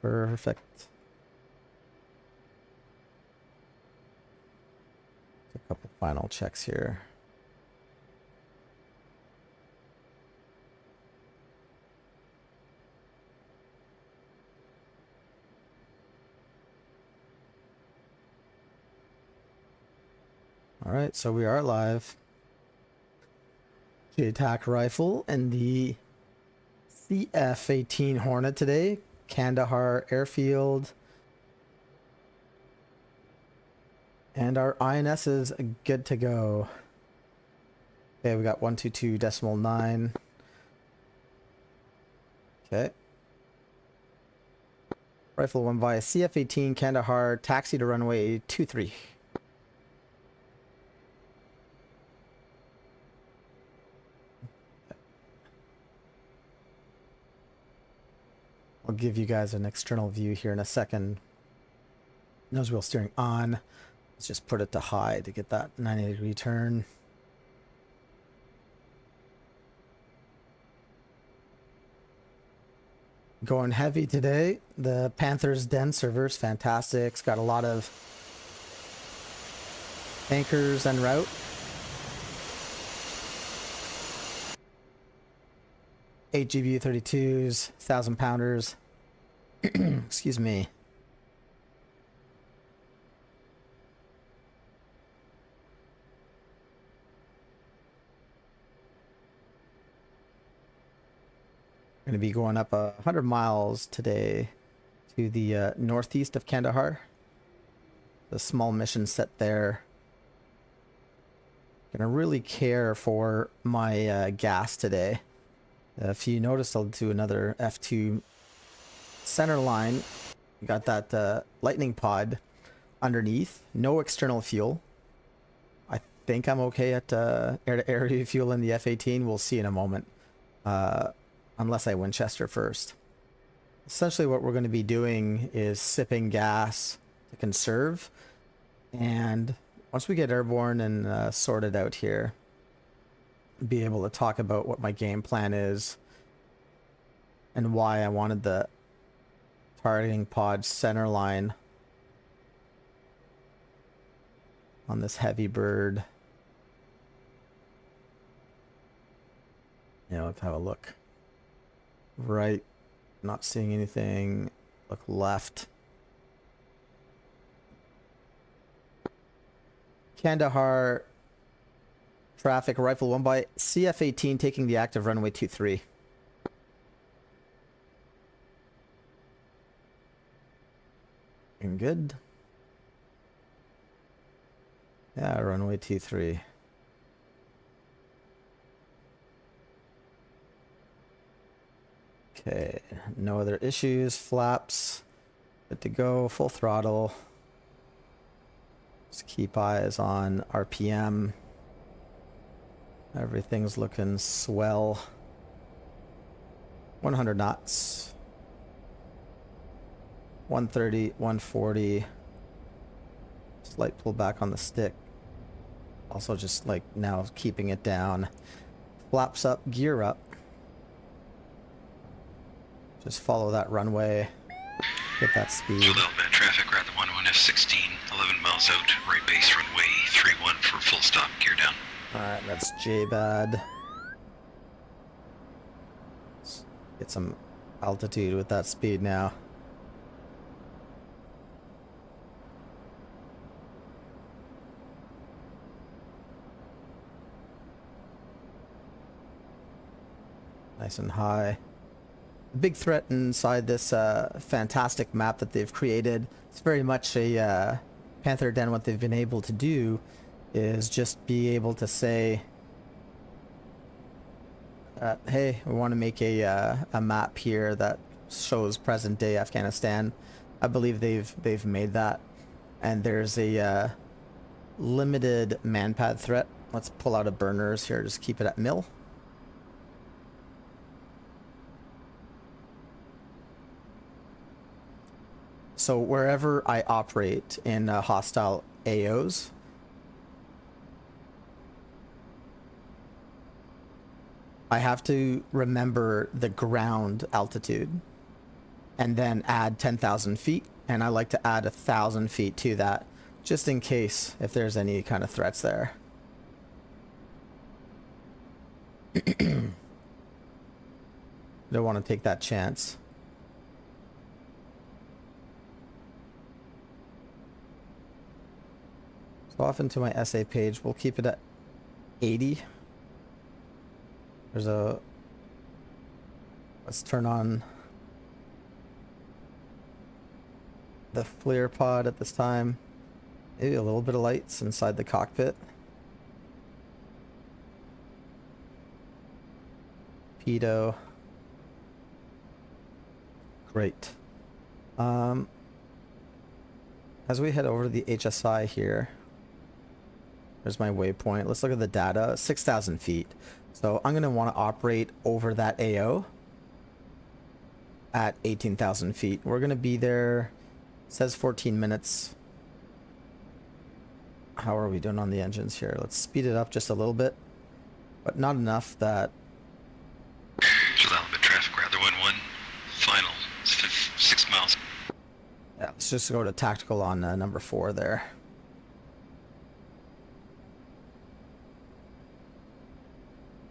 Perfect. A couple final checks here. All right, so we are live. Jtac rifle and the F18 Hornet today. Kandahar airfield. And our INS is good to go. Okay, we got 122.9. Okay. Rifle one via CF-18 Kandahar, taxi to runway 23. I'll give you guys an external view here in a second. Nose wheel steering on. Let's just put it to high to get that 90-degree turn. Going heavy today. The Panther's Den server's fantastic. It's got a lot of anchors en route. Eight GBU-32s, 1,000-pounders. Excuse me. Going to be going up 100 miles today to the northeast of Kandahar. The small mission set there. Going to really care for my gas today. If you notice, I'll do another F2 center line. We got that lightning pod underneath. No external fuel. I think I'm okay at air-to-air refuel in the F18. We'll see in a moment. Unless I Winchester first. Essentially what we're going to be doing is sipping gas to conserve. And once we get airborne and sorted out here, be able to talk about what my game plan is and why I wanted the targeting pod center line on this heavy bird. Yeah, let's have a look. Right, not seeing anything. Look left. Kandahar traffic, rifle one by CF-18 taking the active runway 23. And good. Yeah, runway 23. Okay, no other issues. Flaps, good to go. Full throttle. Just keep eyes on RPM. Everything's looking swell. 100 knots. 130, 140. Slight pullback on the stick. Also just like now keeping it down. Flaps up, gear up. Just follow that runway. Get that speed. Outbound traffic, rather 11 F16, 11 miles out, right base runway 31 for full stop, gear down. Alright, that's J-Bad. Let's get some altitude with that speed now. Nice and high. The big threat inside this fantastic map that they've created, it's very much a Panther Den. What they've been able to do is just be able to say, hey, we want to make a map here that shows present day Afghanistan. I believe they've made that, and there's a limited manpad threat. Let's pull out a burners here, just keep it at mill. So wherever I operate in hostile AOs, I have to remember the ground altitude and then add 10,000 feet. And I like to add 1,000 feet to that, just in case if there's any kind of threats there. Don't want to take that chance. So off into my essay page, we'll keep it at 80. Let's turn on the FLIR pod at this time. Maybe a little bit of lights inside the cockpit. Pedo. Great. As we head over to the HSI here, there's my waypoint. Let's look at the data. 6,000 feet. So I'm going to want to operate over that AO at 18,000 feet. We're going to be there. It says 14 minutes. How are we doing on the engines here? Let's speed it up just a little bit, but not enough that... Chill out, bit traffic, rather 1-1. Final. It's 6 miles. Yeah, let's just go to tactical on number 4 there.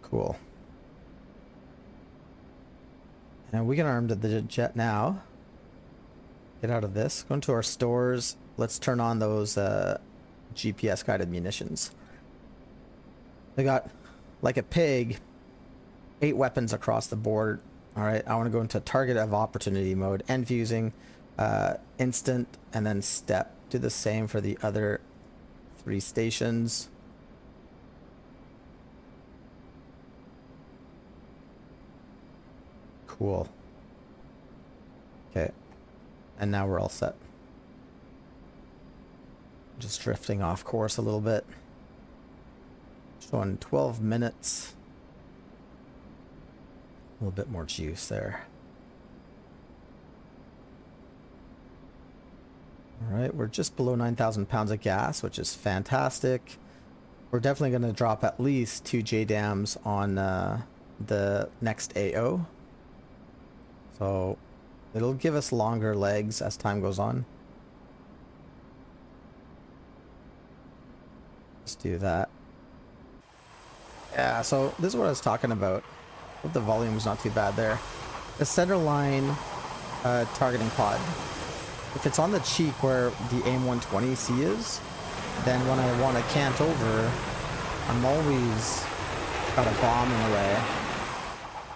Cool. And we can arm the jet now. Get out of this. Go into our stores. Let's turn on those GPS guided munitions. We got, like a pig, 8 weapons across the board. All right, I want to go into target of opportunity mode, end fusing, instant, and then step. Do the same for the other 3 stations. Cool. Okay, and now we're all set. Just drifting off course a little bit. Showing 12 minutes. A little bit more juice there. All right, we're just below 9,000 pounds of gas, which is fantastic. We're definitely going to drop at least 2 JDAMs on the next AO. So it'll give us longer legs as time goes on. Let's do that. Yeah, so this is what I was talking about. Hope the volume's not too bad there. The center line targeting pod. If it's on the cheek where the AIM-120C is, then when I want to cant over, I'm always got a bomb in the way.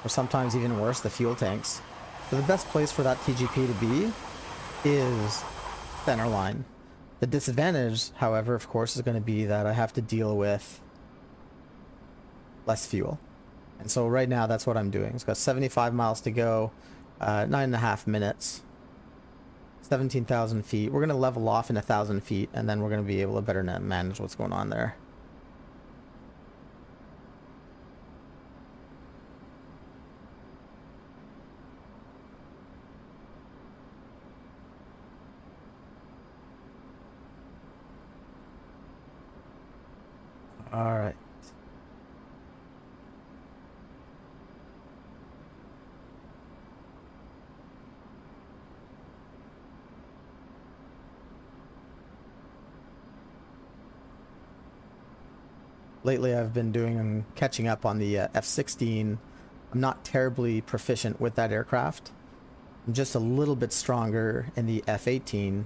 Or sometimes even worse, the fuel tanks. So the best place for that TGP to be is center line. The disadvantage, however, of course, is going to be that I have to deal with less fuel. And so right now, that's what I'm doing. It's got 75 miles to go, 9.5 minutes, 17,000 feet. We're going to level off in 1,000 feet, and then we're going to be able to better manage what's going on there. All right. Lately, I've been doing catching up on the F-16. I'm not terribly proficient with that aircraft. I'm just a little bit stronger in the F-18.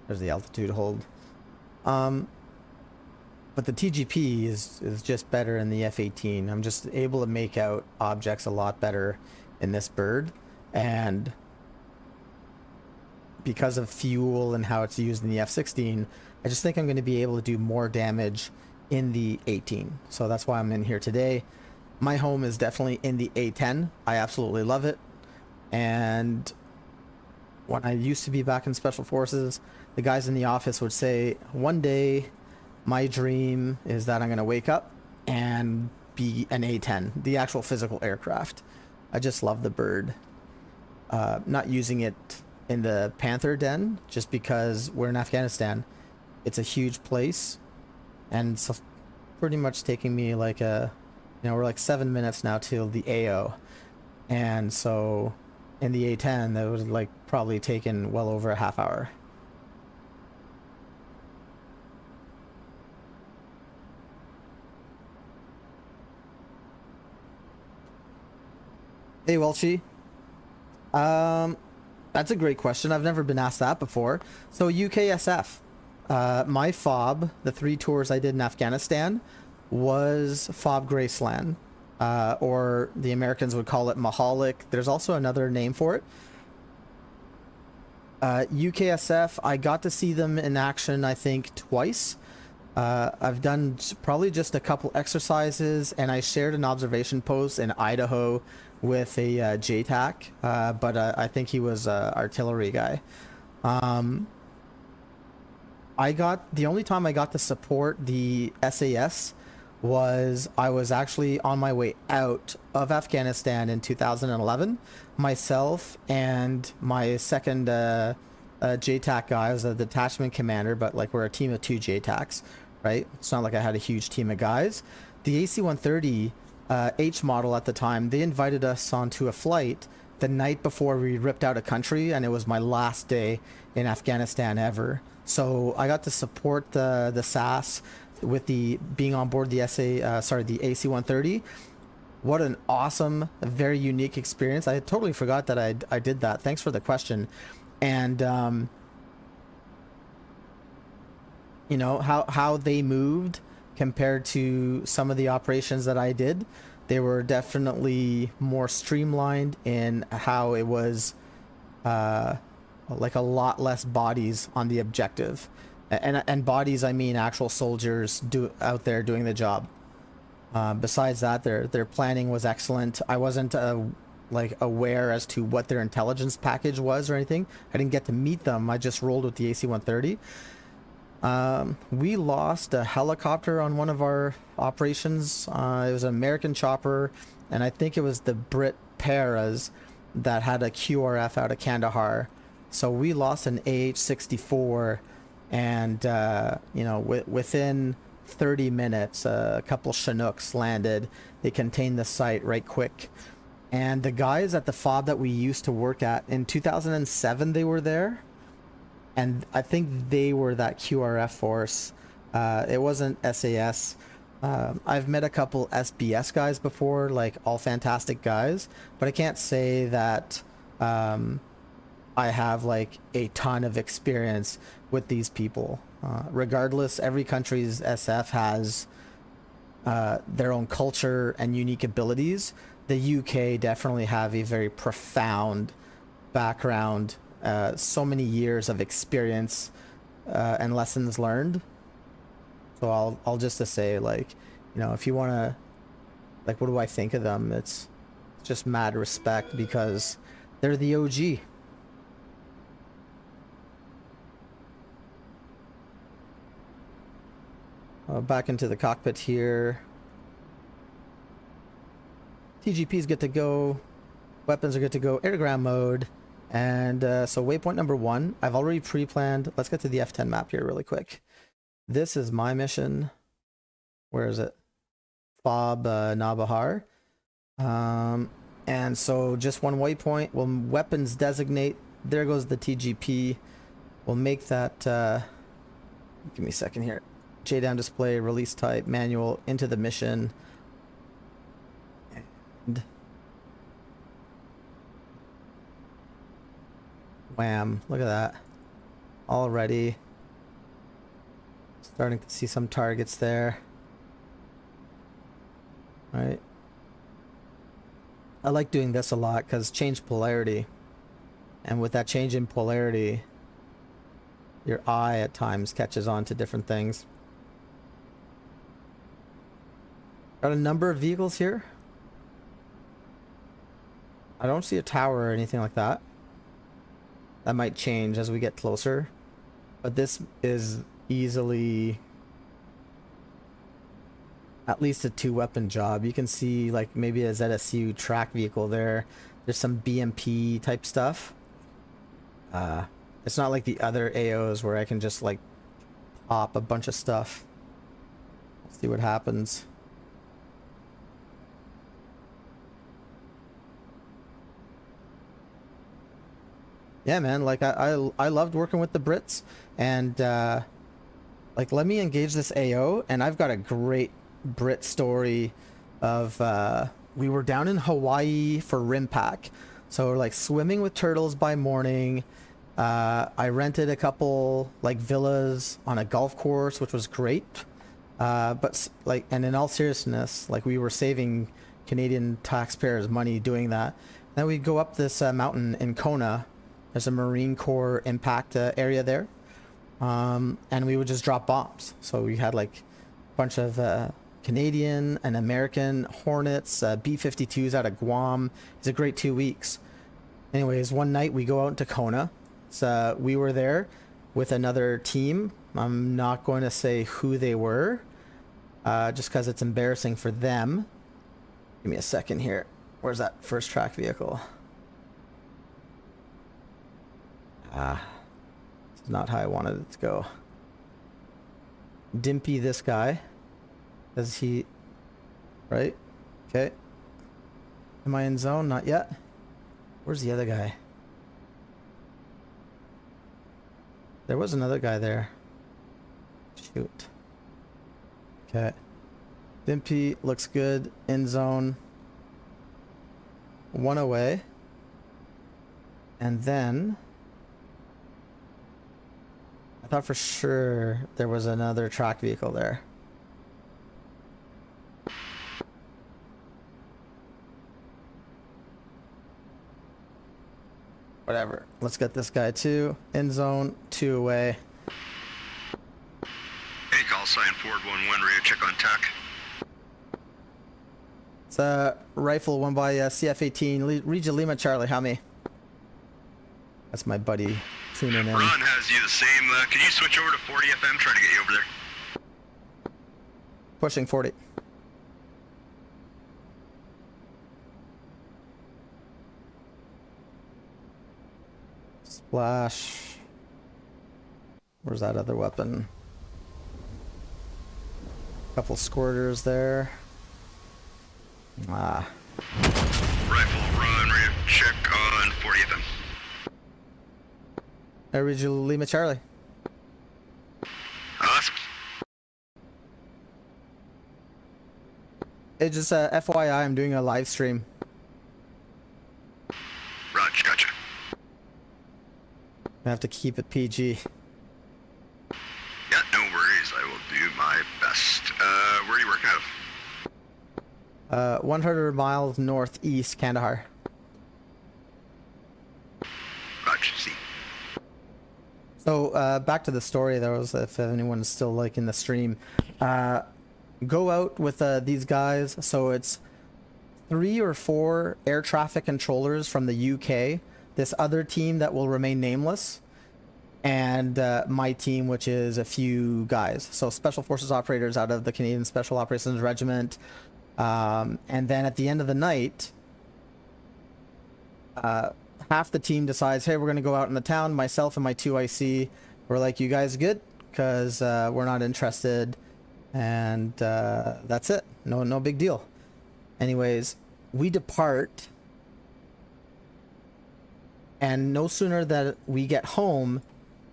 There's the altitude hold. But the TGP is just better in the F-18. I'm just able to make out objects a lot better in this bird. And because of fuel and how it's used in the F-16, I just think I'm going to be able to do more damage in the 18. So that's why I'm in here today. My home is definitely in the A10. I absolutely love it. And when I used to be back in Special Forces, the guys in the office would say, one day my dream is that I'm going to wake up and be an A10, the actual physical aircraft. I just love the bird. Not using it in the Panther den just because we're in Afghanistan. It's a huge place, and so pretty much taking me like we're like 7 minutes now till the AO, And so in the A10, that was like probably taken well over a half hour. Hey, Welchie. That's a great question. I've never been asked that before. So UKSF, my FOB, the 3 tours I did in Afghanistan, was FOB Graceland, or the Americans would call it Mahalik. There's also another name for it. UKSF, I got to see them in action, I think, twice. I've done probably just a couple exercises, and I shared an observation post in Idaho with a Jtac, but I think he was an artillery guy. The only time I got to support the SAS was I was actually on my way out of Afghanistan in 2011. Myself and my second Jtac guy, I was a detachment commander, but like we're a team of 2 Jtacs, right? It's not like I had a huge team of guys. The AC-130 H model at the time, they invited us onto a flight the night before we ripped out a country, and it was my last day in Afghanistan ever. So I got to support the SAS with the being on board the the AC-130. What an awesome, very unique experience. I totally forgot that I did that. Thanks for the question. And you know how they moved compared to some of the operations that I did. They were definitely more streamlined in how it was, like a lot less bodies on the objective, and bodies I mean actual soldiers out there doing the job. Besides that, their planning was excellent. I wasn't like aware as to what their intelligence package was or anything. I didn't get to meet them. I just rolled with the AC-130. We lost a helicopter on one of our operations. It was an American chopper, and I think it was the Brit Paras that had a QRF out of Kandahar. So we lost an AH-64, and you know, within 30 minutes, a couple Chinooks landed. They contained the site right quick. And the guys at the FOB that we used to work at, in 2007, they were there. And I think they were that QRF force. It wasn't SAS. I've met a couple SBS guys before, like all fantastic guys, but I can't say that I have like a ton of experience with these people. Regardless, every country's SF has their own culture and unique abilities. The UK definitely have a very profound background, so many years of experience and lessons learned. So I'll just to say, like, you know, if you want to, like, what do I think of them? It's just mad respect because they're the OG. Back into the cockpit here. TGP's good to go. Weapons are good to go. Airground mode. And so waypoint number 1, I've already pre-planned. Let's get to the F10 map here really quick. This is my mission. Where is it? FOB Nabahar. And so just one waypoint. We'll weapons designate. There goes the TGP. We'll make that... give me a second here. JDown display, release type, manual, into the mission. And wham, look at that. Already starting to see some targets there. All right. I like doing this a lot because change polarity. And with that change in polarity, your eye at times catches on to different things. Got a number of vehicles here. I don't see a tower or anything like that. That might change as we get closer. But this is easily at least a 2-weapon job. You can see like maybe a ZSU track vehicle there. There's some BMP type stuff. It's not like the other AOs where I can just like pop a bunch of stuff. Let's see what happens. Yeah, man, like I loved working with the Brits, and like let me engage this AO, and I've got a great Brit story of we were down in Hawaii for RIMPAC, so we're like swimming with turtles by morning. I rented a couple like villas on a golf course, which was great. Like, and in all seriousness, like we were saving Canadian taxpayers money doing that. Then we'd go up this mountain in Kona. There's a Marine Corps impact area there. And we would just drop bombs. So we had like a bunch of Canadian and American Hornets, B-52s out of Guam. It's a great 2 weeks. Anyways, one night we go out into Kona. So we were there with another team. I'm not going to say who they were, just because it's embarrassing for them. Give me a second here. Where's that first track vehicle? It's not how I wanted it to go. Dimpy this guy. Does he... Right? Okay. Am I in zone? Not yet. Where's the other guy? There was another guy there. Shoot. Okay. Dimpy looks good. In zone. One away. And then... I thought for sure there was another track vehicle there. Whatever. Let's get this guy too. In zone, 2 away. Hey, call sign Ford 1-1, ready to check on TAC. It's a rifle, one by CF18. Regis Lima Charlie, how me? That's my buddy tuning in. Ron has you the same. Can you switch over to 40 FM? Trying to get you over there. Pushing 40. Splash. Where's that other weapon? Couple squirters there. Ah. Rifle, Ron, ready to check on 40 FM. Regis Lima Charlie. Awesome. It just FYI, I'm doing a live stream. Raj, gotcha. I have to keep it PG. Yeah, no worries. I will do my best. Where are you working out of? 100 miles northeast Kandahar. Raj, see. So back to the story. There was, if anyone's still like in the stream, go out with these guys. So it's 3 or 4 air traffic controllers from the UK. This other team that will remain nameless, and my team, which is a few guys. So special forces operators out of the Canadian Special Operations Regiment. And then at the end of the night, half the team decides, hey, we're going to go out in the town. Myself and my 2 IC were like, you guys good? Because we're not interested. And that's it. No big deal. Anyways, we depart. And no sooner that we get home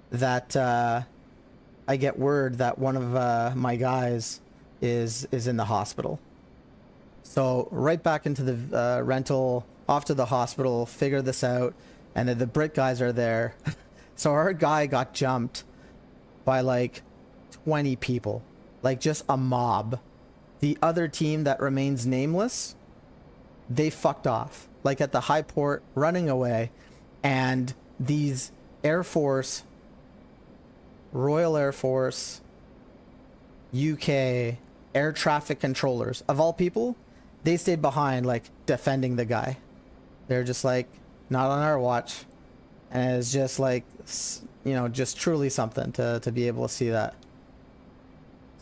that I get word that one of my guys is in the hospital. So right back into the rental, off to the hospital, figure this out, and then the Brit guys are there. So our guy got jumped by like 20 people, like just a mob. The other team that remains nameless, they fucked off, like at the high port, running away. And these Air Force, Royal Air Force, UK air traffic controllers, of all people, they stayed behind, like defending the guy. They're just like, not on our watch. And it's just like, you know, just truly something to be able to see that.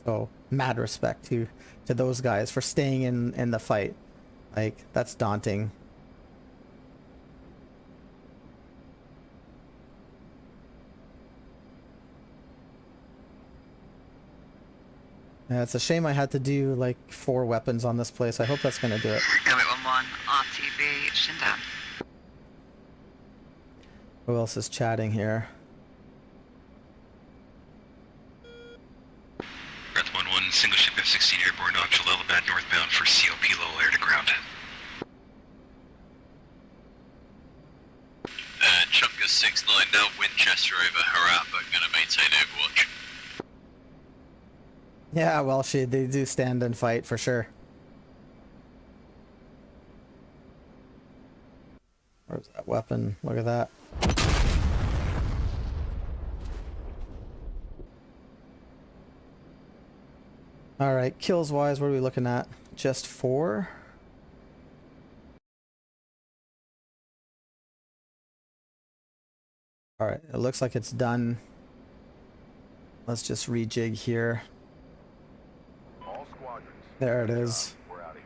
So mad respect to those guys for staying in the fight. Like, that's daunting. Yeah, it's a shame I had to do like 4 weapons on this place. I hope that's gonna do it. F18, off TV, Shindan. Who else is chatting here? Breath 1-1, single ship F-16 airborne, optional Elabad northbound for CLP level air to ground. Chunker 6-9 now, Winchester over Herat, but gonna maintain overwatch. Yeah, well, they do stand and fight for sure. Where's that weapon? Look at that. Alright, kills wise, what are we looking at? Just 4? Alright, it looks like it's done. Let's just rejig here. All squadrons. There it is. We're out of here.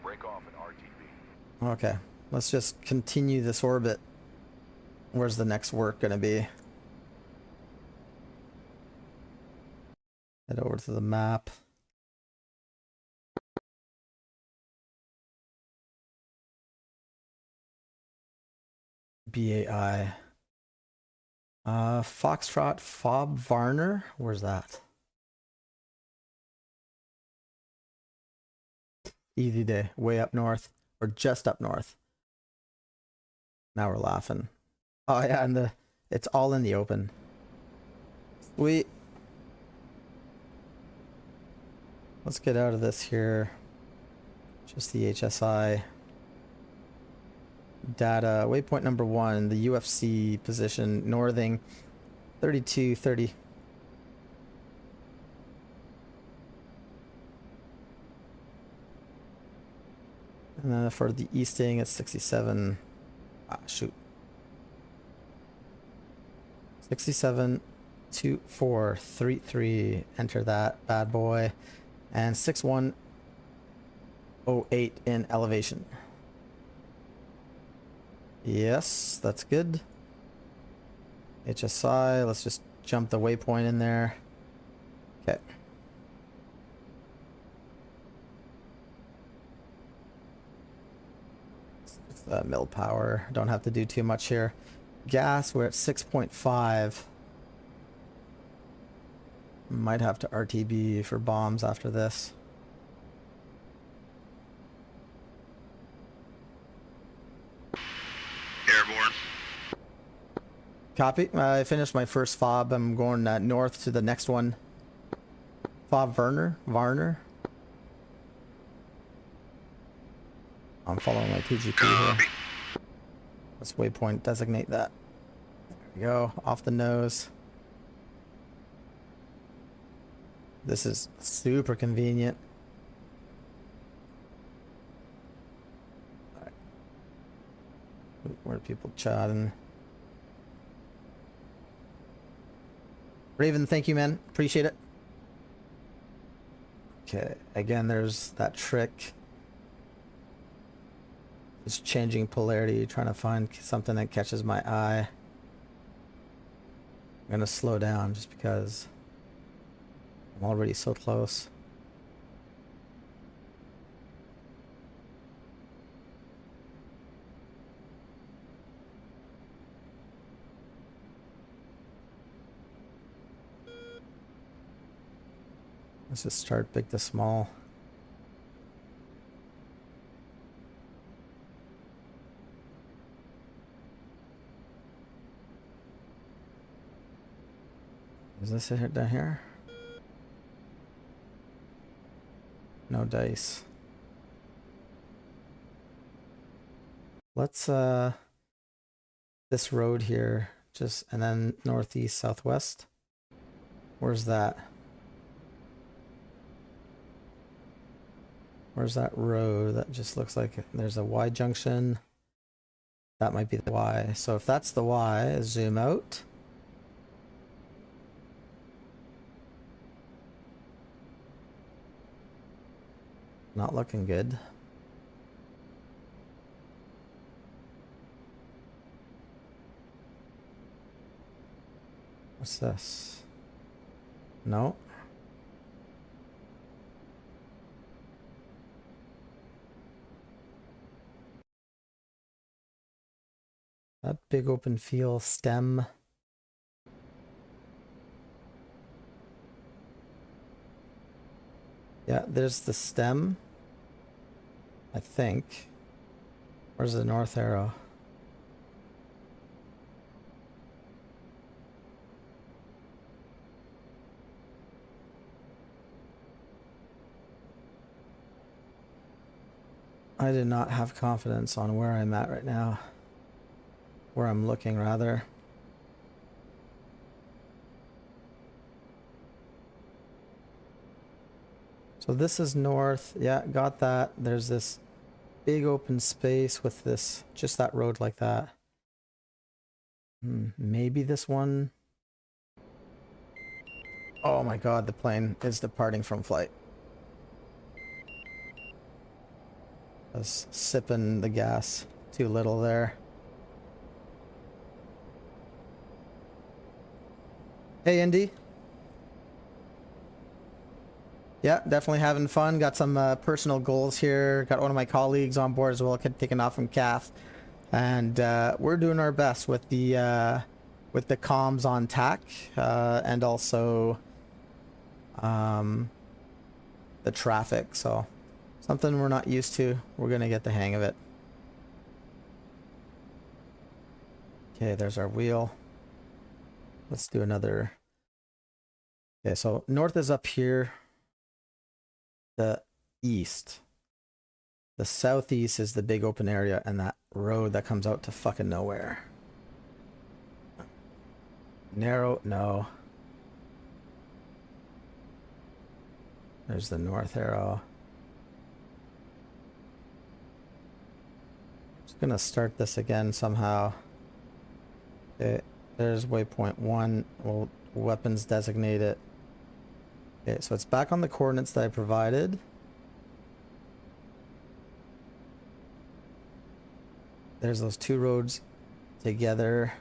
Break off at RTB. Okay, let's just continue this orbit. Where's the next work gonna be? Head over to the map. BAI. Foxtrot Fob Varner. Where's that? Easy day. Way up north. Or just up north. Now we're laughing. Oh yeah, and it's all in the open. Sweet. Let's get out of this here. Just the HSI. Data, waypoint number 1, the UFC position, northing 3230. And then for the easting, it's 67. Ah, shoot. 672433. Enter that bad boy. And 6108 in elevation. Yes, that's good. HSI, let's just jump the waypoint in there. Okay. It's mill power. Don't have to do too much here. Gas, we're at 6.5. Might have to RTB for bombs after this. Airborne. Copy. I finished my first fob. I'm going north to the next one. Fob Varner. I'm following my PGP here. Let's waypoint designate that. There we go. Off the nose. This is super convenient. All right. Where are people chatting? Raven, thank you, man. Appreciate it. Okay, again, there's that trick. Just changing polarity, trying to find something that catches my eye. I'm gonna slow down just because I'm already so close. Let's just start big to small. Is this it down here? No dice. Let's this road here, just and then northeast, southwest. Where's that? Where's that road? That just looks like there's a Y junction. That might be the Y. So if that's the Y, zoom out. Not looking good. What's this? No. That big open field stem. Yeah, there's the stem. I think. Where's the north arrow? I do not have confidence on where I'm at right now. Where I'm looking, rather. So this is north. Yeah, got that. There's this big open space with this, just that road like that. Maybe this one. Oh my god, the plane is departing from flight. I was sipping the gas too little there. Hey, Indy. Yeah, definitely having fun. Got some personal goals here. Got one of my colleagues on board as well, taking off from CAF. And we're doing our best with the comms on TAC and also the traffic. So something we're not used to. We're gonna get the hang of it. Okay, there's our wheel. Let's do another. Okay, so north is up here. The east. The southeast is the big open area and that road that comes out to fucking nowhere. Narrow, no. There's the north arrow. Just gonna start this again somehow. Okay, there's waypoint 1. We'll weapons designate it. Okay, so it's back on the coordinates that I provided. There's those two roads together.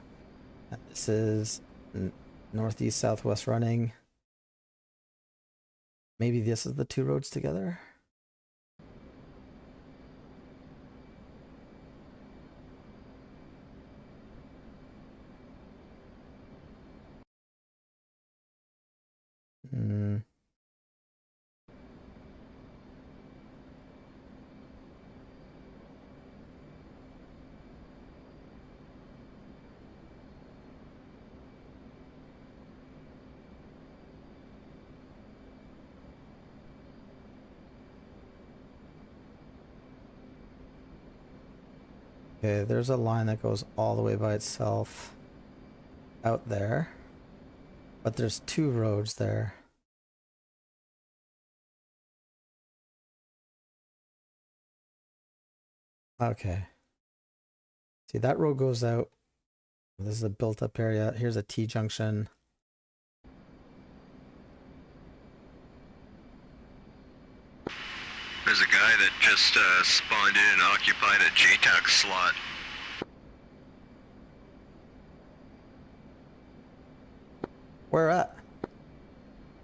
And this is northeast, southwest running. Maybe this is the two roads together. Okay, there's a line that goes all the way by itself out there. But there's two roads there. Okay. See, that road goes out. This is a built up area. Here's a T-junction. There's a guy that just spawned in and occupied a Jtac slot. Where at?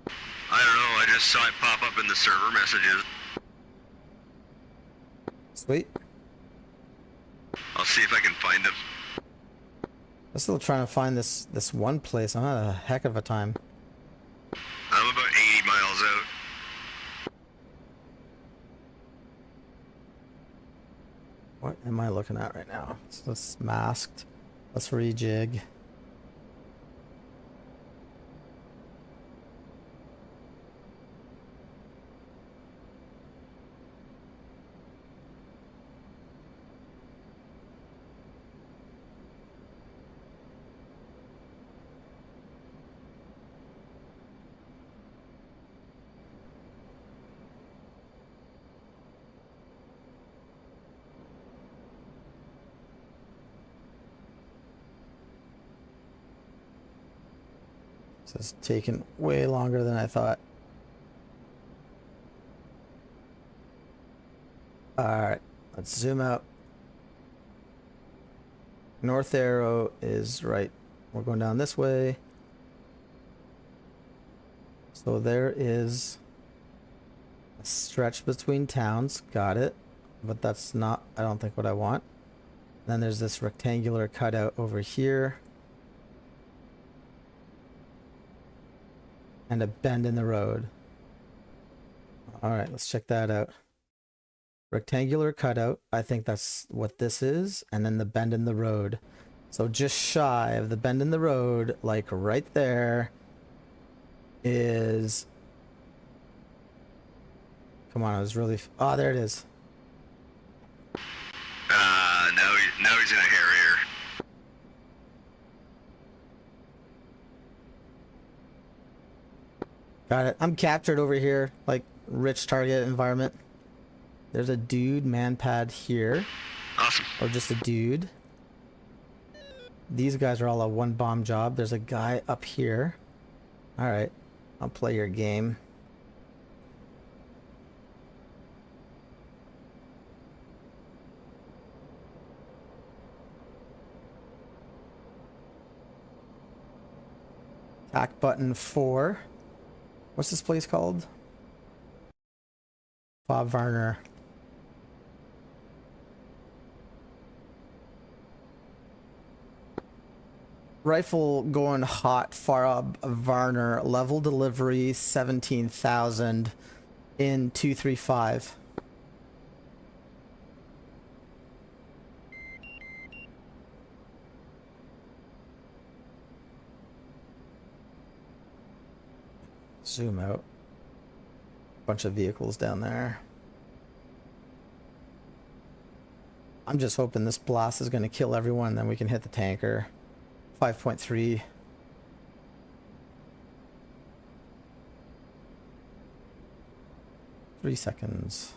I don't know, I just saw it pop up in the server messages. Sweet. I'll see if I can find him. I'm still trying to find this one place. I'm having a heck of a time. I'm about 80 miles out. What am I looking at right now? So it's masked. Let's rejig. This is taking way longer than I thought. Alright, let's zoom out. North arrow is right. We're going down this way. So there is a stretch between towns. Got it. But that's not, I don't think, what I want. Then there's this rectangular cutout over here. And a bend in the road. Alright, let's check that out. Rectangular cutout, I think that's what this is. And then the bend in the road. So just shy of the bend in the road, like right there, is... Come on, I was really... Oh, there it is. Now he's in a Harrier. Got it. I'm captured over here, like rich target environment. There's a dude man pad here, Awesome. or just a dude. These guys are all a one bomb job. There's a guy up here. All right, I'll play your game. Attack button 4. What's this place called? Bob Varner. Rifle going hot, far up Varner. Level delivery 17,000 in 235. Zoom out. Bunch of vehicles down there. I'm just hoping this blast is going to kill everyone, then we can hit the tanker. 5.3. Three seconds.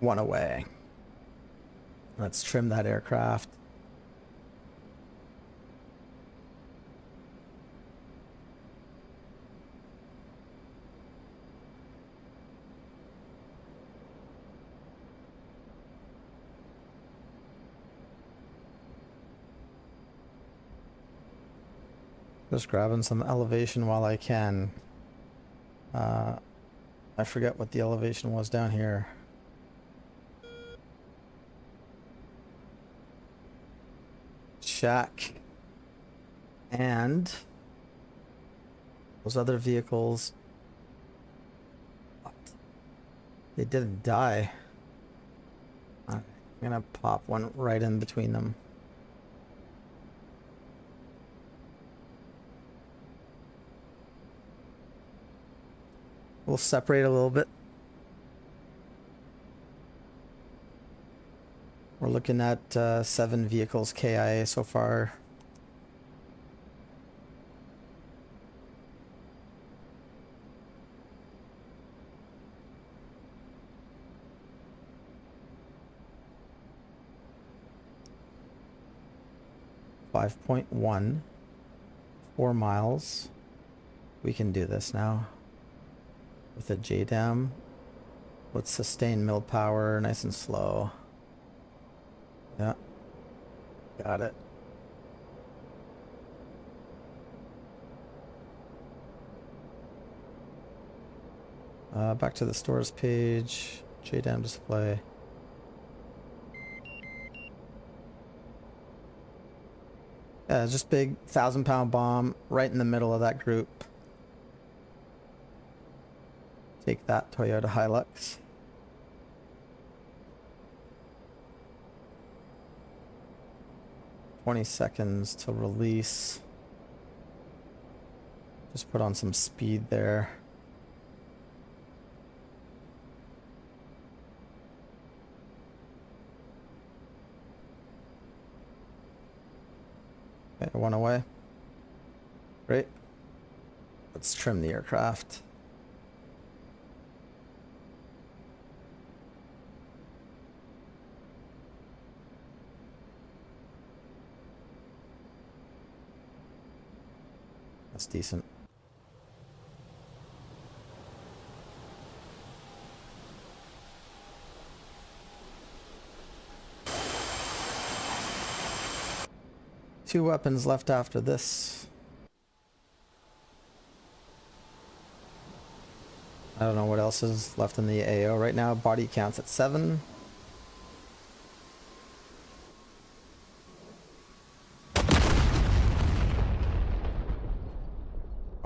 One away. Let's trim that aircraft. Just grabbing some elevation while I can. I forget what the elevation was down here. Shack. And those other vehicles. What? They didn't die. I'm gonna pop one right in between them. We'll separate a little bit. We're looking at 7 vehicles KIA so far. .1, 4 miles. We can do this now. With a JDAM. Let's sustain mill power nice and slow. Yeah. Got it. Back to the stores page. JDAM display. Yeah, it's just big 1,000-pound bomb right in the middle of that group. Take that, Toyota Hilux. $20 seconds to release. Just put on some speed there. Okay, one away. Great. Let's trim the aircraft. That's decent. Two weapons left after this. I don't know what else is left in the AO right now. Body counts at 7.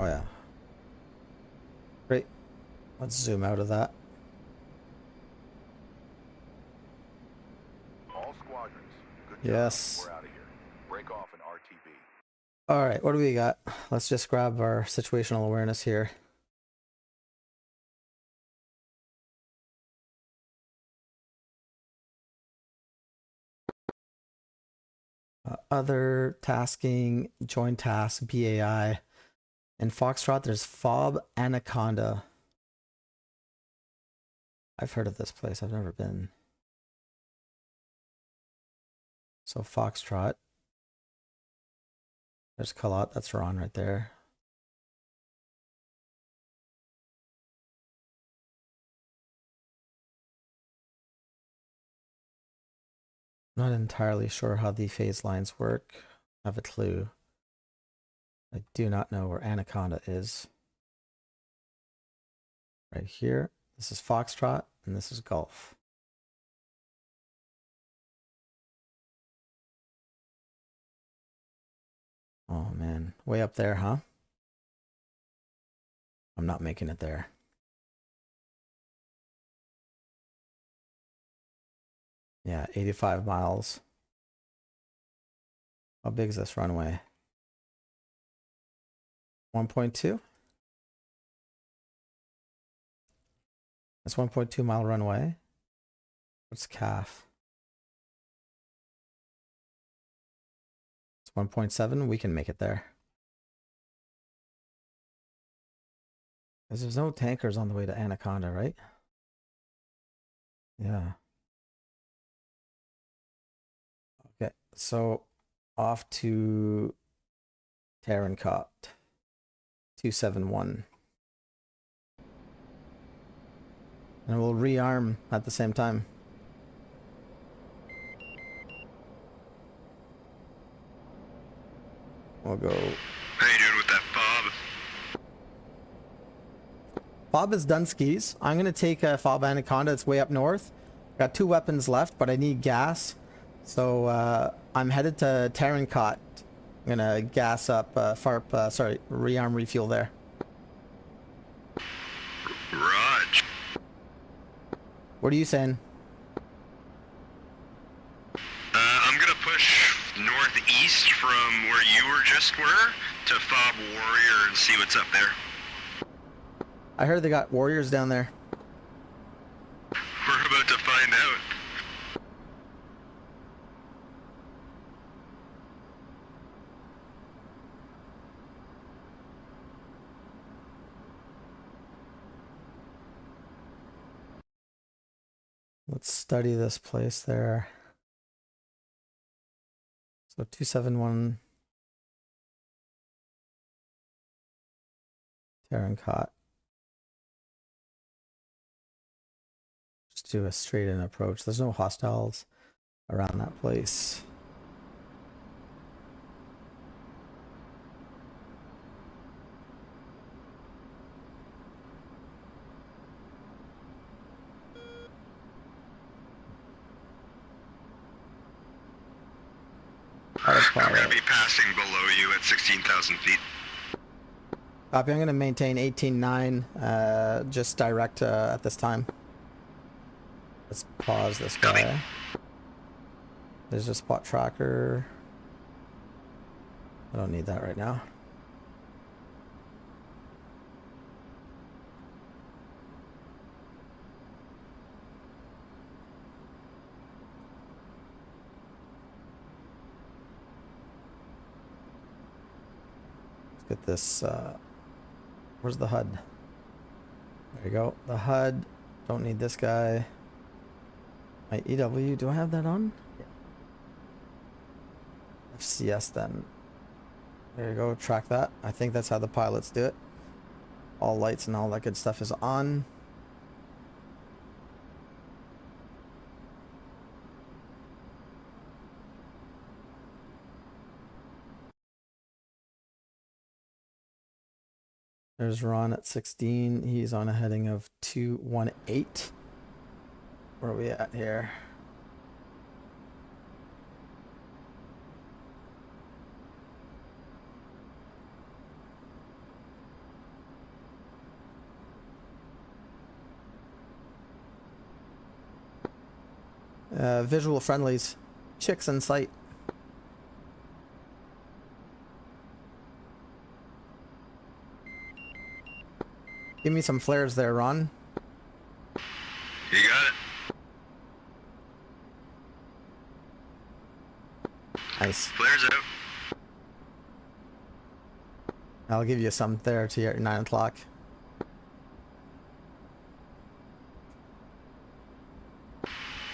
Oh yeah. Great. Let's zoom out of that. All squadrons. Good Yes. job. We're out of here. Break off an RTB. All right, what do we got? Let's just grab our situational awareness here. Other tasking, join task, BAI. In Foxtrot, there's Fob Anaconda. I've heard of this place. I've never been. So Foxtrot. There's Kalot. That's Ron right there. Not entirely sure how the phase lines work. I have a clue. I do not know where Anaconda is. Right here. This is Foxtrot, and this is Golf. Oh man, way up there, huh? I'm not making it there. Yeah, 85 miles. How big is this runway? 1.2? That's 1.2 mile runway. What's calf? It's 1.7. We can make it there. Because there's no tankers on the way to Anaconda, right? Yeah. Okay, so off to Tarancot. 271. And we'll rearm at the same time. We'll go. How you doing with that fob? Fob is done skis. I'm going to take a Fob Anaconda. It's way up north. Got 2 weapons left, but I need gas. So I'm headed to Tarancot. I'm going to gas up, rearm refuel there. Raj. What are you saying? I'm gonna push northeast from where you just were to Fob Warrior and see what's up there. I heard they got warriors down there. We're about to find out. Let's study this place there. So 271 Tarancot. Just do a straight in approach. There's no hostiles around that place. I'm gonna be passing below you at 16,000 feet. Copy, I'm going to maintain 18.9, just direct at this time. Let's pause this guy. There's a spot tracker. I don't need that right now. Let's get this, where's the HUD? There you go. The HUD. Don't need this guy. My EW, do I have that on? Yeah. FCS then. There you go, track that. I think that's how the pilots do it. All lights and all that good stuff is on. There's Ron at 16. He's on a heading of 218. Where are we at here? Visual friendlies. Chicks in sight. Give me some flares there, Ron. You got it. Nice. Flares out. I'll give you some there to your 9 o'clock.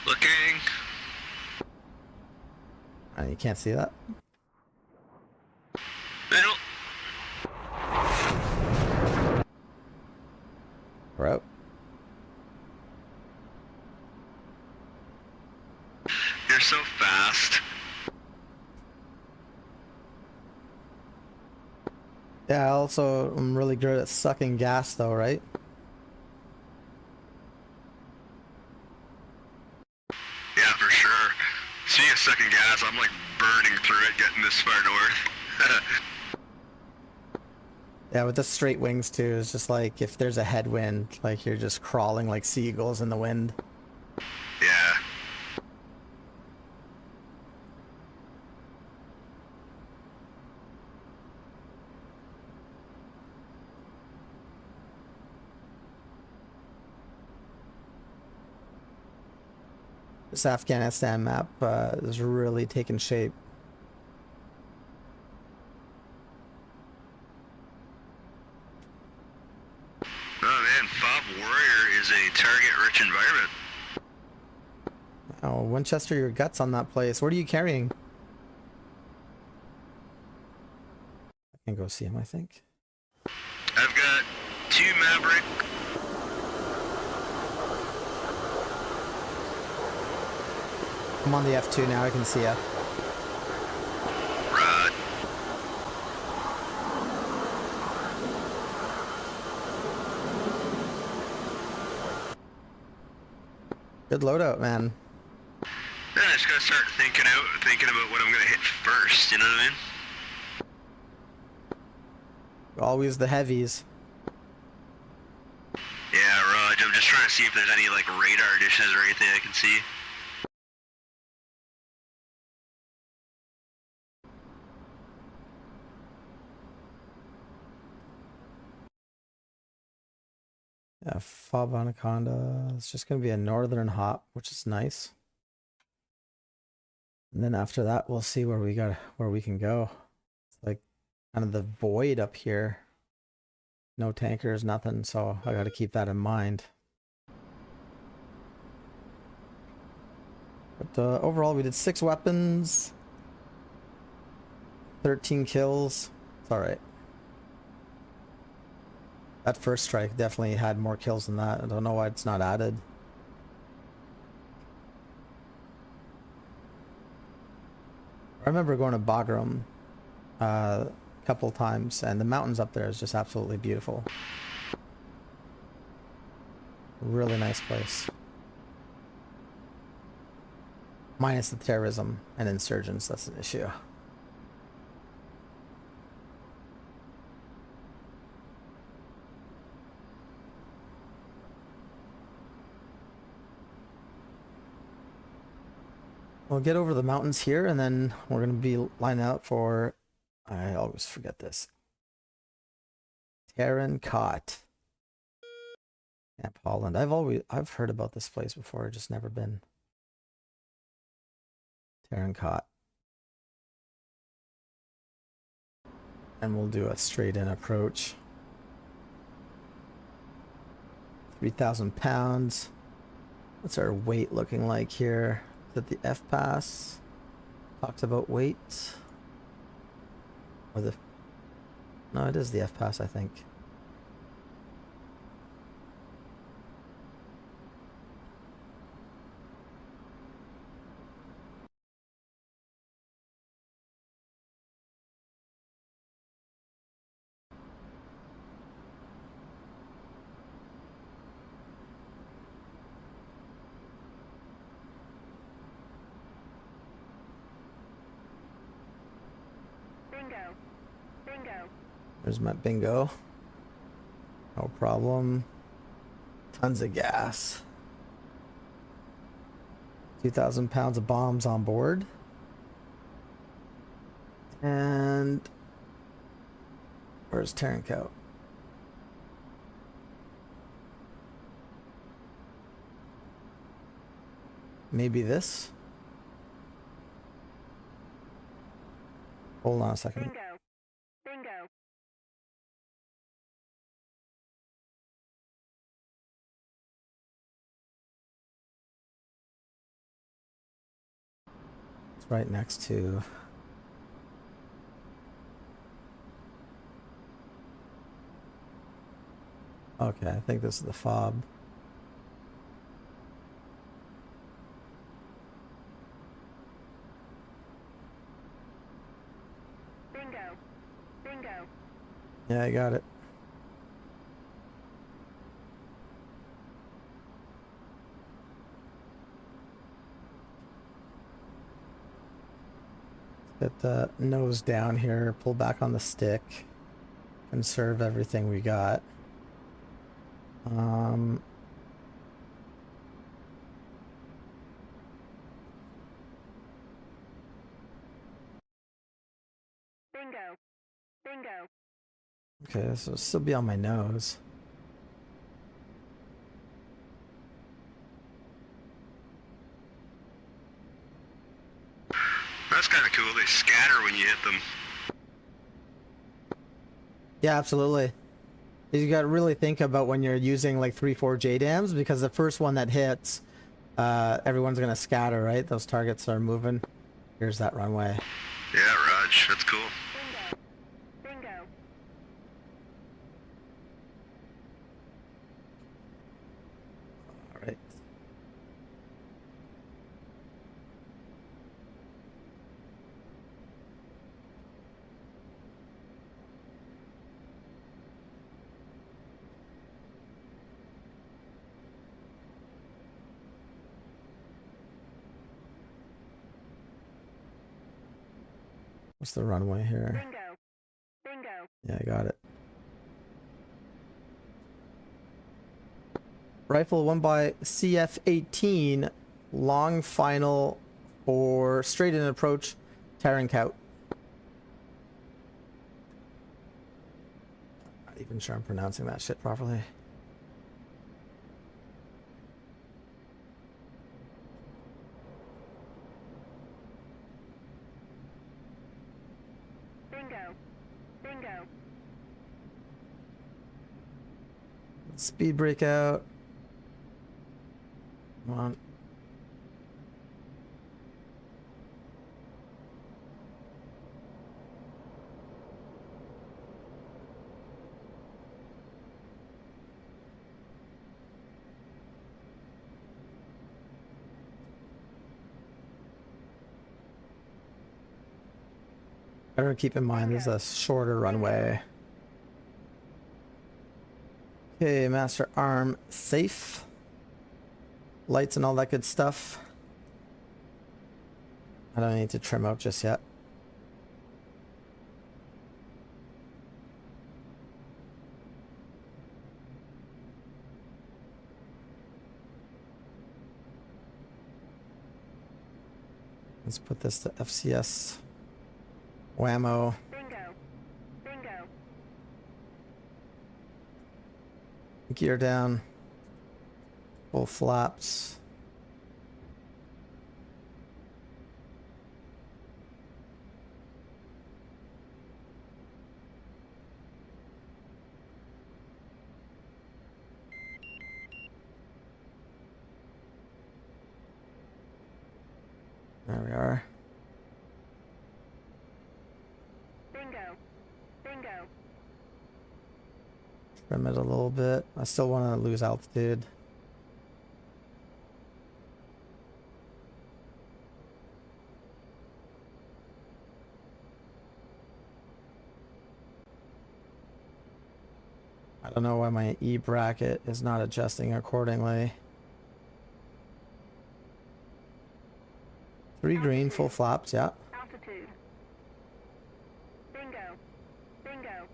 Looking. You can't see that? Middle. We're out. You're so fast. Yeah, also, I'm really good at sucking gas though, right? Yeah, for sure. See a second gas, I'm like burning through it getting this far north. Yeah, with the straight wings too, it's just like if there's a headwind, like you're just crawling like seagulls in the wind. Yeah. This Afghanistan map is really taking shape. Oh man, Fob Warrior is a target-rich environment. Oh, Winchester, your guts on that place. What are you carrying? I can go see him, I think. I've got 2 Maverick. I'm on the F2 now, I can see ya. Rod. Good loadout, man. Yeah, I just gotta start thinking about what I'm gonna hit first, you know what I mean? Always the heavies. Yeah, Raj, I'm just trying to see if there's any like radar dishes or anything I can see. Yeah, Fob Anaconda. It's just gonna be a northern hop, which is nice. And then after that, we'll see where we can go. It's like kind of the void up here. No tankers, nothing. So I got to keep that in mind. But overall, we did 6 weapons, 13 kills. It's all right. That first strike definitely had more kills than that. I don't know why it's not added. I remember going to Bagram a couple times, and the mountains up there is just absolutely beautiful. Really nice place. Minus the terrorism and insurgents, that's an issue. We'll get over the mountains here, and then we're going to be lining out for, I always forget this, Terran Cot, Camp Holland. I've heard about this place before, just never been. Terran Cot. And we'll do a straight in approach. 3,000 pounds. What's our weight looking like here? Is it the F pass? Talks about weight. Or the... No, it is the F pass, I think. There's my bingo. No problem. Tons of gas. 2,000 pounds of bombs on board. And where's Turncoat? Maybe this? Hold on a second. Bingo. Bingo. It's right next to... Okay, I think this is the fob. Bingo. Bingo. Yeah, I got it. Get the nose down here, pull back on the stick, conserve everything we got. Bingo. Bingo. Okay, this will still be on my nose. That's kind of cool. They scatter when you hit them. Yeah, absolutely. You got to really think about when you're using like 3-4 JDAMs, because the first one that hits, everyone's gonna scatter, right? Those targets are moving. Here's that runway. Yeah, Raj. That's cool. Bingo. Bingo. All right. What's the runway here? Bingo. Bingo. Yeah, I got it. Rifle won by CF18. Long final for straight in approach, Turncoat. Not even sure I'm pronouncing that shit properly. Bingo. Bingo. Speed breakout. Come on. Better keep in mind there's a shorter runway. Okay, master arm safe. Lights and all that good stuff. I don't need to trim out just yet. Let's put this to FCS. Whammo. Bingo. Bingo. Gear down. Full flaps. There we are. Bingo. Bingo. Trim it a little bit. I still want to lose altitude. I don't know why my E bracket is not adjusting accordingly. 3 green, full flaps, yeah. Altitude. Bingo. Bingo.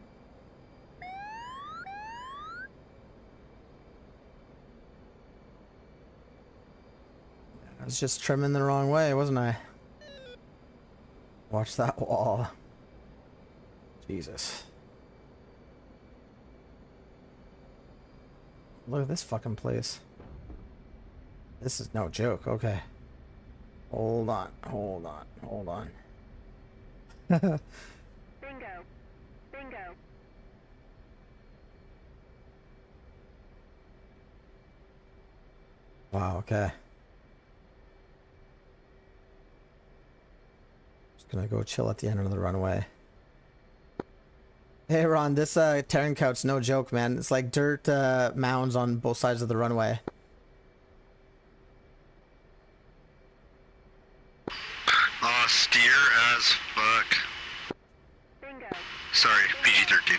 I was just trimming the wrong way, wasn't I? Watch that wall. Jesus. Look at this fucking place. This is no joke. Okay. Hold on. Hold on. Hold on. Bingo. Bingo. Wow, okay. Just gonna go chill at the end of the runway. Hey Ron, this Terran couch, no joke, man. It's like dirt mounds on both sides of the runway. Steer as fuck. Bingo. Sorry, PG-13.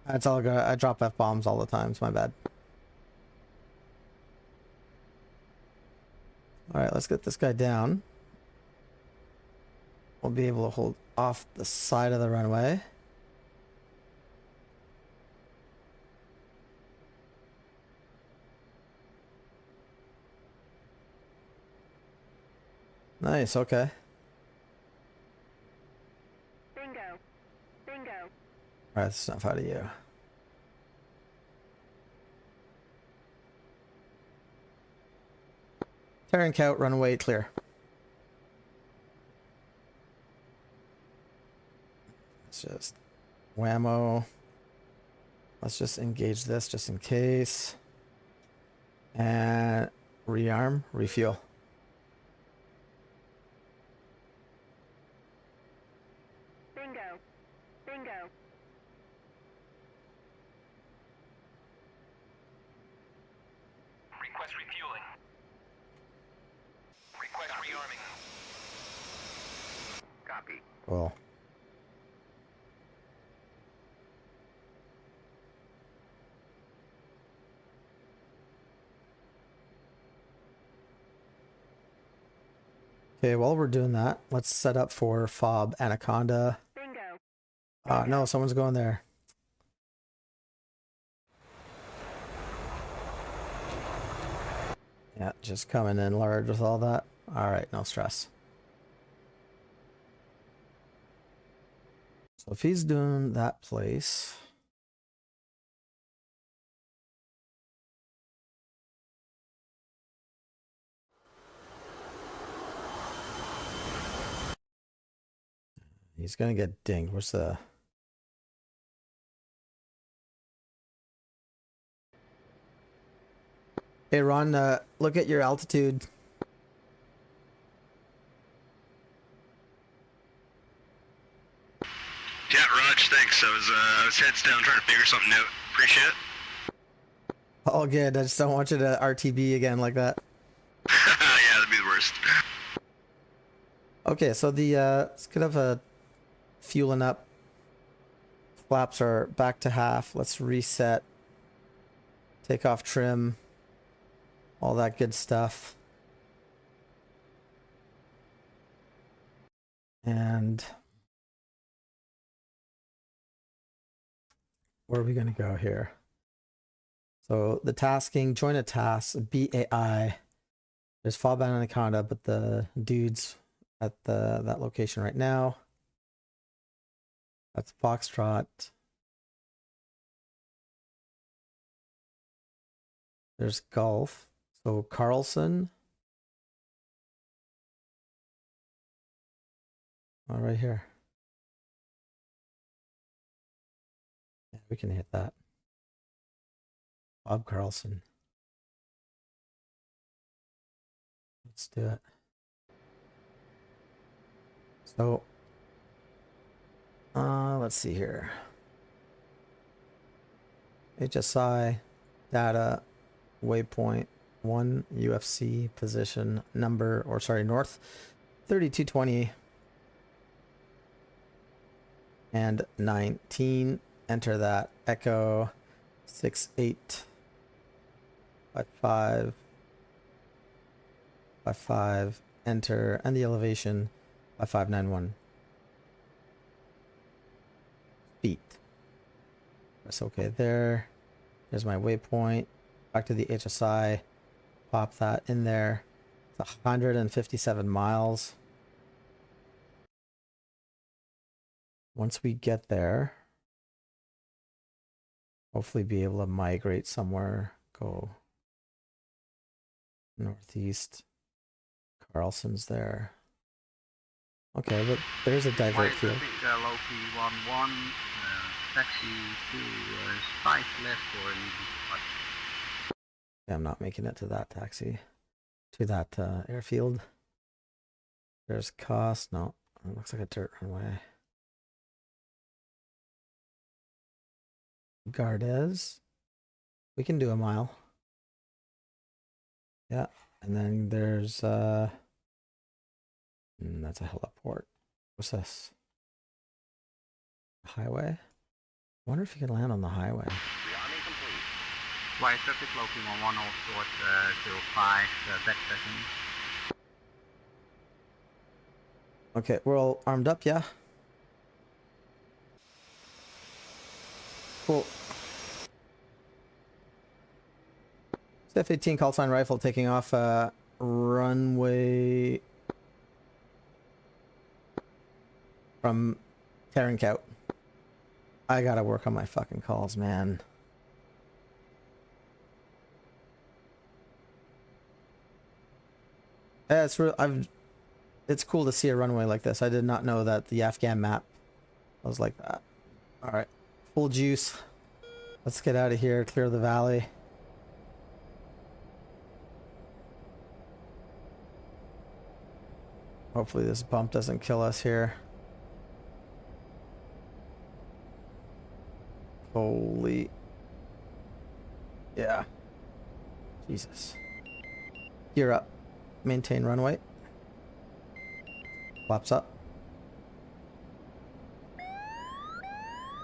That's all good. I drop F-bombs all the time. It's my bad. Alright, let's get this guy down. We'll be able to hold off the side of the runway. Nice, okay. Bingo. Bingo. Alright, that's enough out of you. Terran count, runway clear. Let's just whammo. Let's just engage this just in case. And rearm, refuel. Bingo. Bingo. Request refueling. Request rearming. Copy. Cool. Okay, while we're doing that, let's set up for FOB Anaconda. Bingo. No, someone's going there. Yeah, just coming in large with all that. Alright, no stress. So if he's doing that place... he's gonna get dinged. Where's the... Hey Ron, look at your altitude. Yeah, Raj, thanks. I was heads down trying to figure something out. Appreciate it. All good. I just don't want you to RTB again like that. Yeah, that'd be the worst. Okay, so the let's get up a fueling up. Flaps are back to half. Let's reset. Take off trim. All that good stuff. And where are we going to go here? So the tasking, join a task, BAI. There's FOB Anaconda, but the dude's at that location right now. That's Foxtrot. There's Gulf. So Carlson. Oh, right here. Yeah, we can hit that. Bob Carlson. Let's do it. So, let's see here. HSI, data, waypoint, 1 UFC position number, or sorry, north 3220 and 19. Enter that. Echo 6855 55. Enter, and the elevation 5591 feet. That's okay there. There's my waypoint. Back to the HSI. Pop that in there. It's 157 miles. Once we get there, hopefully be able to migrate somewhere, go northeast. Carlson's there. Okay, but there's a divert field. Loki 1-1, taxi to 5 left for an easy spot. Yeah, I'm not making it to that taxi, to that airfield. There's cost. No, it looks like a dirt runway. Gardez. We can do a mile. Yeah, and then there's that's a heliport. What's this? Highway? I wonder if you can land on the highway. Wide traffic, Loki 1-1, all short 05, backtracking. Okay, we're all armed up, yeah? Cool. F18 call sign rifle taking off runway from Tarankout. I gotta work on my fucking calls, man. Yeah, it's cool to see a runway like this. I did not know that the Afghan map was like that. All right, full juice. Let's get out of here, clear the valley. Hopefully this bump doesn't kill us here. Holy. Yeah. Jesus. Gear up. Maintain runway. Flaps up.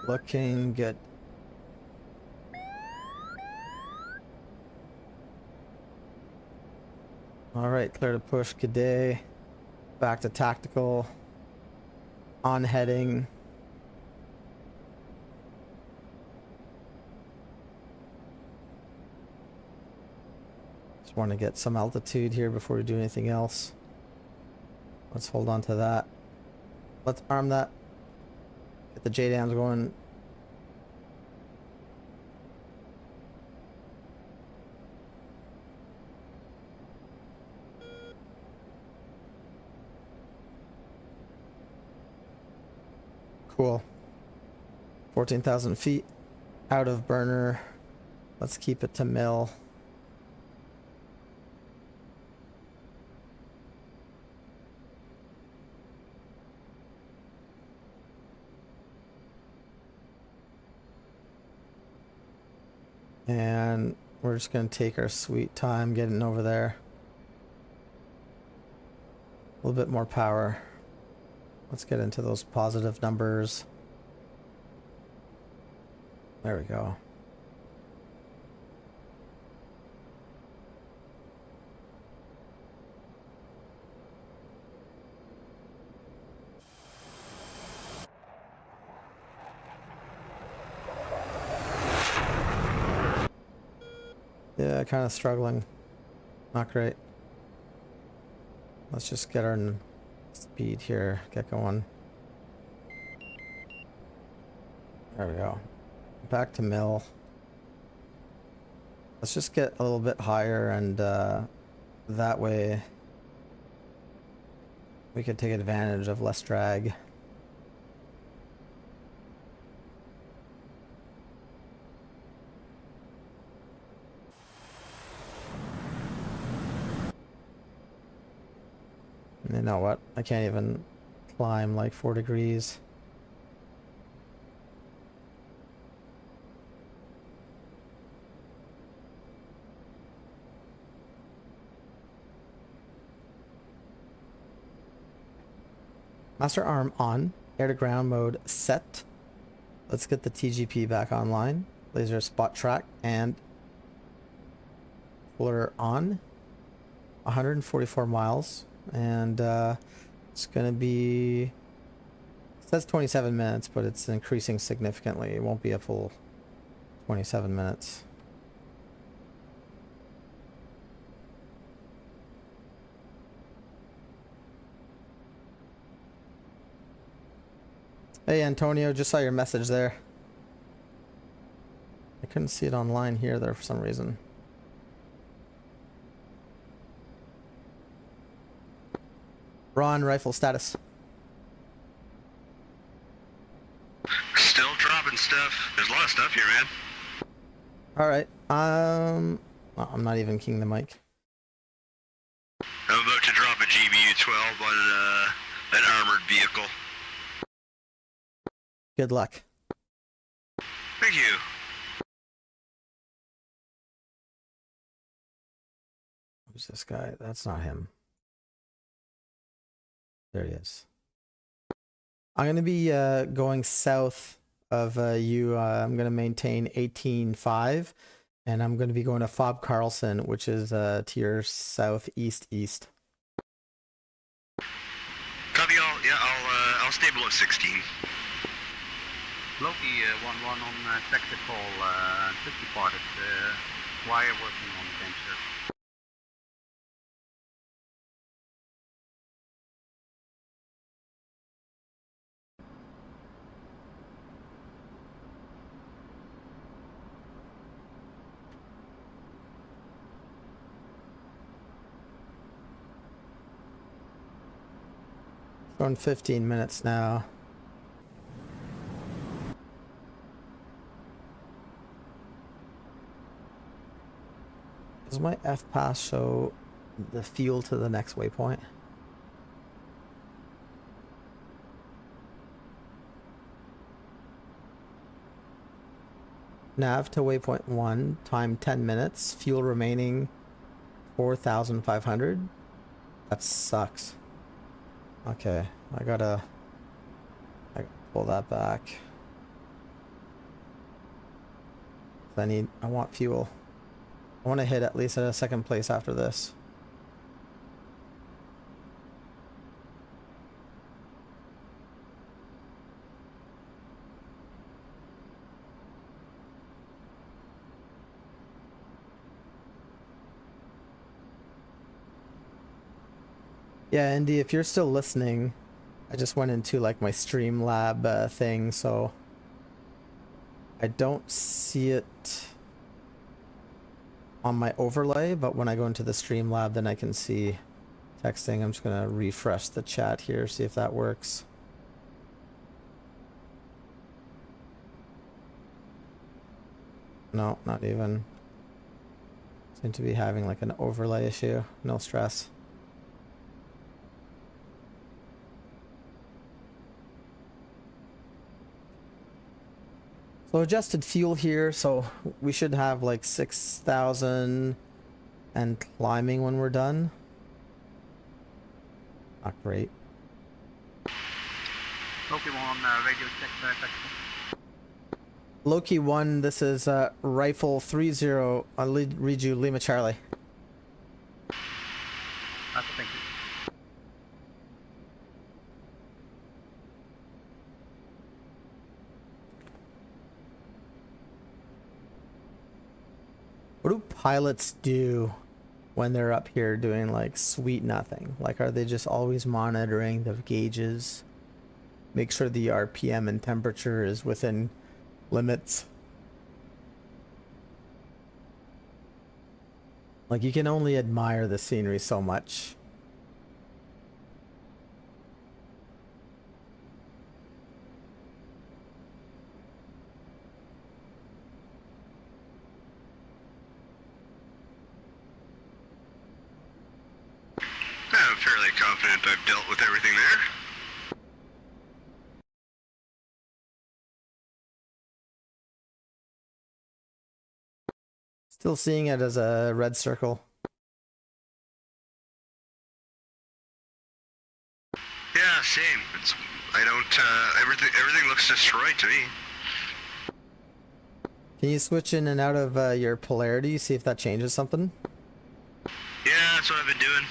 Looking good. Alright, clear to push. Good day. Back to tactical. On heading. Just want to get some altitude here before we do anything else. Let's hold on to that. Let's arm that. Get the JDAMs going. Cool. 14,000 feet out of burner. Let's keep it to mill. And we're just going to take our sweet time getting over there. A little bit more power. Let's get into those positive numbers. There we go. Yeah, kind of struggling. Not great. Let's just get our speed here. Get going. There we go. Back to mill. Let's just get a little bit higher, and that way we could take advantage of less drag. You know what? I can't even climb like 4 degrees. Master arm on. Air to ground mode set. Let's get the TGP back online. Laser spot track and fuller on. 144 miles. And it's gonna be, it says 27 minutes, but it's increasing significantly. It won't be a full 27 minutes. Hey Antonio, just saw your message there. I couldn't see it online here there for some reason. Ron, rifle status. Still dropping stuff. There's a lot of stuff here, man. Alright, well, I'm not even keying the mic. I'm about to drop a GBU-12 on an armored vehicle. Good luck. Thank you. Who's this guy? That's not him. There he is. I'm going to be going south of you. I'm going to maintain 18.5, and I'm going to be going to Fob Carlson, which is to your southeast east. Copy all. Yeah, I'll stable at 16. Loki 1-1 on tactical 50 parted wire working on Panther. Going 15 minutes now. Does my F-pass show the fuel to the next waypoint? Nav to waypoint 1, time 10 minutes, fuel remaining 4,500. That sucks. Okay, I gotta pull that back. I want fuel. I want to hit at least a second place after this. Yeah, Andy, if you're still listening, I just went into like my Streamlab thing, so I don't see it on my overlay, but when I go into the Streamlab, then I can see texting. I'm just gonna refresh the chat here, see if that works. No, not even. Seem to be having like an overlay issue. No stress. So adjusted fuel here, so we should have like 6,000 and climbing when we're done. Not great. Loki 1 radio check tactical. Loki 1, this is rifle 30. I'll read you Lima Charlie. Thank you. What do pilots do when they're up here doing like sweet nothing? Like, are they just always monitoring the gauges? Make sure the RPM and temperature is within limits? Like, you can only admire the scenery so much. I'm fairly confident I've dealt with everything there. Still seeing it as a red circle. Yeah, same. I don't, everything looks just right to me. Can you switch in and out of your polarity, see if that changes something? Yeah, that's what I've been doing.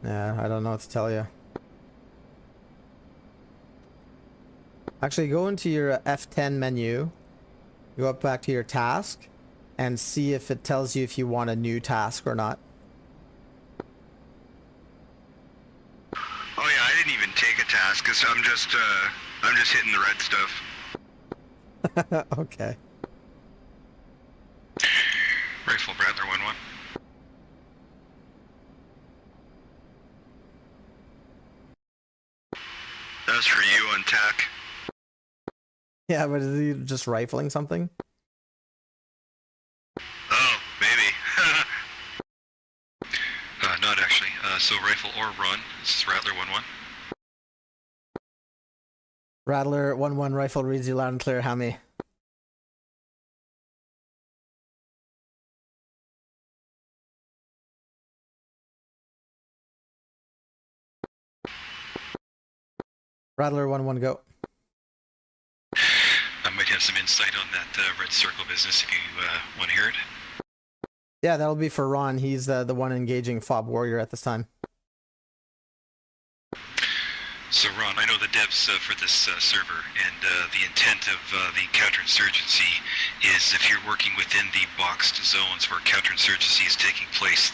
Yeah, I don't know what to tell you. Actually, go into your F10 menu, go up back to your task, and see if it tells you if you want a new task or not. Oh yeah, I didn't even take a Cause I'm just hitting the red stuff. Okay. Rifle Rattler 1-1. That's for you on TAC. Yeah, but is he just rifling something? Oh, maybe. Not actually. So rifle or run. This is Rattler 1-1. Rattler 1-1 rifle reads you loud and clear. How many? Rattler 1-1 go. I might have some insight on that red circle business if you want to hear it. Yeah, that'll be for Ron. He's the one engaging Fob Warrior at this time. So Ron, I know the devs for this server, and the intent of the counterinsurgency is if you're working within the boxed zones where counterinsurgency is taking place,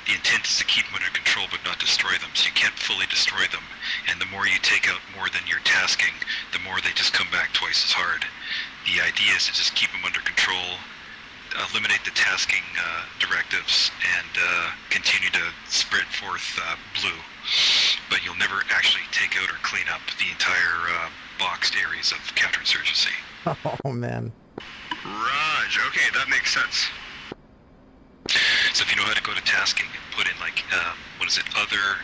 the intent is to keep them under control but not destroy them, so you can't fully destroy them. And the more you take out more than you're tasking, the more they just come back twice as hard. The idea is to just keep them under control, eliminate the tasking directives, and continue to spread forth blue. But you'll never actually take out or clean up the entire boxed areas of counterinsurgency. Oh man. Raj, okay, that makes sense. So if you know how to go to tasking and put in like, other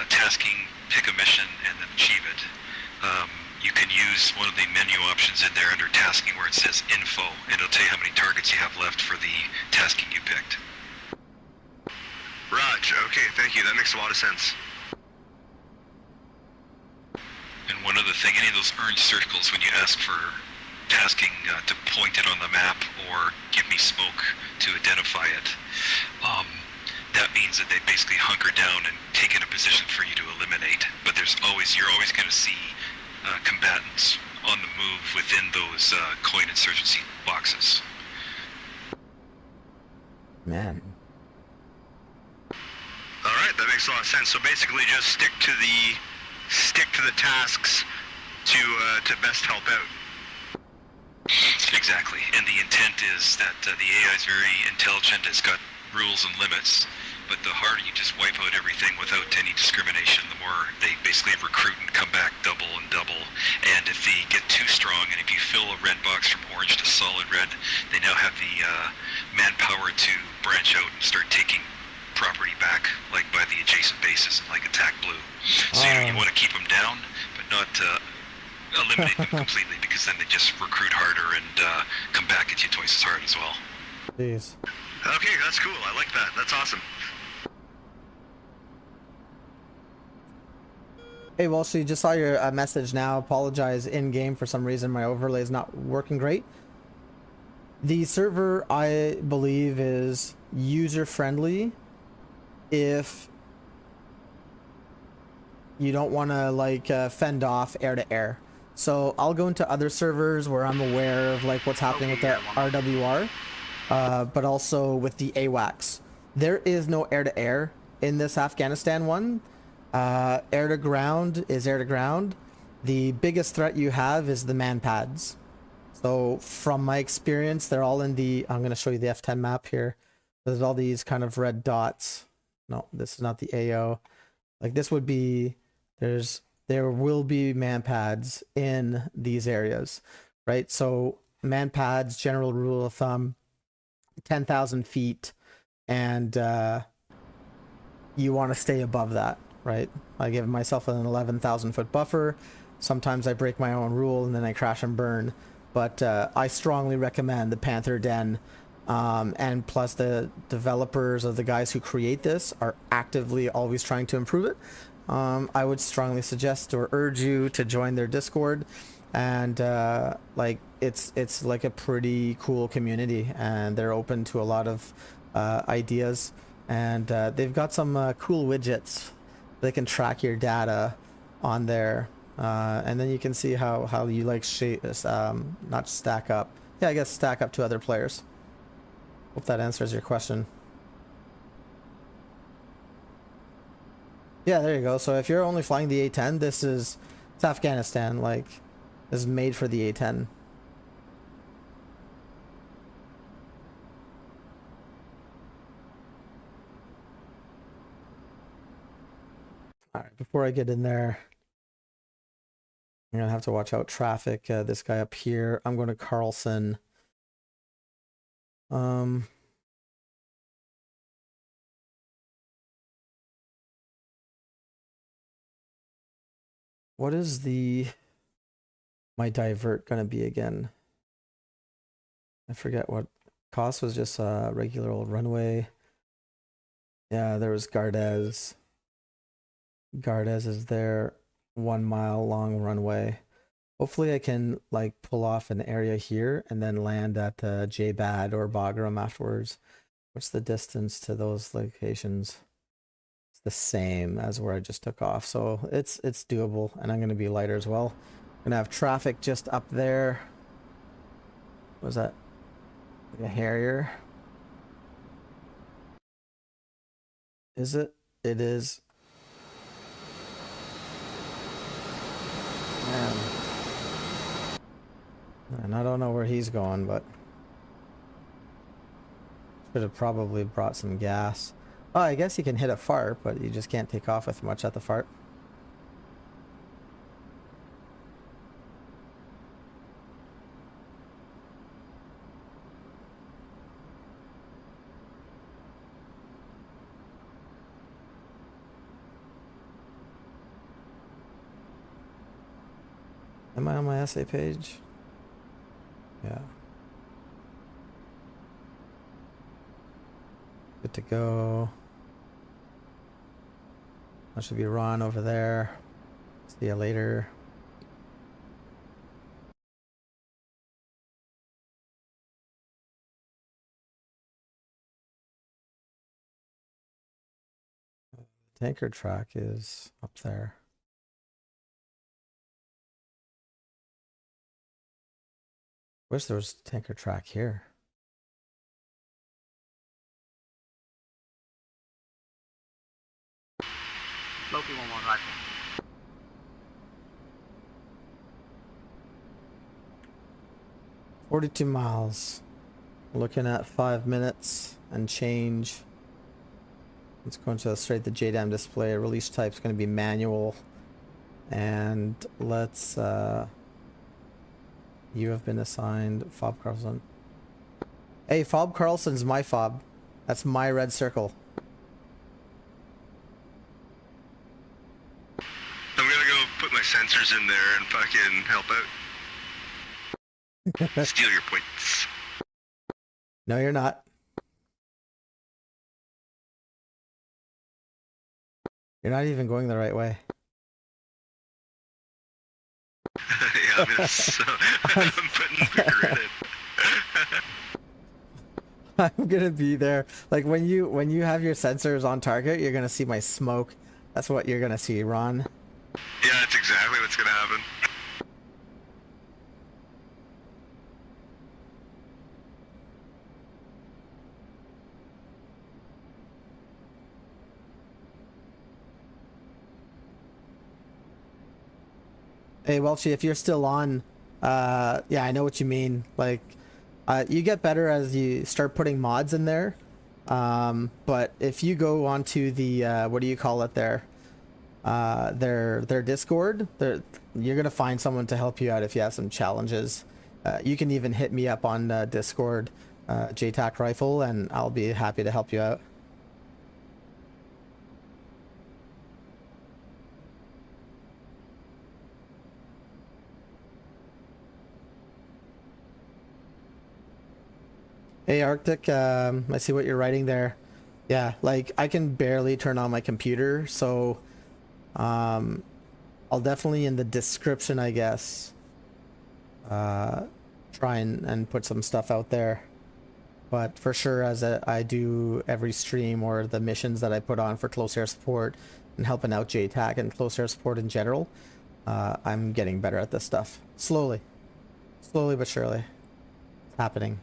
tasking, pick a mission, and then achieve it, you can use one of the menu options in there under tasking where it says info, and it'll tell you how many targets you have left for the tasking you picked. Raj, okay, thank you, that makes a lot of sense. And one other thing, any of those orange circles when you ask for tasking to point it on the map or give me smoke to identify it, that means that they basically hunker down and take in a position for you to eliminate. But you're always going to see combatants on the move within those coin insurgency boxes. Man. All right, that makes a lot of sense. So basically, just stick to the tasks to best help out. Exactly, and the intent is that the AI is very intelligent. It's got rules and limits, but the harder you just wipe out everything without any discrimination, the more they basically recruit and come back double and double. And if they get too strong, and if you fill a red box from orange to solid red, they now have the manpower to branch out and start taking property back, like by the adjacent bases, like attack blue. So you want to keep them down, but not eliminate them completely, because then they just recruit harder and come back at you twice as hard as well. Jeez. Okay, that's cool. I like that. That's awesome. Hey, Walshy, just saw your message now. Apologize in game for some reason. My overlay is not working great. The server, I believe, is user friendly if you don't want to like fend off air to air. So I'll go into other servers where I'm aware of like what's happening with the RWR, but also with the AWACS. There is no air to air in this Afghanistan one. Air to ground is air to ground. The biggest threat you have is the man pads. So from my experience, they're all in the, I'm going to show you the F10 map here. There's all these kind of red dots. No, this is not the AO. Like this would be, there will be man pads in these areas, right? So man pads, general rule of thumb, 10,000 feet, and you want to stay above that, right? I give myself an 11,000 foot buffer. Sometimes I break my own rule and then I crash and burn. But I strongly recommend the Panther Den, and plus the developers of the guys who create this are actively always trying to improve it. I would strongly suggest or urge you to join their Discord, and like it's like a pretty cool community, and they're open to a lot of ideas, and they've got some cool widgets. They can track your data on there. And then you can see how you like not stack up. Yeah, I guess stack up to other players. Hope that answers your question. Yeah, there you go. So if you're only flying the A10, it's Afghanistan. Like, this is made for the A10. All right, before I get in there, I'm gonna have to watch out traffic. This guy up here. I'm going to Carlson. What is my divert gonna be again? I forget what cost was. Just a regular old runway. Yeah, there was Gardez. Gardez is there. 1 mile long runway. Hopefully I can like pull off an area here and then land at Jbad or Bagram afterwards. What's the distance to those locations? It's the same as where I just took off, so it's doable, and I'm gonna be lighter as well. I'm gonna have traffic just up there. What was that? Like a Harrier? Is it? It is. Man. And I don't know where he's going, but should have probably brought some gas. Oh, I guess you can hit a fart, but you just can't take off with much at the fart. Am I on my essay page? Yeah. Good to go. That should be Ron over there. See you later. Tanker track is up there. Wish there was tanker track here. Loki 1-1 rifle. $42 miles. Looking at 5 minutes and change. It's going to straight the JDAM display. Release type is going to be manual. And let's you have been assigned Fob Carlson. Hey, Fob Carlson's my fob. That's my red circle. I'm gonna go put my sensors in there and fucking help out. Steal your points. No, you're not. You're not even going the right way. Yeah, I'm putting the grid in. I'm gonna be there. Like when you have your sensors on target, you're gonna see my smoke. That's what you're gonna see, Ron. Yeah, that's exactly what's gonna happen. Hey, Welchie, if you're still on, yeah, I know what you mean. Like, you get better as you start putting mods in there. But if you go onto the, what do you call it there? Their Discord, you're gonna find someone to help you out if you have some challenges. You can even hit me up on Discord, Jtac Rifle, and I'll be happy to help you out. Hey Arctic, I see what you're writing there. Yeah, like I can barely turn on my computer, so I'll definitely in the description, I guess, try and put some stuff out there. But for sure, as I do every stream or the missions that I put on for close air support and helping out Jtac and close air support in general, I'm getting better at this stuff. Slowly but surely. It's happening.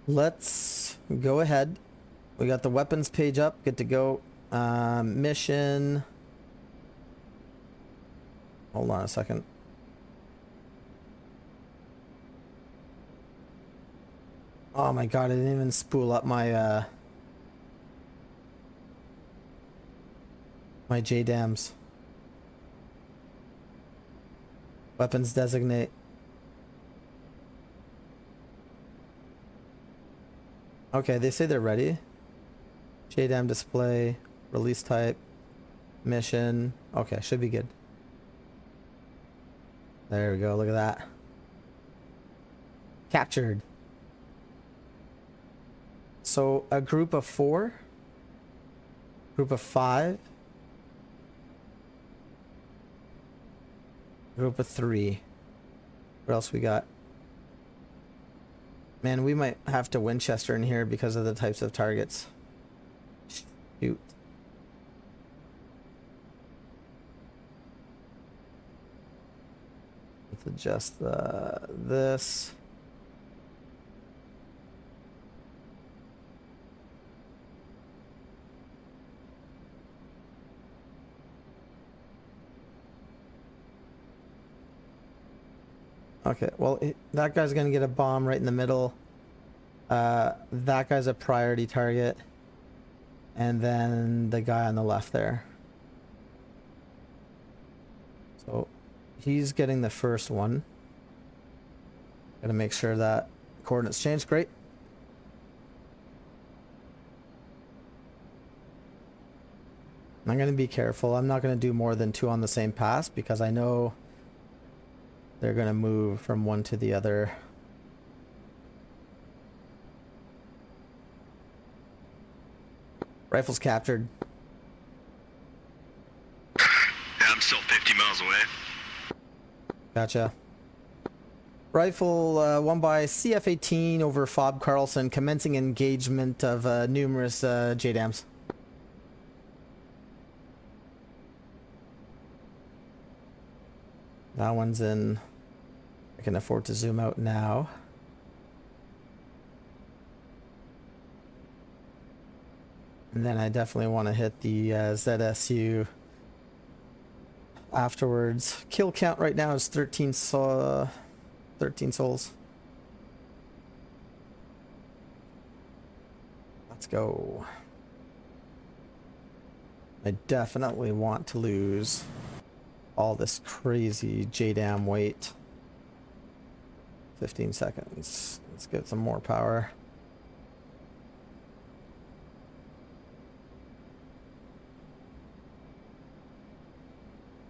Let's go ahead. We got the weapons page up. Good to go. Mission. Hold on a second. Oh my god, I didn't even spool up my my JDAMs. Weapons designate. Okay, they say they're ready. JDAM display, release type, mission. Okay, should be good. There we go, look at that. Captured. So a group of 4, group of 5, group of 3. What else we got? Man, we might have to Winchester in here because of the types of targets. Shoot. Let's adjust this. Okay, well, that guy's gonna get a bomb right in the middle. That guy's a priority target. And then the guy on the left there. So he's getting the first one. Gotta make sure that coordinates change. Great. I'm gonna be careful. I'm not gonna do more than 2 on the same pass because I know they're gonna move from one to the other. Rifles captured. Yeah, I'm still 50 miles away. Gotcha. Rifle won by CF18 over Fob Carlson, commencing engagement of numerous JDAMs. That one's in. I can afford to zoom out now. And then I definitely want to hit the ZSU afterwards. Kill count right now is 13 souls. Let's go. I definitely want to lose all this crazy JDAM weight. 15 seconds. Let's get some more power.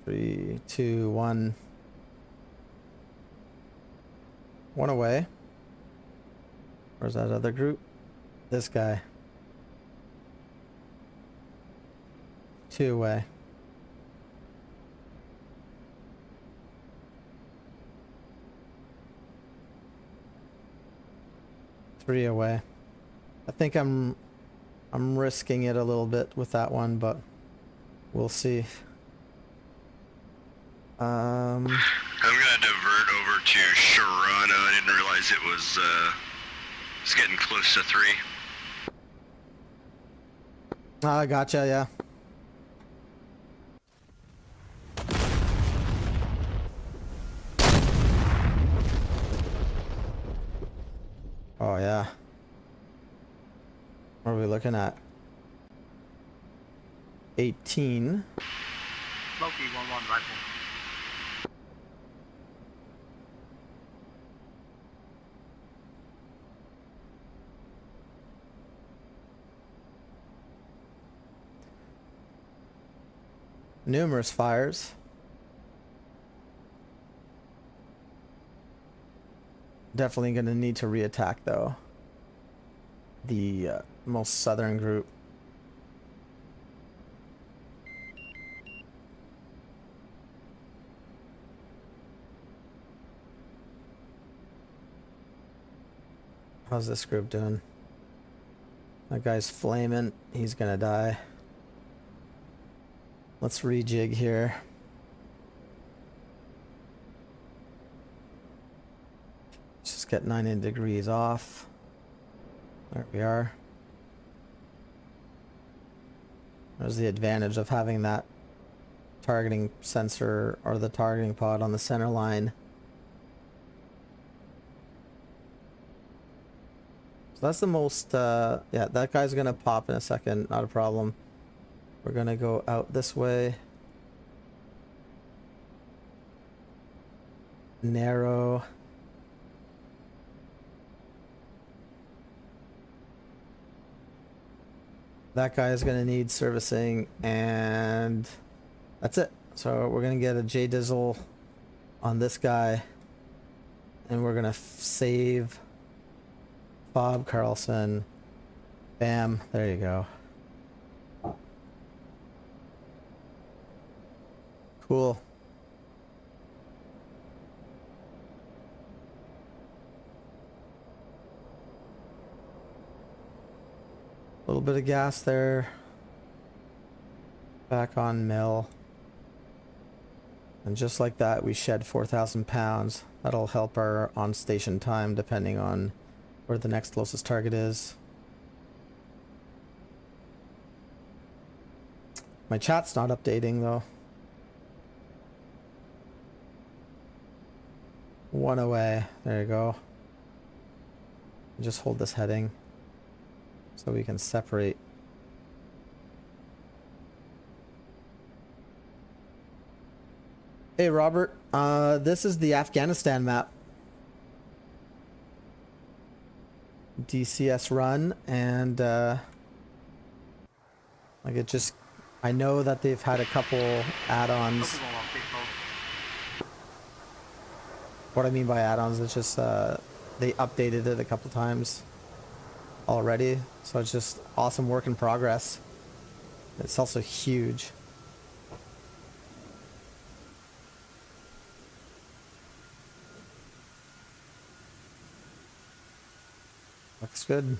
Three, two, one. One away. Where's that other group? This guy. 2 away. Three away. I think I'm risking it a little bit with that one, but we'll see. I'm gonna divert over to Sharana. I didn't realize it was it's getting close to 3. Gotcha, yeah. Oh yeah. What are we looking at? 18. Loki 1-1 rifle. Numerous fires. Definitely gonna need to reattack though. The most southern group. How's this group doing? That guy's flaming. He's gonna die. Let's rejig here. Just get 90 degrees off. There we are. There's the advantage of having that targeting sensor or the targeting pod on the center line. So that's the most, yeah, that guy's gonna pop in a second, not a problem. We're gonna go out this way. Narrow. That guy is gonna need servicing, and that's it. So we're gonna get a J Dizzle on this guy, and we're gonna save Bob Carlson. Bam, there you go. Cool. A little bit of gas there. Back on mill. And just like that, we shed 4,000 pounds. That'll help our on-station time depending on where the next closest target is. My chat's not updating though. One away. There you go. Just hold this heading so we can separate. Hey Robert, this is the Afghanistan map. DCS run, and like it just, I know that they've had a couple add-ons. What I mean by add-ons, it's just they updated it a couple times already, so it's just awesome work in progress. It's also huge. Looks good.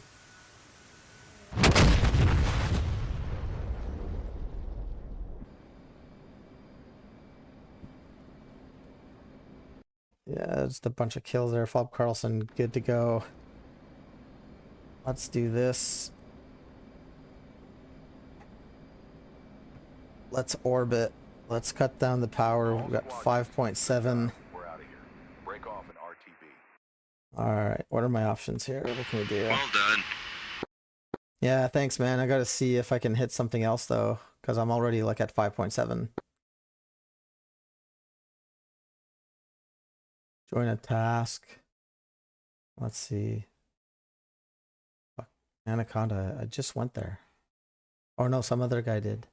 Yeah, just a bunch of kills there. Bob Carlson, good to go. Let's do this. Let's orbit. Let's cut down the power. We've got 5.7. We're out of here. Break off an RTB. Alright, what are my options here? What can we do? Well done. Yeah, thanks man. I gotta see if I can hit something else though, because I'm already like at 5.7. Join a task. Let's see. Fuck. Anaconda, I just went there. Oh no, some other guy did.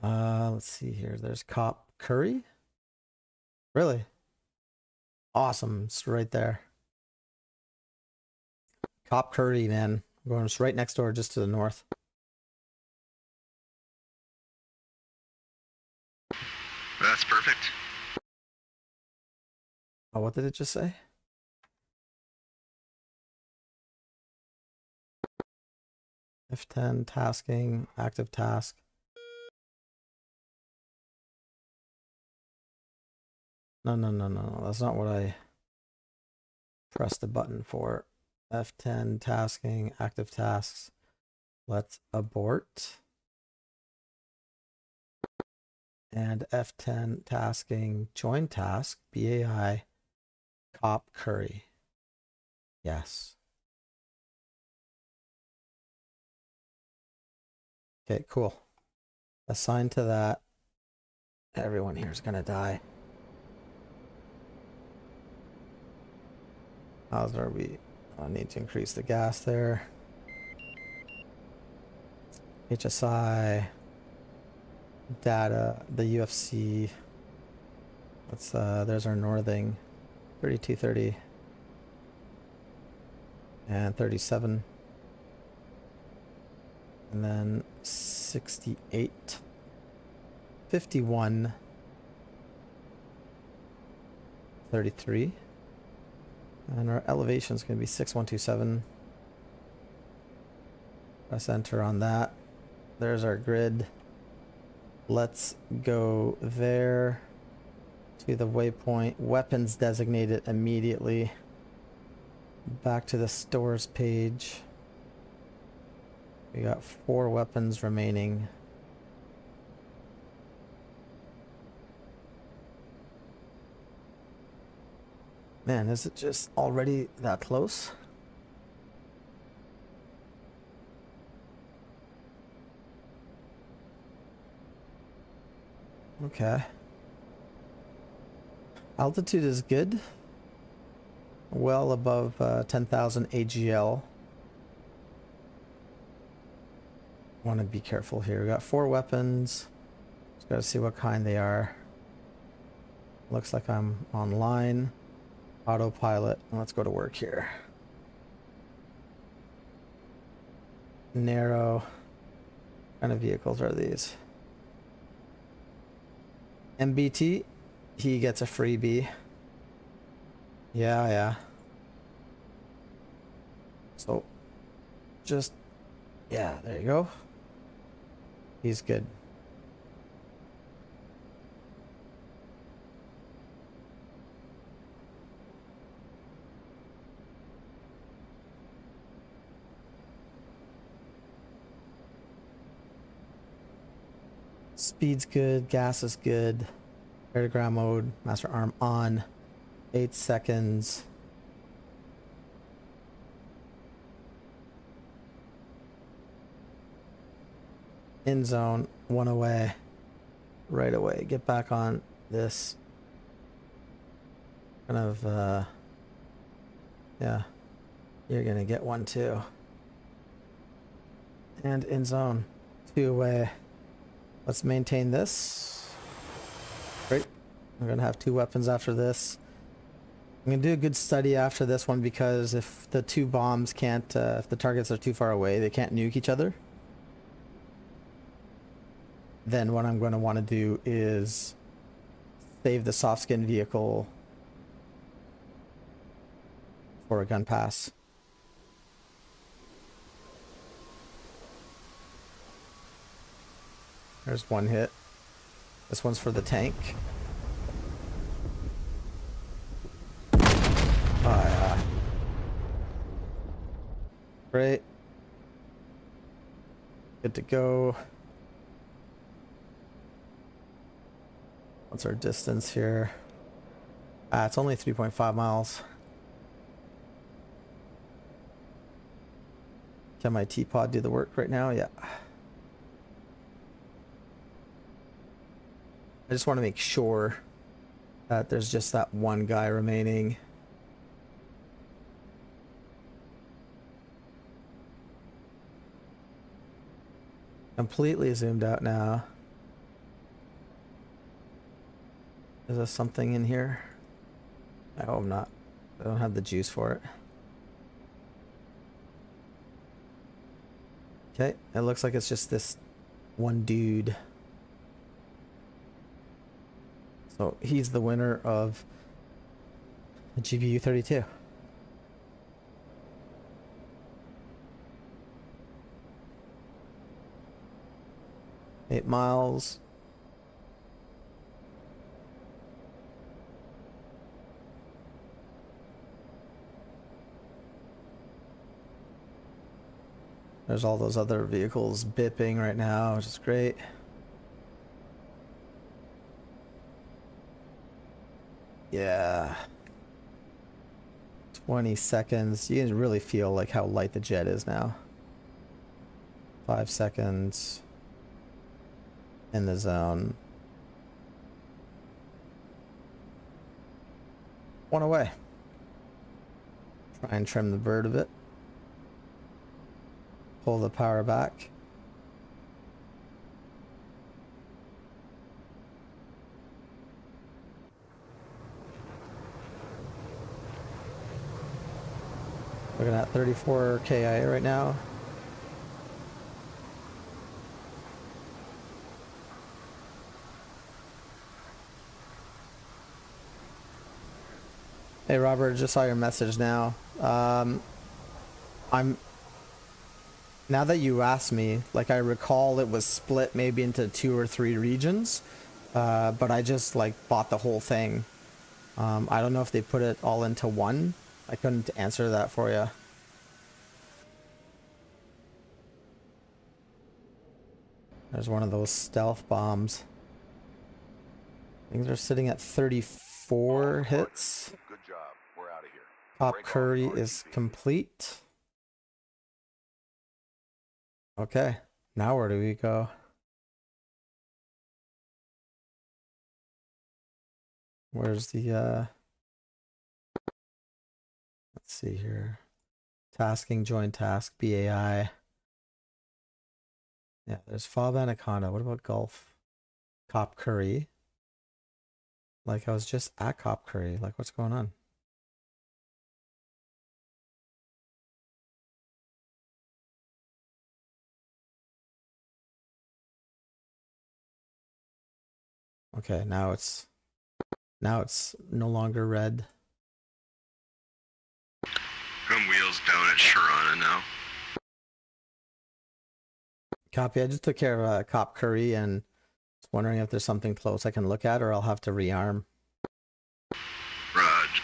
Let's see here. There's Cop Curry. Really? Awesome. It's right there. Cop Curry, man. I'm going just right next door, just to the north. That's perfect. Oh, what did it just say? F10 tasking, active task. No. That's not what I pressed the button for. F10 tasking, active tasks. Let's abort. And F10 tasking, join task, BAI, Cop Curry. Yes. Okay, cool. Assigned to that. Everyone here is gonna die. How's are we? I need to increase the gas there. HSI. Data, the UFC. Let's there's our northing. 3230 and 37, and then 68, 51, 33, and our elevation is going to be 6127. Press enter on that. There's our grid. Let's go there to the waypoint. Weapons designated immediately. Back to the stores page. We got 4 weapons remaining. Man, is it just already that close? Okay. Altitude is good. Well above 10,000 AGL. Want to be careful here. We got 4 weapons. Just gotta see what kind they are. Looks like I'm online. Autopilot. Let's go to work here. Narrow. What kind of vehicles are these? MBT. He gets a freebie. Yeah. So, just, yeah, there you go. He's good. Speed's good, gas is good. Air to ground mode, master arm on. 8 seconds. In zone, 1 away. Right away. Get back on this. Kind of, yeah. You're gonna get 1 too. And in zone, 2 away. Let's maintain this. Great. I'm gonna have 2 weapons after this. I'm gonna do a good study after this one because if the 2 bombs can't, if the targets are too far away, they can't nuke each other. Then what I'm going to want to do is save the soft skin vehicle for a gun pass. There's 1 hit. This one's for the tank. Oh yeah. Great. Good to go. What's our distance here? It's only 3.5 miles. Can my T-pod do the work right now? Yeah. I just want to make sure that there's just that 1 guy remaining. Completely zoomed out now. Is there something in here? I hope not. I don't have the juice for it. Okay, it looks like it's just this 1 dude. So he's the winner of the GPU 32. Eight miles. There's all those other vehicles bipping right now, which is great. Yeah. 20 seconds. You can really feel like how light the jet is now. 5 seconds. In the zone. 1 away. Try and trim the bird a bit. Pull the power back. Looking at 34 KI right now. Hey Robert, just saw your message now. Now that you asked me, like I recall it was split maybe into 2 or 3 regions, but I just like bought the whole thing. I don't know if they put it all into one. I couldn't answer that for you. There's one of those stealth bombs. Things are sitting at 34 hits. Good job. We're out of here. Top Break off curry and is RTB. complete. Okay, now where do we go? Where's the let's see here. Tasking, join task, BAI. Yeah, there's Fob Anaconda. What about Gulf? Cop Curry. Like I was just at Cop Curry. Like what's going on? Okay, now it's no longer red. I'm wheels down at Sharana now. Copy. I just took care of Cop Curry and was wondering if there's something close I can look at, or I'll have to rearm. Raj.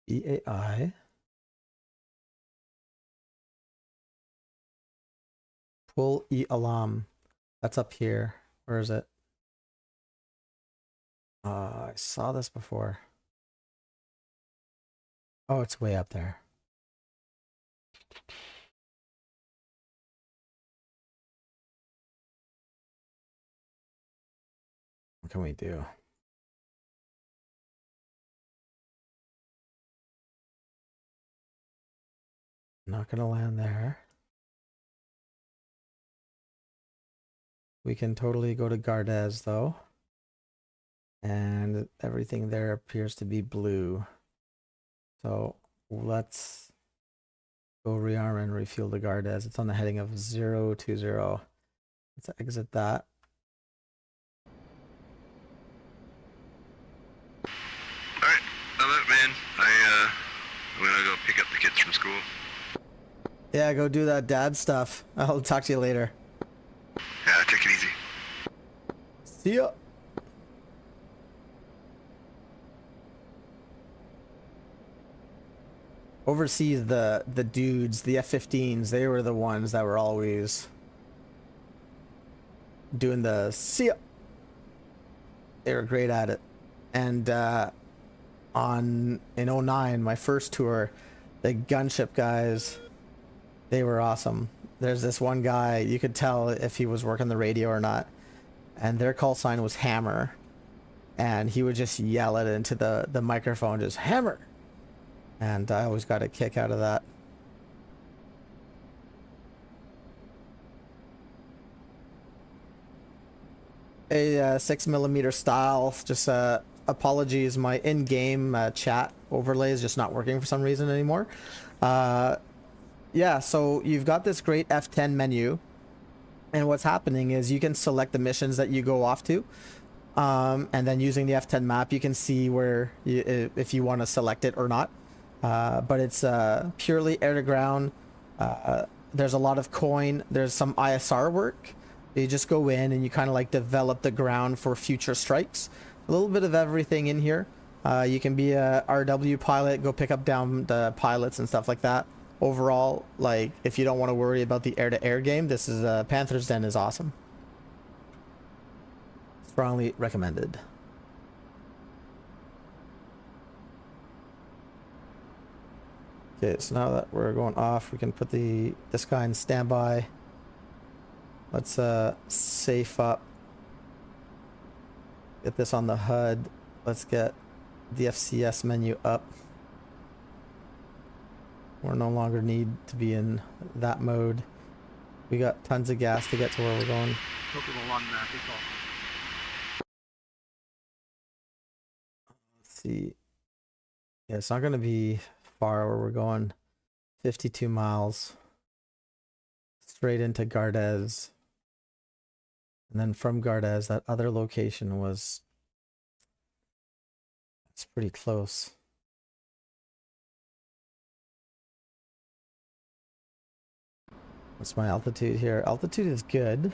BAI. Pull E alarm. That's up here. Where is it? I saw this before. Oh, it's way up there. What can we do? Not gonna land there. We can totally go to Gardez though. And everything there appears to be blue. So let's go rearm and refuel the Gardez. It's on the heading of 020. Let's exit that. Alright, I'm out, man. I'm gonna go pick up the kids from school. Yeah, go do that dad stuff. I'll talk to you later. Yeah, take it easy. See ya. Overseas, the dudes, the F-18s, they were the ones that were always doing the see ya. They were great at it. And in 09, my first tour, the gunship guys, they were awesome. There's this one guy, you could tell if he was working the radio or not, and their call sign was Hammer, and he would just yell it into the microphone, just Hammer. And I always got a kick out of that. A 6mm style, just apologies, my in-game chat overlay is just not working for some reason anymore. Yeah, so you've got this great F10 menu, and what's happening is you can select the missions that you go off to, and then using the F10 map you can see where if you want to select it or not. But it's purely air to ground. There's a lot of coin. There's some ISR work. You just go in and you kind of like develop the ground for future strikes. A little bit of everything in here. You can be a RW pilot, go pick up down the pilots and stuff like that. Overall, like if you don't want to worry about the air-to-air game, this is Panther's Den is awesome. Strongly recommended. Okay, so now that we're going off, we can put this guy in standby. Let's safe up. Get this on the HUD. Let's get the FCS menu up. We're no longer need to be in that mode. We got tons of gas to get to where we're going. Let's see. Yeah, it's not going to be far where we're going. 52 miles. Straight into Gardez. And then from Gardez, that other location was... It's pretty close. What's my altitude here? Altitude is good.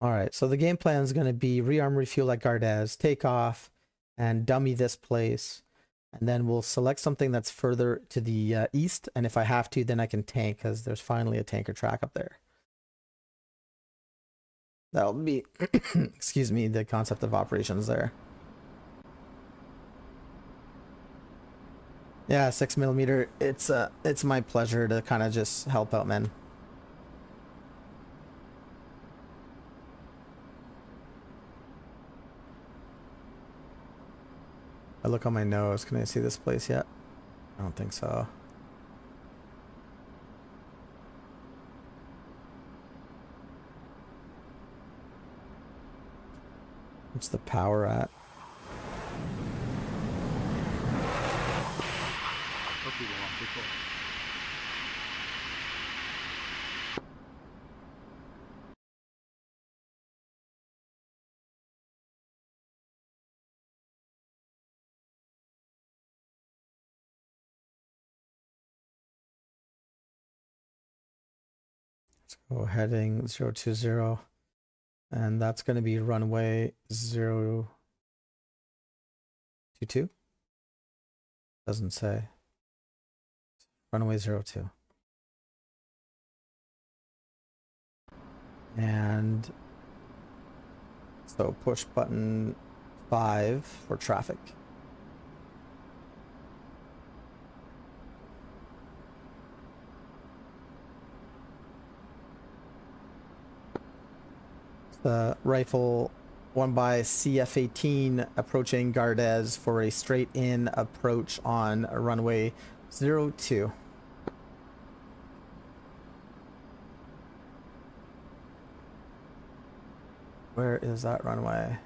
All right, so the game plan is going to be rearm, refuel at Gardez, take off, and dummy this place. And then we'll select something that's further to the east. And if I have to, then I can tank because there's finally a tanker track up there. That'll be, excuse me, the concept of operations there. Yeah, 6mm. It's my pleasure to kind of just help out, man. I look on my nose. Can I see this place yet? I don't think so. What's the power at? Copy the one before. Let's go heading 020. And that's going to be runway 022. Doesn't say. Runway 02. And so push button 5 for traffic. The rifle 1 by CF18 approaching Gardez for a straight in approach on runway 02. Where is that runway?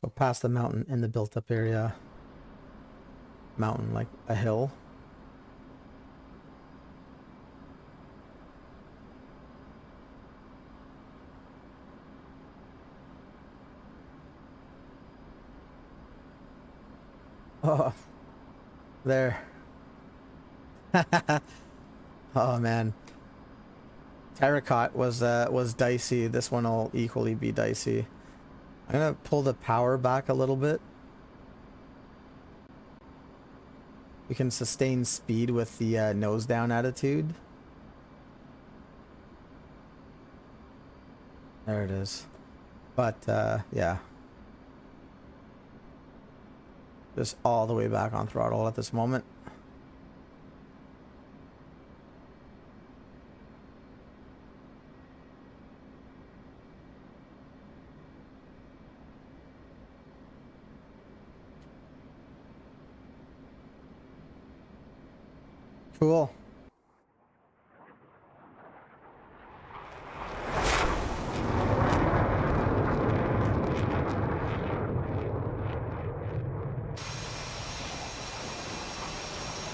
So past the mountain in the built up area. Mountain, like a hill. Oh, there. Oh man. Terracotta was dicey. This one will equally be dicey. I'm gonna pull the power back a little bit. We can sustain speed with the nose down attitude. There it is. But yeah. Just all the way back on throttle at this moment. Cool.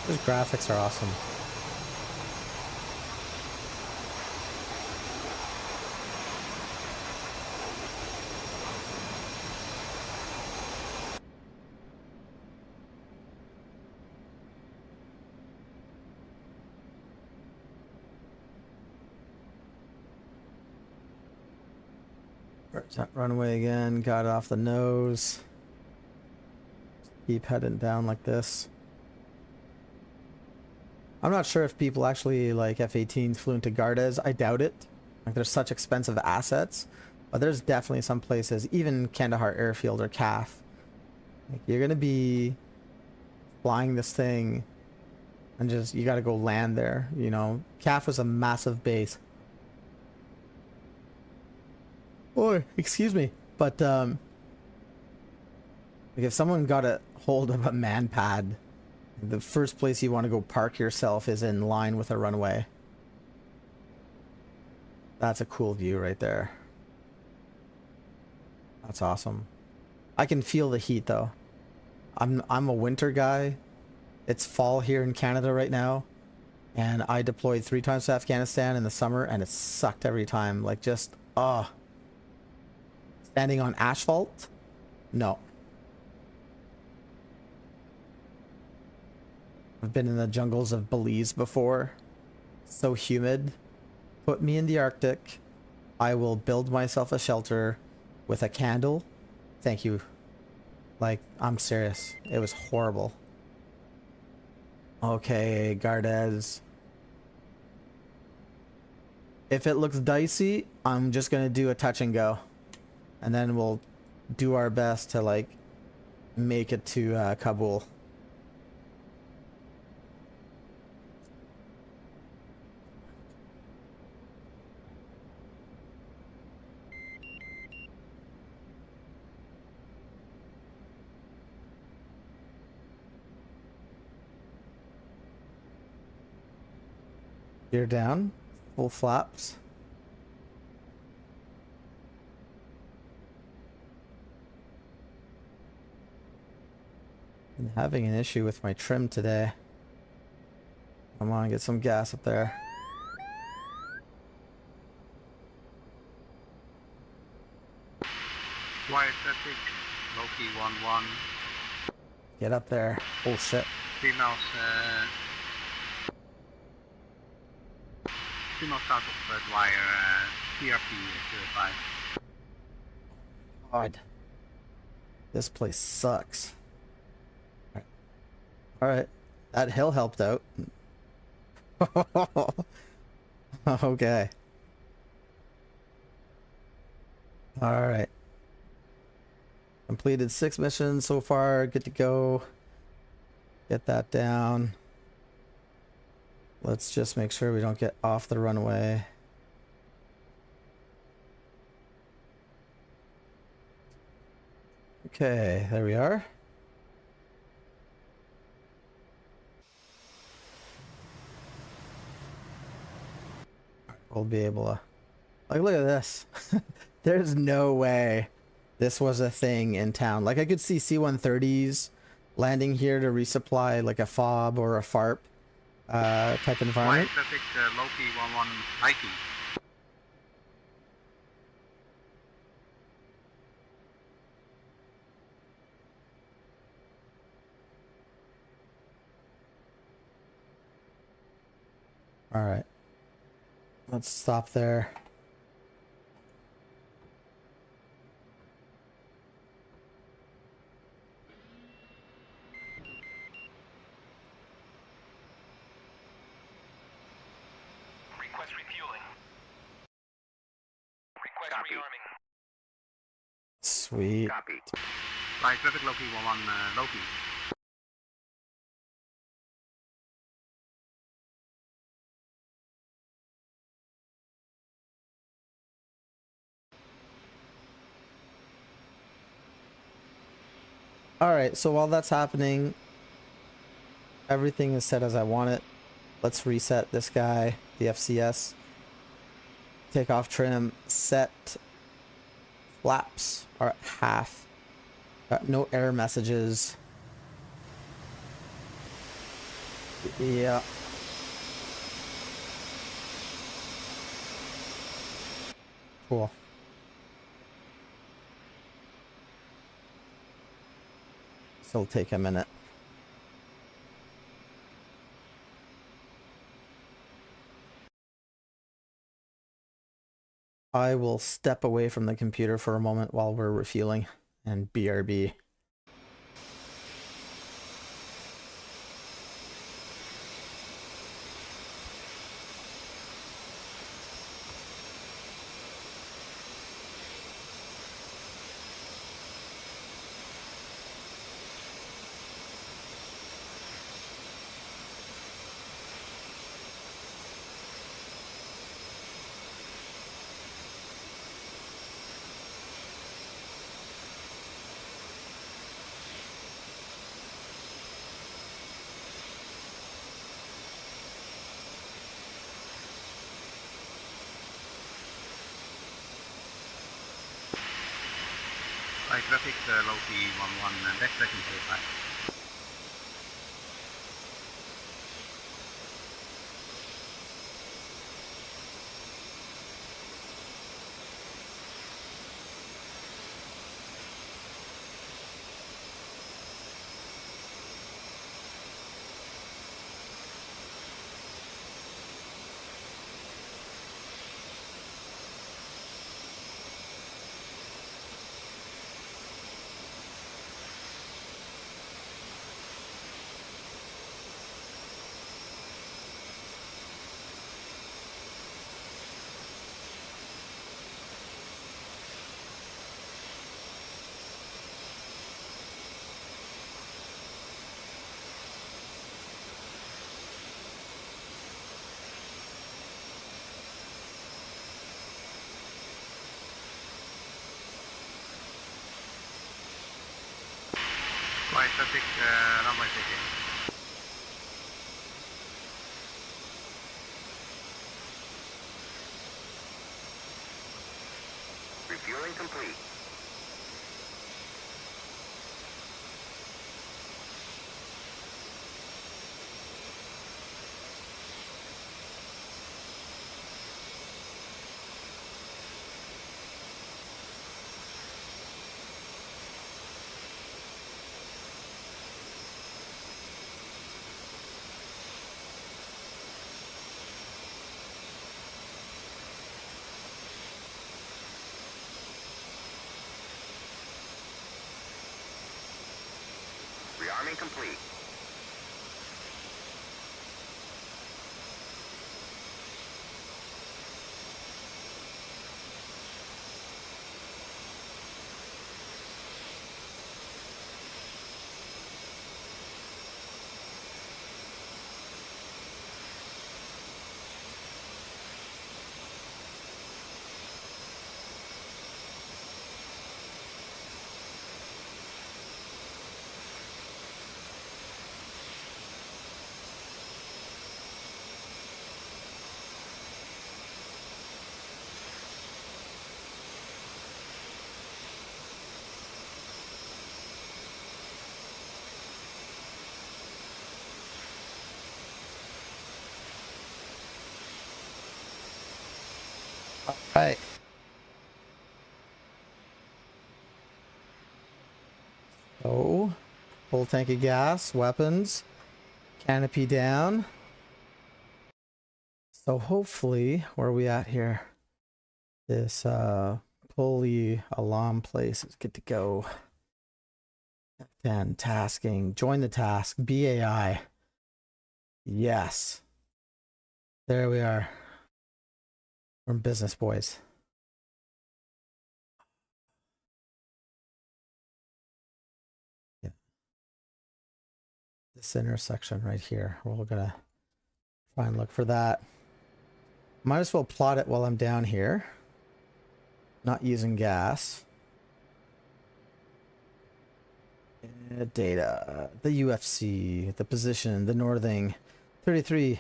Those graphics are awesome. Where's that runway again? Got it off the nose. Keep heading down like this. I'm not sure if people actually like F18s flew into Gardez. I doubt it. Like there's such expensive assets, but there's definitely some places, even Kandahar Airfield or CAF. Like you're gonna be flying this thing, and just you gotta go land there. You know, CAF was a massive base. Or excuse me, but like if someone got a hold of a man pad, the first place you want to go park yourself is in line with a runway. That's a cool view right there. That's awesome. I can feel the heat though. I'm a winter guy. It's fall here in Canada right now, and I deployed 3 times to Afghanistan in the summer, and it sucked every time. Like, just standing on asphalt? No. I've been in the jungles of Belize before. So humid. Put me in the Arctic. I will build myself a shelter with a candle. Thank you. Like, I'm serious. It was horrible. Okay, Gardes. If it looks dicey, I'm just gonna do a touch and go. And then we'll do our best to, like, make it to Kabul. Gear down, full flaps. I'm having an issue with my trim today. Come on, get some gas up there. Jtac, Loki 1-1. Get up there. Oh shit. Females, female south of Dwyer, TRP 05. God. This place sucks. Alright. That hill helped out. Okay. Alright. Completed 6 missions so far. Good to go. Get that down. Let's just make sure we don't get off the runway. Okay, there we are. We'll be able to... Like, look at this. There's no way this was a thing in town. Like, I could see C-130s landing here to resupply, like, a FOB or a FARP type environment. Jtac, Loki 1-1 hiking. All right. Let's stop there. Request refueling. Request Copy. rearming. Sweet. Copy. Jtac, Loki 1-1 Loki. Alright, so while that's happening, everything is set as I want it. Let's reset this guy, the FCS. Take off trim, set flaps are at half. Got no error messages. Yeah. Cool. It'll take a minute. I will step away from the computer for a moment while we're refueling and BRB. High traffic, low P11, deck tracking K5. High traffic, runway taking. Refueling complete. Rearming complete. Right. So, full tank of gas, weapons, canopy down. So hopefully, where are we at here? This pulley alarm place is good to go. Then tasking, join the task, BAI. Yes. There we are. We're in business, boys. Yeah. This intersection right here. We're gonna try and look for that. Might as well plot it while I'm down here. Not using gas. Data. The UFC. The position. The northing. 33.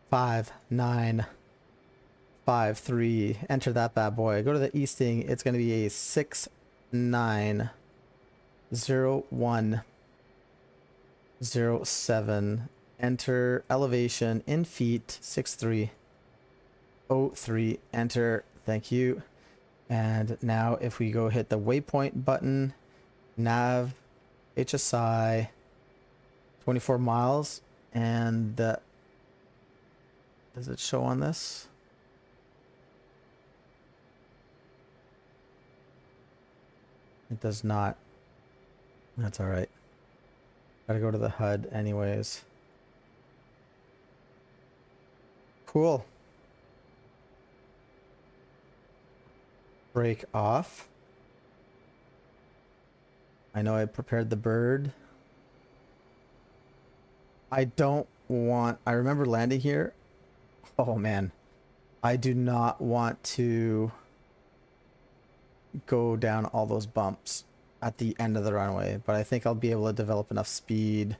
5953. Enter that bad boy. Go to the easting. It's going to be a 690107. Enter elevation in feet. 6303. Enter. Thank you. And now if we go hit the waypoint button, nav, HSI, 24 miles, and does it show on this? It does not. That's all right. Gotta go to the HUD anyways. Cool. Break off. I know I prepared the bird. I don't want... I remember landing here. Oh, man. I do not want to go down all those bumps at the end of the runway, but I think I'll be able to develop enough speed.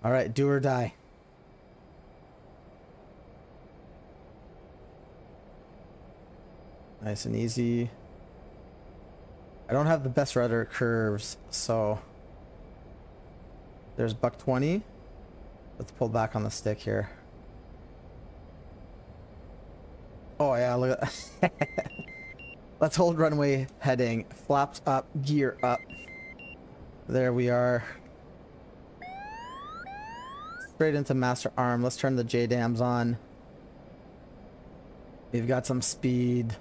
All right, do or die. Nice and easy. I don't have the best rudder curves, so there's buck 20. Let's pull back on the stick here. Oh yeah, look at that. Let's hold runway heading. Flaps up, gear up. There we are. Straight into master arm. Let's turn the J-dams on. We've got some speed.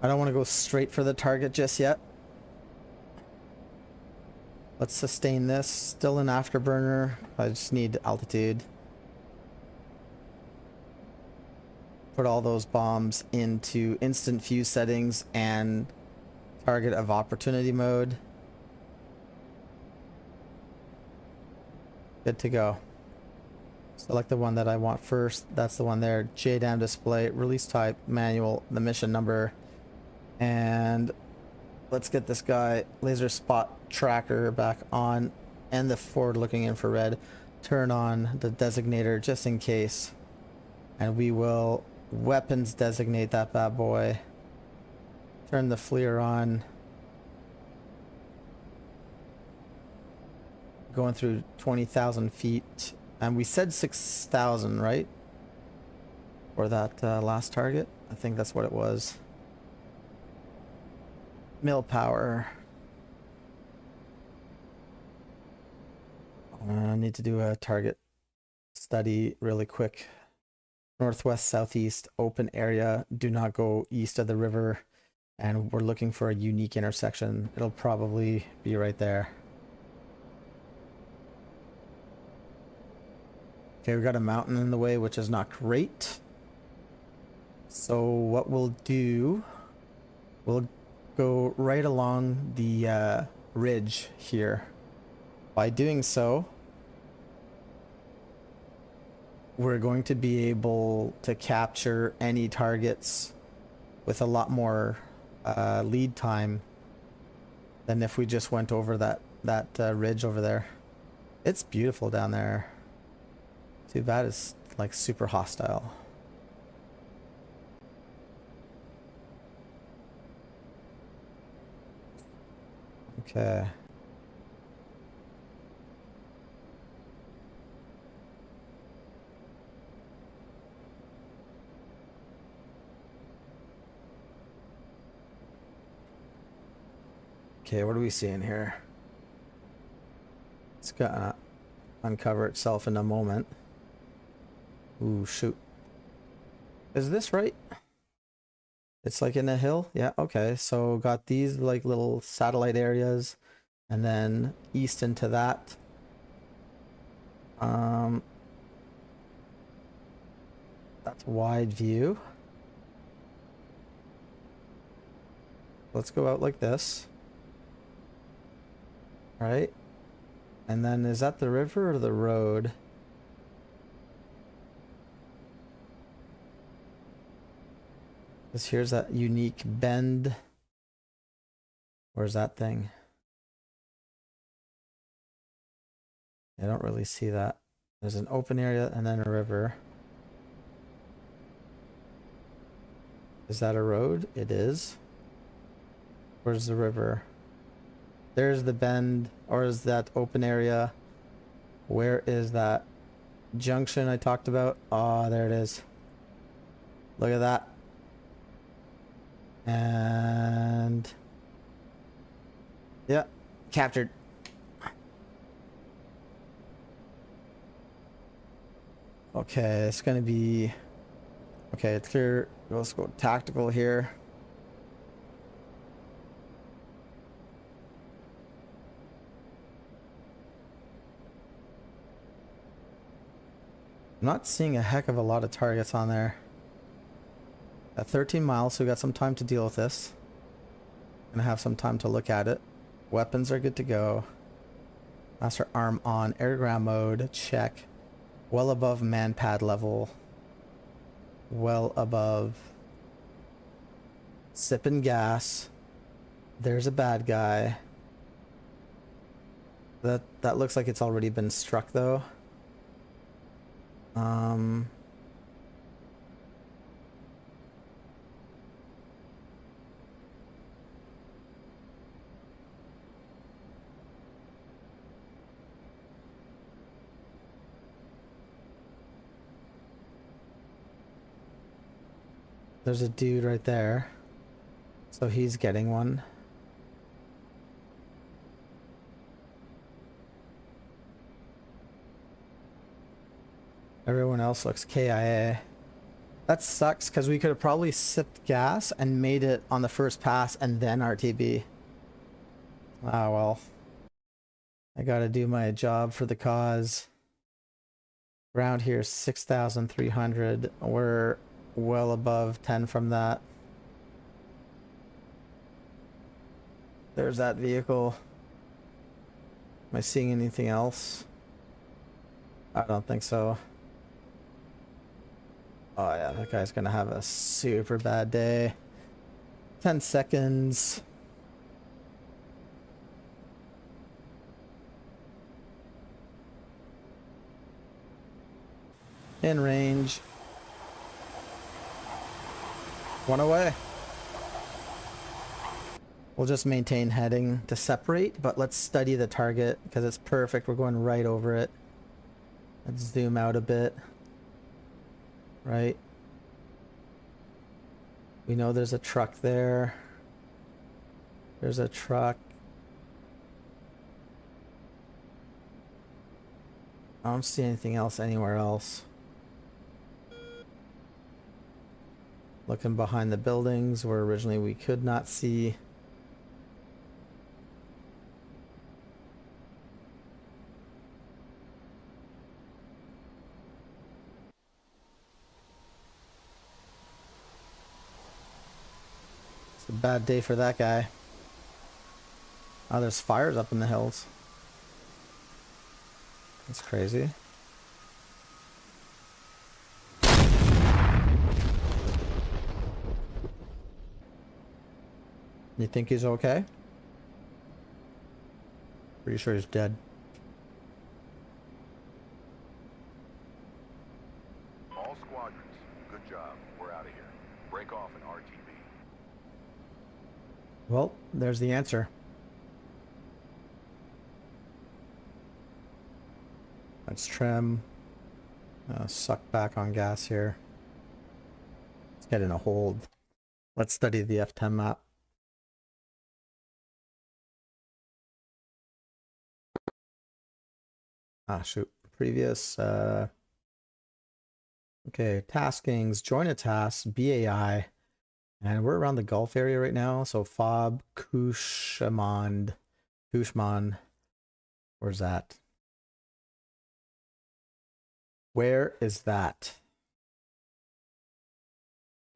I don't want to go straight for the target just yet. Let's sustain this. Still an afterburner. I just need altitude. Put all those bombs into instant fuse settings and target of opportunity mode. Good to go. Select the one that I want first. That's the one there. JDAM display, release type, manual, the mission number. And let's get this guy laser spot tracker back on and the forward looking infrared. Turn on the designator just in case. And we will weapons designate that bad boy. Turn the FLIR on. Going through 20,000 feet. And we said 6,000, right? For that last target. I think that's what it was. Mill power. I need to do a target study really quick. Northwest, southeast, open area. Do not go east of the river. And we're looking for a unique intersection. It'll probably be right there. Okay, we got a mountain in the way, which is not great. So what we'll do, we'll go right along the ridge here. By doing so, we're going to be able to capture any targets with a lot more lead time than if we just went over that ridge over there. It's beautiful down there. Too bad it's like super hostile. Okay. Okay, what are we seeing here? It's gonna uncover itself in a moment. Ooh, shoot. Is this right? It's like in a hill? Yeah, okay. So got these like little satellite areas and then east into that. That's wide view. Let's go out like this. Right? And then is that the river or the road? Because here's that unique bend. Where's that thing? I don't really see that. There's an open area and then a river. Is that a road? It is. Where's the river? There's the bend, or is that open area? Where is that junction I talked about? Oh, there it is. Look at that. And yeah, captured. Okay, it's gonna be okay. It's clear. Let's go tactical here. I'm not seeing a heck of a lot of targets on there. At 13 miles, so we got some time to deal with this. Gonna have some time to look at it. Weapons are good to go. Master arm on. Air ground mode, check. Well above man pad level. Well above. Sipping gas. There's a bad guy. That looks like it's already been struck though. There's a dude right there. So he's getting one. Everyone else looks KIA. That sucks because we could have probably sipped gas and made it on the first pass and then RTB. Ah, well. I gotta do my job for the cause. Around here, 6,300. We're well above 10 from that. There's that vehicle. Am I seeing anything else? I don't think so. Oh yeah, that guy's gonna have a super bad day. 10 seconds. In range. One away. We'll just maintain heading to separate, but let's study the target because it's perfect. We're going right over it. Let's zoom out a bit. Right. We know there's a truck there. There's a truck. I don't see anything else anywhere else. Looking behind the buildings where originally we could not see. It's a bad day for that guy. Oh, there's fires up in the hills. That's crazy. You think he's okay? Pretty sure he's dead. All squadrons, good job. We're out of here. Break off an RTB. Well, there's the answer. Let's trim. Suck back on gas here. Let's get in a hold. Let's study the F10 map. Ah, shoot. Previous, okay, taskings, join a task, BAI, and we're around the Gulf area right now, so Fob, Kushman, where's that? Where is that?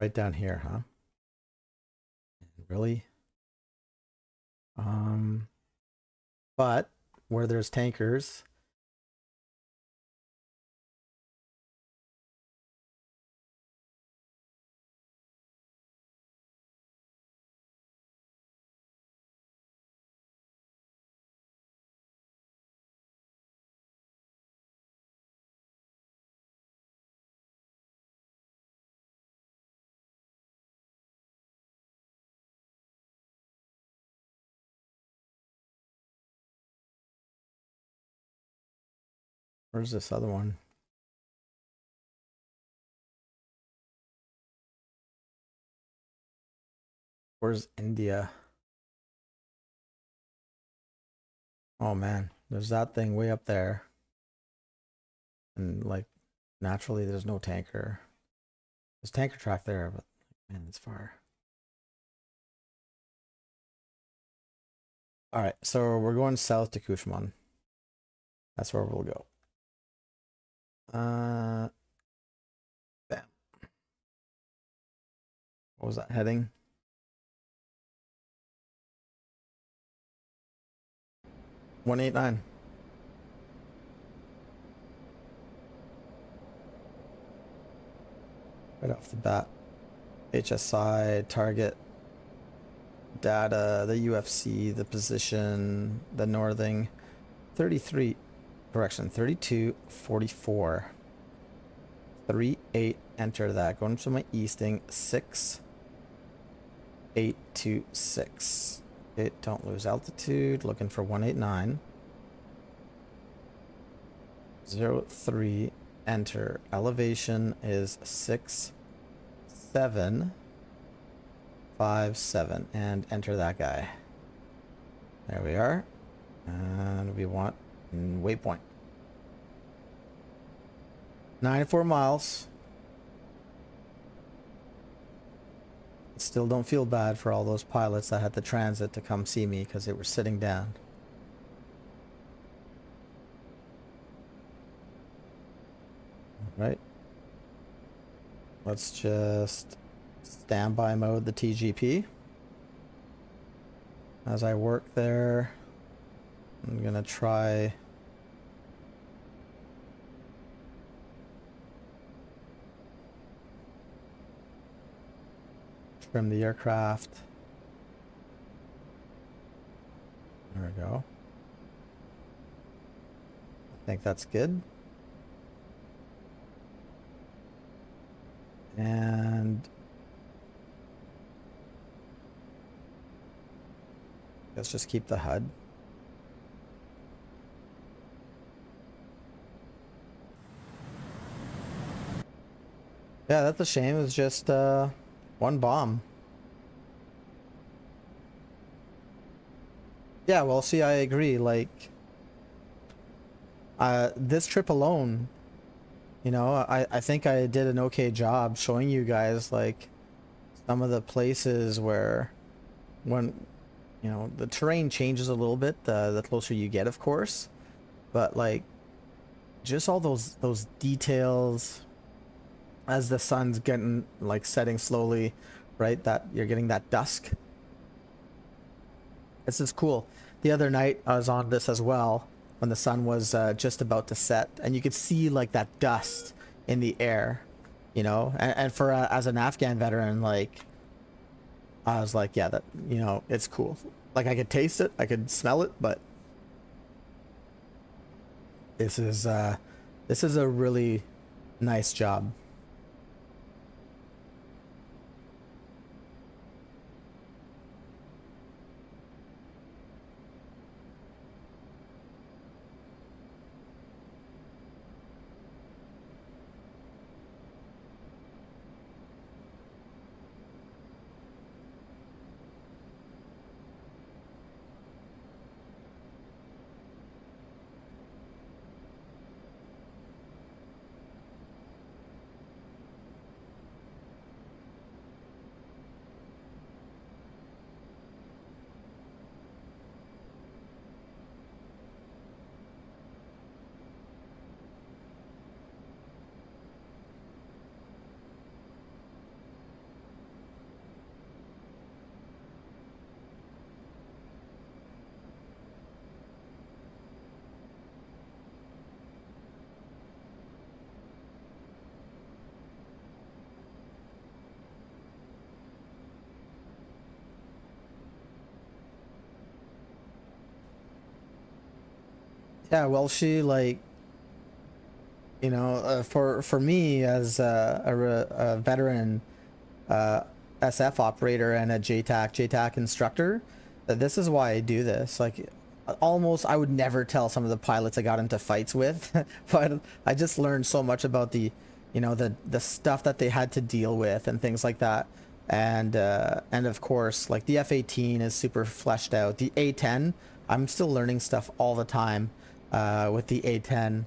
Right down here, huh? Really? But where there's tankers, where's this other one? Where's India? Oh man, there's that thing way up there. And like, naturally there's no tanker. There's tanker track there, but man, it's far. All right, so we're going south to Kushman. That's where we'll go. Bam. What was that heading? 189. Right off the bat. HSI target. data, the UFC, the position, the northing. 33, correction, 32, 44. 38, enter that. Going to my easting, 6, 8, 2, 6. Okay, don't lose altitude. Looking for 189. 03, enter. Elevation is 6, 7, 5, 7, and enter that guy. There we are. And we want waypoint. 94 miles. Still don't feel bad for all those pilots that had to transit to come see me because they were sitting down. Right. Let's just standby mode the TGP. As I work there, I'm gonna try trim the aircraft. There we go. I think that's good. And let's just keep the HUD. Yeah, that's a shame. It was just one bomb. Yeah, well, see, I agree. Like, this trip alone, you know, I think I did an okay job showing you guys, like, some of the places where, when, you know, the terrain changes a little bit, the closer you get, of course. But, like, just all those details as the sun's getting, like, setting slowly, right? That you're getting that dusk. This is cool. The other night I was on this as well when the sun was just about to set, and you could see like that dust in the air, you know. And for as an Afghan veteran, like, I was like, yeah, that, you know, it's cool. Like, I could taste it, I could smell it, but this is a really nice job. Yeah, well, she, like, you know, for me as a veteran SF operator and a Jtac instructor, that this is why I do this. Like, almost I would never tell some of the pilots I got into fights with, but I just learned so much about the, you know, the stuff that they had to deal with and things like that. And of course, like, the F18 is super fleshed out. The A10, I'm still learning stuff all the time with the A10.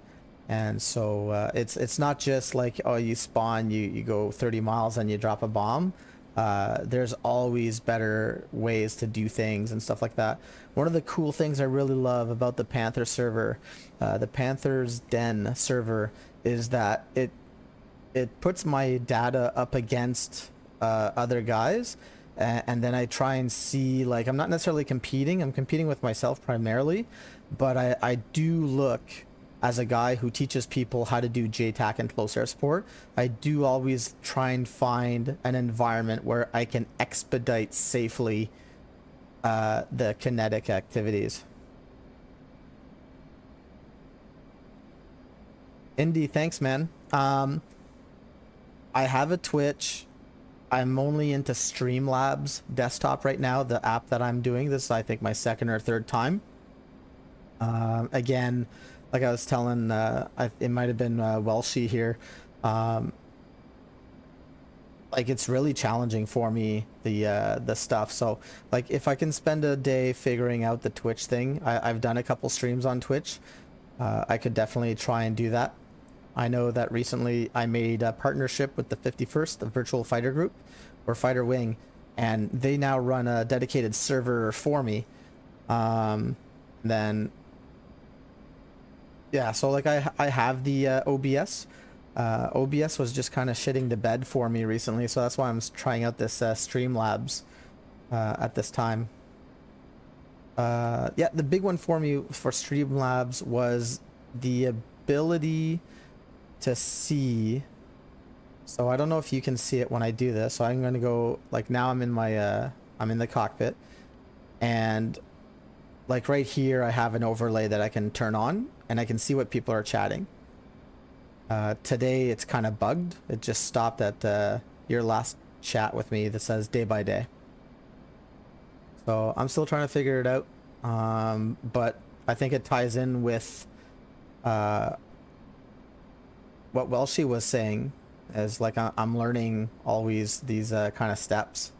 And so it's not just like, oh, you spawn, you go 30 miles and you drop a bomb. There's always better ways to do things and stuff like that. One of the cool things I really love about the Panther server, the Panther's Den server, is that it puts my data up against other guys, and then I try and see, like, I'm not necessarily competing, I'm competing with myself primarily, but I do look, as a guy who teaches people how to do Jtac and close air support, I do always try and find an environment where I can expedite safely the kinetic activities. Indy, thanks, man. I have a Twitch. I'm only into Streamlabs desktop right now, the app that I'm doing. This is, I think, my second or third time. Again, like I was telling, it might have been Welshie here. Like, it's really challenging for me, the stuff. So, like, if I can spend a day figuring out the Twitch thing, I've done a couple streams on Twitch. I could definitely try and do that. I know that recently I made a partnership with the 51st, the Virtual Fighter Group, or Fighter Wing, and they now run a dedicated server for me. Then, yeah, so like I have the OBS. OBS was just kind of shitting the bed for me recently, so that's why I'm trying out this Streamlabs at this time. Yeah, the big one for me for Streamlabs was the ability to see. So I don't know if you can see it when I do this. So I'm going to go, like, now I'm in my I'm in the cockpit, and like right here I have an overlay that I can turn on and I can see what people are chatting. Today it's kind of bugged. It just stopped at your last chat with me that says day by day. So I'm still trying to figure it out. But I think it ties in with what Welshie was saying, is like I'm learning always these kind of steps.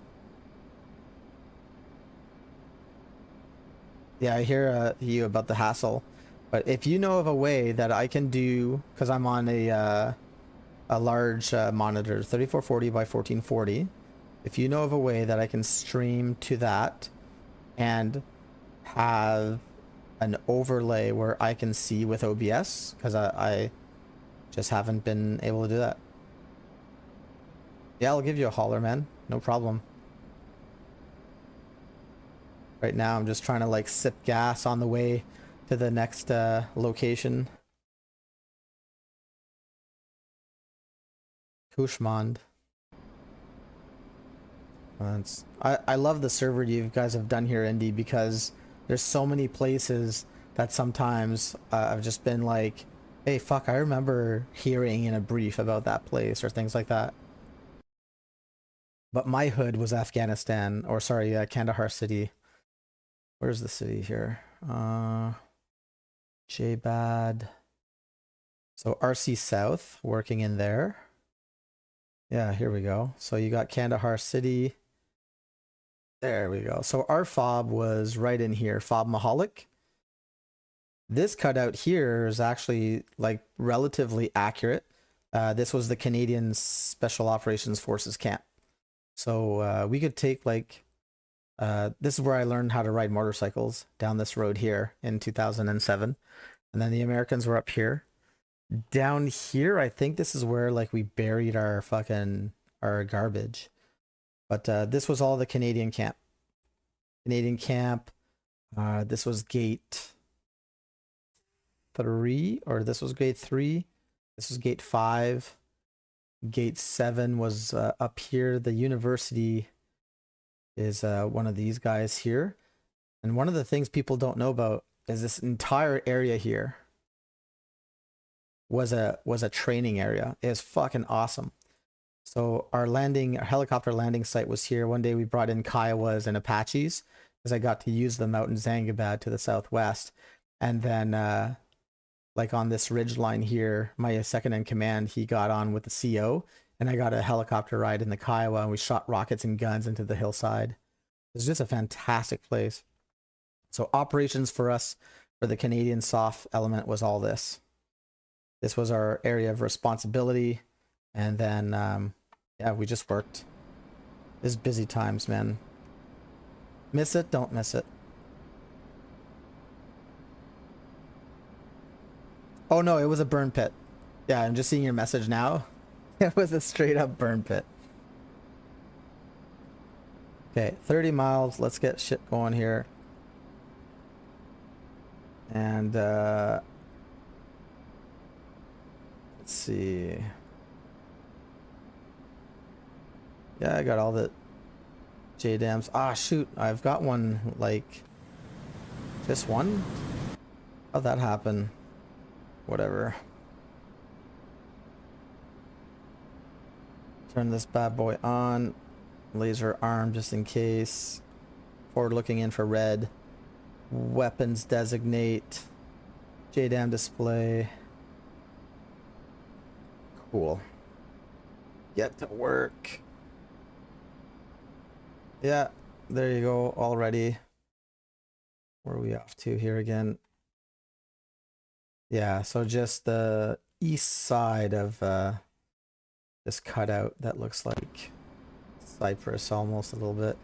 Yeah, I hear you about the hassle, but if you know of a way that I can do, because I'm on a large monitor, 3440 by 1440, if you know of a way that I can stream to that and have an overlay where I can see with OBS, because I just haven't been able to do that. Yeah, I'll give you a holler, man. No problem. Right now, I'm just trying to like sip gas on the way to the next location. Kushmand. I love the server you guys have done here, Indy, because there's so many places that sometimes I've just been like, hey, fuck, I remember hearing in a brief about that place or things like that. But my hood was Afghanistan, or sorry, Kandahar City. Where's the city here? Jbad. So RC South, working in there. Yeah, here we go. So you got Kandahar City. There we go. So our fob was right in here, Fob Mahalik. This cutout here is actually like relatively accurate. This was the Canadian Special Operations Forces camp. So we could take like, this is where I learned how to ride motorcycles, down this road here in 2007. And then the Americans were up here. Down here, I think this is where like we buried our garbage. But this was all the Canadian camp. Canadian camp. This was gate 3, or this was gate 3. This was gate 5. Gate 7 was up here. The university is one of these guys here. And one of the things people don't know about is this entire area here was a training area. It was fucking awesome. So our helicopter landing site was here. One day we brought in Kiowas and Apaches, because I got to use them out in Zangabad to the southwest. And then like on this ridge line here, my second in command, he got on with the CO, and I got a helicopter ride in the Kiowa, and we shot rockets and guns into the hillside. It was just a fantastic place. So operations for us, for the Canadian soft element, was all this. This was our area of responsibility. And then, yeah, we just worked. This is busy times, man. Miss it, don't miss it. Oh no, it was a burn pit. Yeah, I'm just seeing your message now. It was a straight up burn pit. Okay, 30 miles. Let's get shit going here. And let's see. Yeah, I got all the JDAMs. Ah, shoot. I've got one, like... This one? How'd that happen? Whatever. Turn this bad boy on. Laser arm just in case. Forward looking infrared. Weapons designate. JDAM display. Cool. Get to work. Yeah, there you go already. Where are we off to here again? Yeah, so just the east side of this cutout that looks like Cyprus almost a little bit.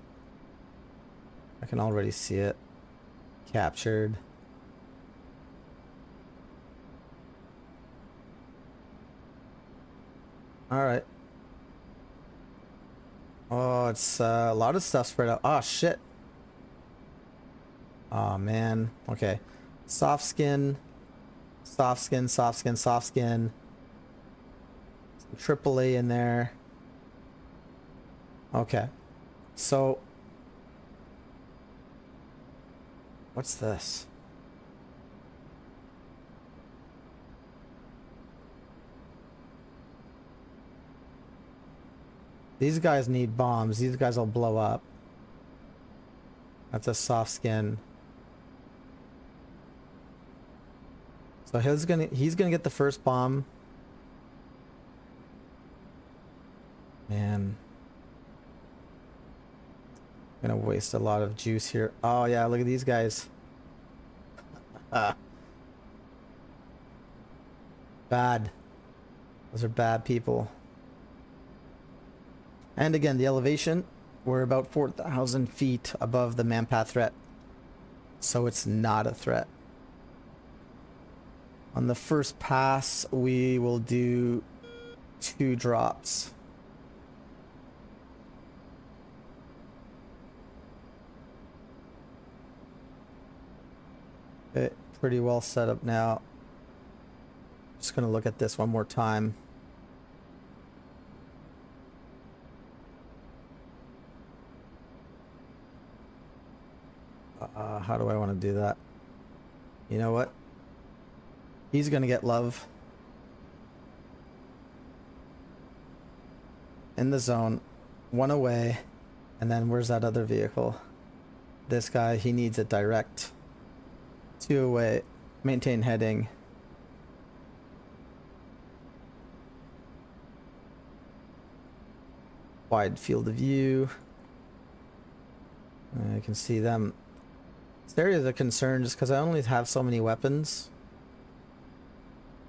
I can already see it. Captured. Alright. Oh, it's a lot of stuff spread out. Oh, shit. Oh, man. Okay. Soft skin. Soft skin, soft skin, soft skin. Some AAA in there. Okay. So... what's this? These guys need bombs. These guys will blow up. That's a soft skin. So he's gonna get the first bomb. Man. Gonna waste a lot of juice here. Oh yeah, look at these guys. Bad. Those are bad people. And again, the elevation, we're about 4,000 feet above the manpath threat. So it's not a threat. On the first pass, we will do 2 drops. Okay, pretty well set up now. Just gonna look at this one more time. How do I want to do that? You know what? He's gonna get love. In the zone. 1 away. And then where's that other vehicle? This guy, he needs it direct. 2 away. Maintain heading. Wide field of view. I can see them. This area is a concern just because I only have so many weapons.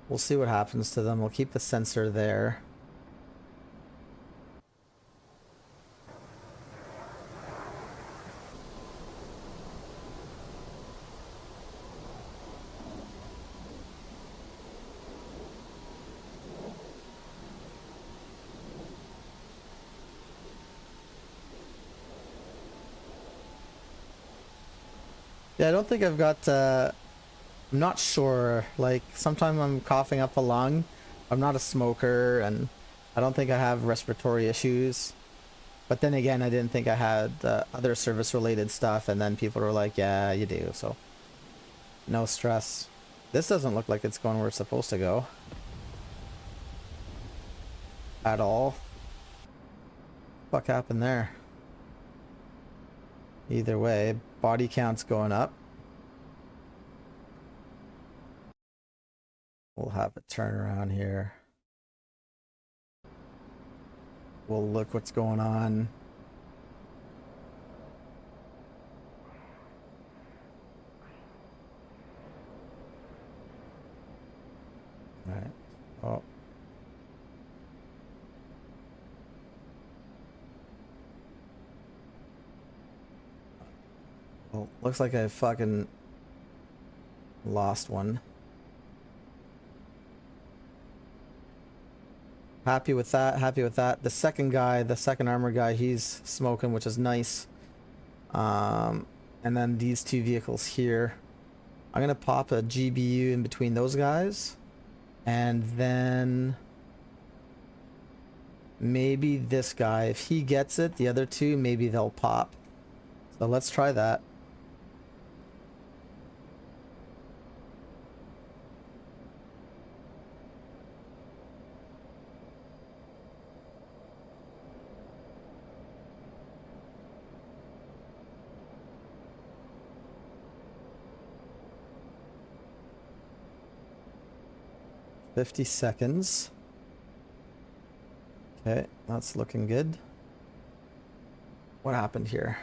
We'll see what happens to them. We'll keep the sensor there. Yeah, I don't think I've got, I'm not sure, like, sometimes I'm coughing up a lung. I'm not a smoker, and I don't think I have respiratory issues. But then again, I didn't think I had other service-related stuff, and then people were like, yeah, you do, so no stress. This doesn't look like it's going where it's supposed to go. At all. What happened there? Either way, body count's going up. We'll have a turn around here. We'll look what's going on. All right. Oh. Well, looks like I fucking lost one. Happy with that, happy with that. The second guy, the second armor guy, he's smoking, which is nice. And then these 2 vehicles here. I'm gonna pop a GBU in between those guys. And then Maybe this guy, if he gets it, the other two, maybe they'll pop. So let's try that. $50. Okay, that's looking good. What happened here?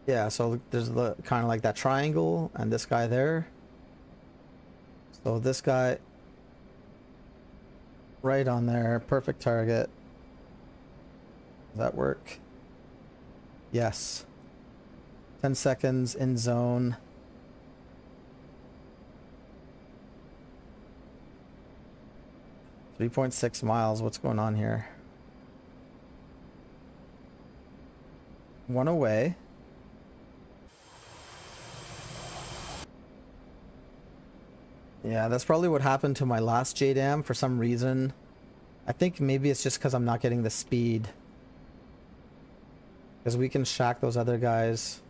Yeah, so there's the kind of like that triangle and this guy there. So this guy right on there, perfect target. Does that work? Yes. 10 seconds in zone. .6 miles. What's going on here? One away. Yeah, that's probably what happened to my last JDAM for some reason. I think maybe it's just because I'm not getting the speed. Because we can shack those other guys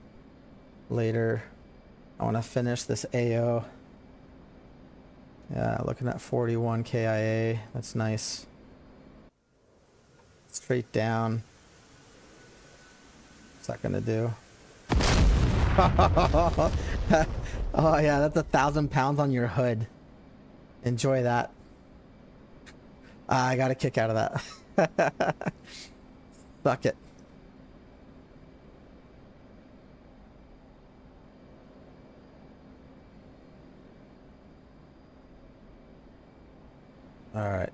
later. I want to finish this AO. Yeah, looking at 41 KIA. That's nice. Straight down. What's that gonna do? Oh yeah, that's 1,000 pounds on your hood. Enjoy that. I got a kick out of that. Suck it. Alright.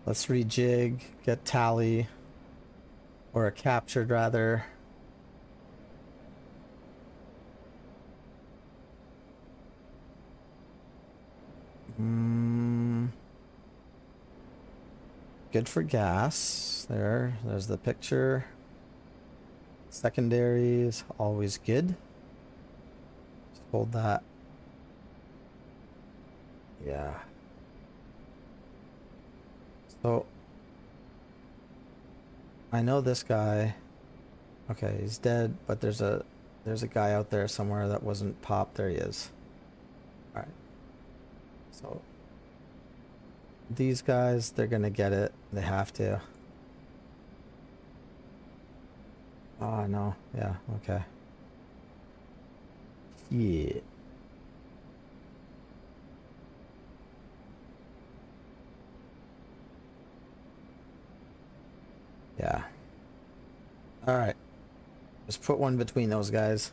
Let's rejig, get tally, or a captured rather. Good for gas. There's the picture. Secondaries, always good. Just hold that. Yeah. So I know this guy. Okay, he's dead, but there's a guy out there somewhere that wasn't popped. There he is. All right. So these guys, they're gonna get it. They have to. Oh no. Yeah. Okay. Yeah. Yeah. All right. Just put one between those guys.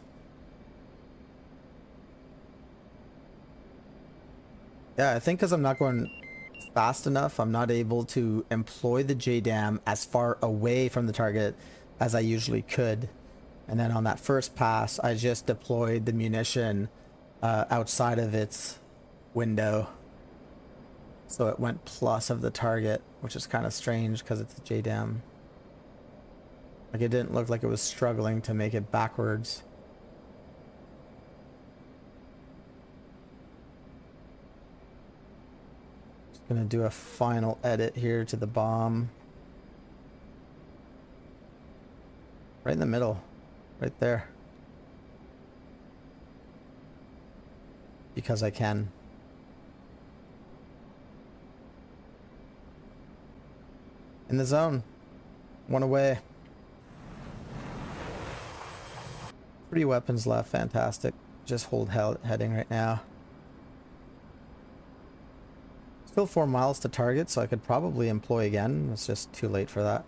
Yeah, I think because I'm not going fast enough, I'm not able to employ the JDAM as far away from the target as I usually could. And then on that first pass, I just deployed the munition outside of its window. So it went plus of the target, which is kind of strange because it's a JDAM. Like it didn't look like it was struggling to make it backwards. Just gonna do a final edit here to the bomb. Right in the middle. Right there. Because I can. In the zone. One away. 3 weapons left. Fantastic. Just hold heading right now. Still 4 miles to target, so I could probably employ again. It's just too late for that.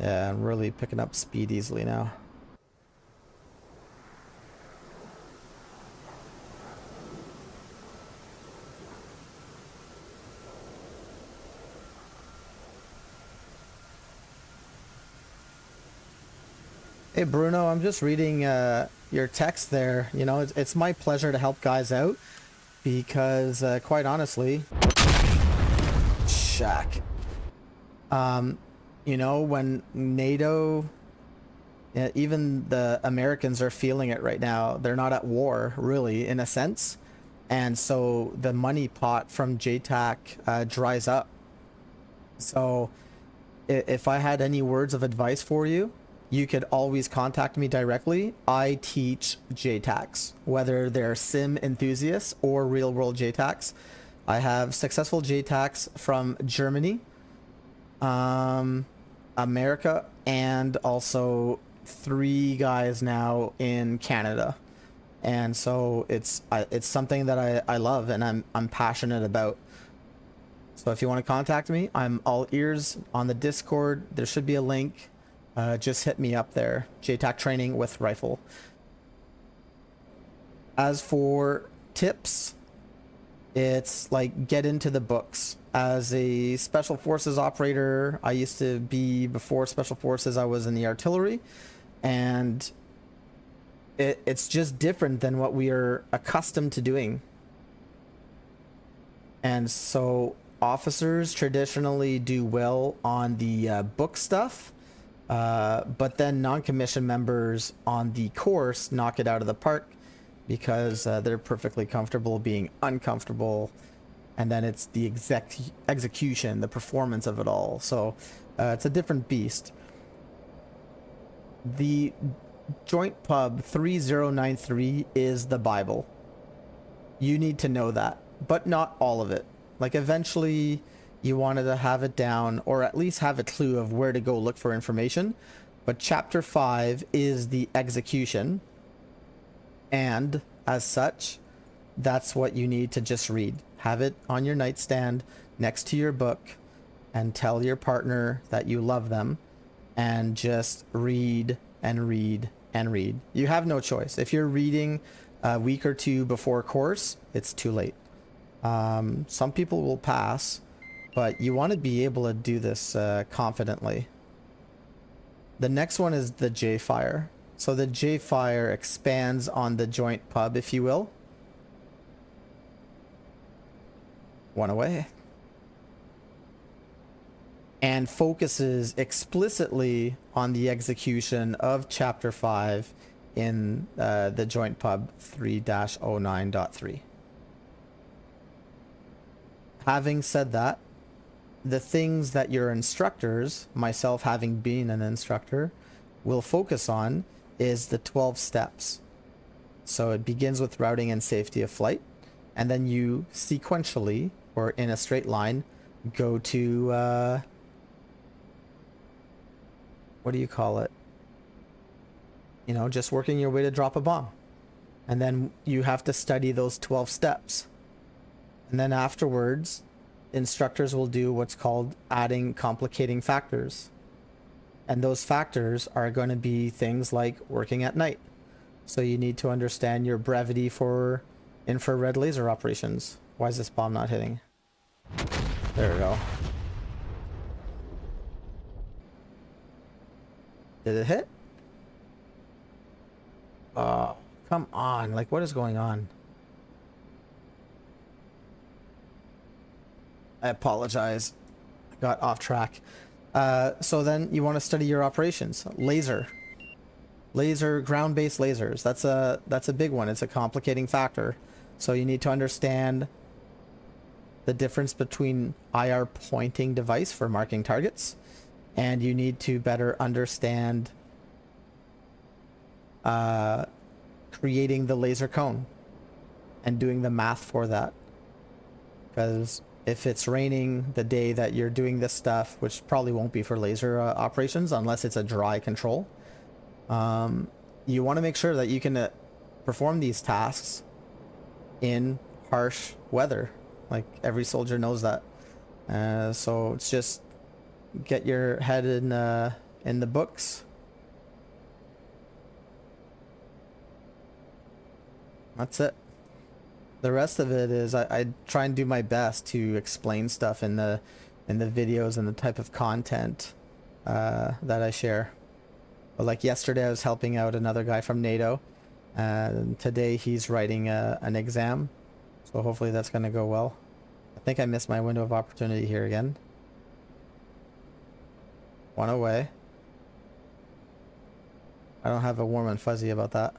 Yeah, I'm really picking up speed easily now. Hey Bruno, I'm just reading your text there. You know, it's my pleasure to help guys out because quite honestly, Shack. You know, when NATO Even the Americans are feeling it right now. They're not at war, really, in a sense. And so the money pot from Jtac dries up. So if I had any words of advice for you, you could always contact me directly. I teach Jtacs, whether they're sim enthusiasts or real world Jtacs. I have successful Jtacs from Germany, America, and also 3 guys now in Canada. And so it's something that I love and I'm passionate about. So if you want to contact me, I'm all ears. On the Discord, there should be a link. Just hit me up there. Jtac training with rifle. As for tips, it's like get into the books. As a special forces operator, I used to be, before special forces, I was in the artillery, and it's just different than what we are accustomed to doing. And so officers traditionally do well on the book stuff, but then non-commissioned members on the course knock it out of the park because they're perfectly comfortable being uncomfortable, and then it's the execution, the performance of it all. So it's a different beast. The Joint Pub 3093 is the Bible. You need to know that, but not all of it. Like, eventually you wanted to have it down, or at least have a clue of where to go look for information. But chapter 5 is the execution, and as such, that's what you need to just read. Have it on your nightstand next to your book, and tell your partner that you love them, and just read and read and read. You have no choice. If you're reading a week or 2 before course, it's too late. Some people will pass, but you want to be able to do this confidently. The next one is the J-Fire. So the J-Fire expands on the Joint Pub, if you will. One away. And focuses explicitly on the execution of Chapter 5 in the Joint Pub 3-09.3. Having said that, the things that your instructors, myself having been an instructor, will focus on is the 12 steps. So it begins with routing and safety of flight, and then you sequentially, or in a straight line, go to what do you call it? You know, just working your way to drop a bomb. And then you have to study those 12 steps. And then afterwards, instructors will do what's called adding complicating factors. And those factors are going to be things like working at night. So you need to understand your brevity for infrared laser operations. Why is this bomb not hitting? There we go. Did it hit? Come on. Like, what is going on? I apologize. I got off track. So then you want to study your operations. Laser, ground-based lasers. That's a big one. It's a complicating factor. So you need to understand the difference between IR pointing device for marking targets, and you need to better understand creating the laser cone and doing the math for that. Because if it's raining the day that you're doing this stuff, which probably won't be for laser operations unless it's a dry control, you want to make sure that you can perform these tasks in harsh weather. Like, every soldier knows that. So it's just get your head in the books. That's it. The rest of it is I try and do my best to explain stuff in the videos and the type of content that I share. But like yesterday, I was helping out another guy from NATO, and today he's writing an exam, so hopefully that's going to go well. I think I missed my window of opportunity here again. One away. I don't have a warm and fuzzy about that.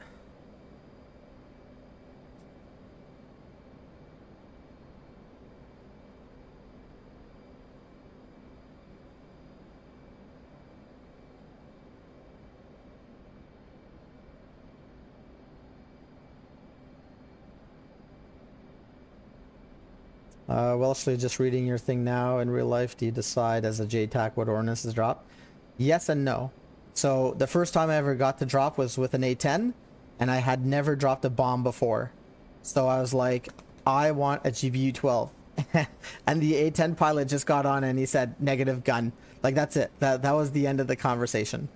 Wellesley, just reading your thing now. In real life, do you decide as a Jtac what ordnance drop? Yes and no. So the first time I ever got to drop was with an A10, and I had never dropped a bomb before. So I was like, I want a GBU-12. And the A10 pilot just got on and he said, negative gun. Like, that's it. That was the end of the conversation.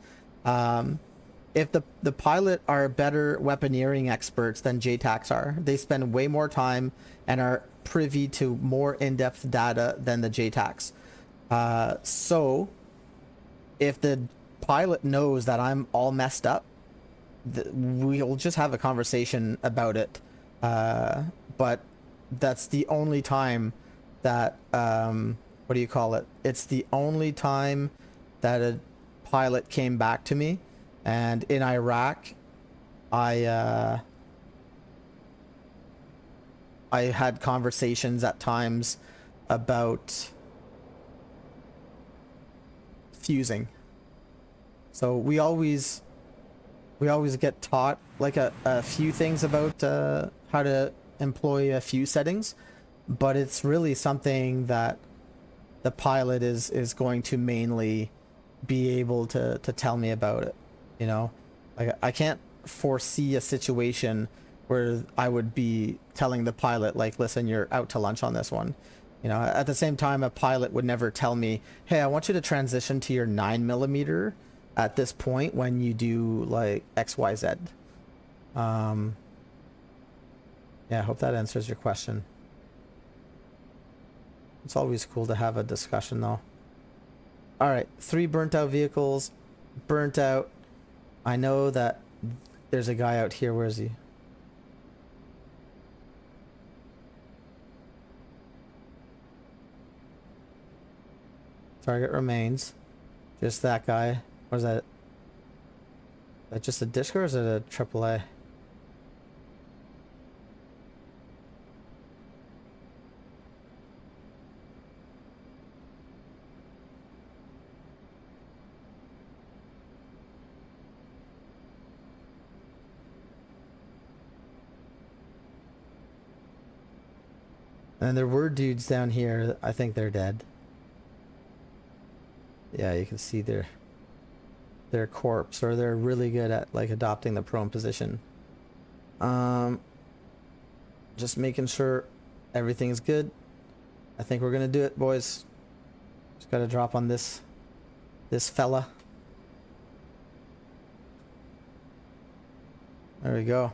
If the pilot are better weaponeering experts than Jtacs are, they spend way more time and are privy to more in-depth data than the Jtacs. So if the pilot knows that I'm all messed up, we'll just have a conversation about it. But that's the only time that, what do you call it? It's the only time that a pilot came back to me. And in Iraq, I had conversations at times about fusing. So we always get taught like a few things about how to employ a fuse settings, but it's really something that the pilot is going to mainly be able to tell me about it. You know, like I can't foresee a situation where I would be telling the pilot, like, listen, you're out to lunch on this one. You know, at the same time, a pilot would never tell me, hey, I want you to transition to your 9mm at this point when you do like XYZ. Yeah, I hope that answers your question. It's always cool to have a discussion though. All right, 3 burnt out vehicles, burnt out. I know that there's a guy out here. Where is he? Target remains. Just that guy. What is that? Is that just a disc or is it a AAA? And there were dudes down here. I think they're dead. Yeah, you can see their corpse, or they're really good at like adopting the prone position. Just making sure everything's good. I think we're gonna do it, boys. Just gotta drop on this fella. There we go.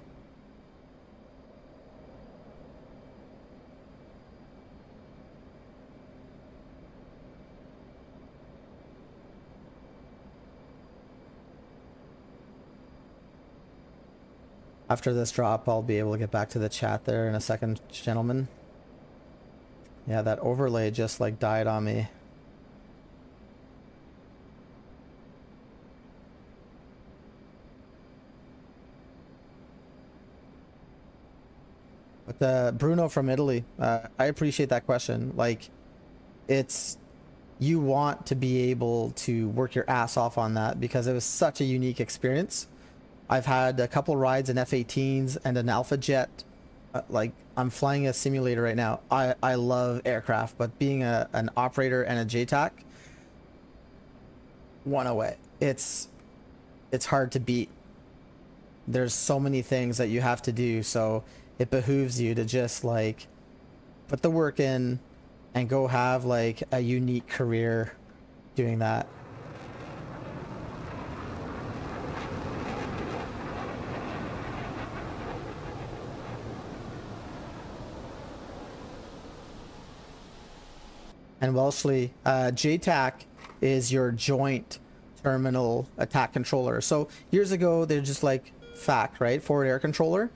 After this drop, I'll be able to get back to the chat there in a second, gentlemen. Yeah, that overlay just like died on me. But Bruno from Italy, I appreciate that question. Like, it's, you want to be able to work your ass off on that because it was such a unique experience. I've had a couple rides in F18s and an Alpha Jet. Like, I'm flying a simulator right now. I love aircraft, but being an operator and a Jtac, one away. It's hard to beat. There's so many things that you have to do, so it behooves you to just like put the work in and go have like a unique career doing that. And Wellesley, Jtac is your joint terminal attack controller. So years ago, they're just like FAC, right? Forward air controller.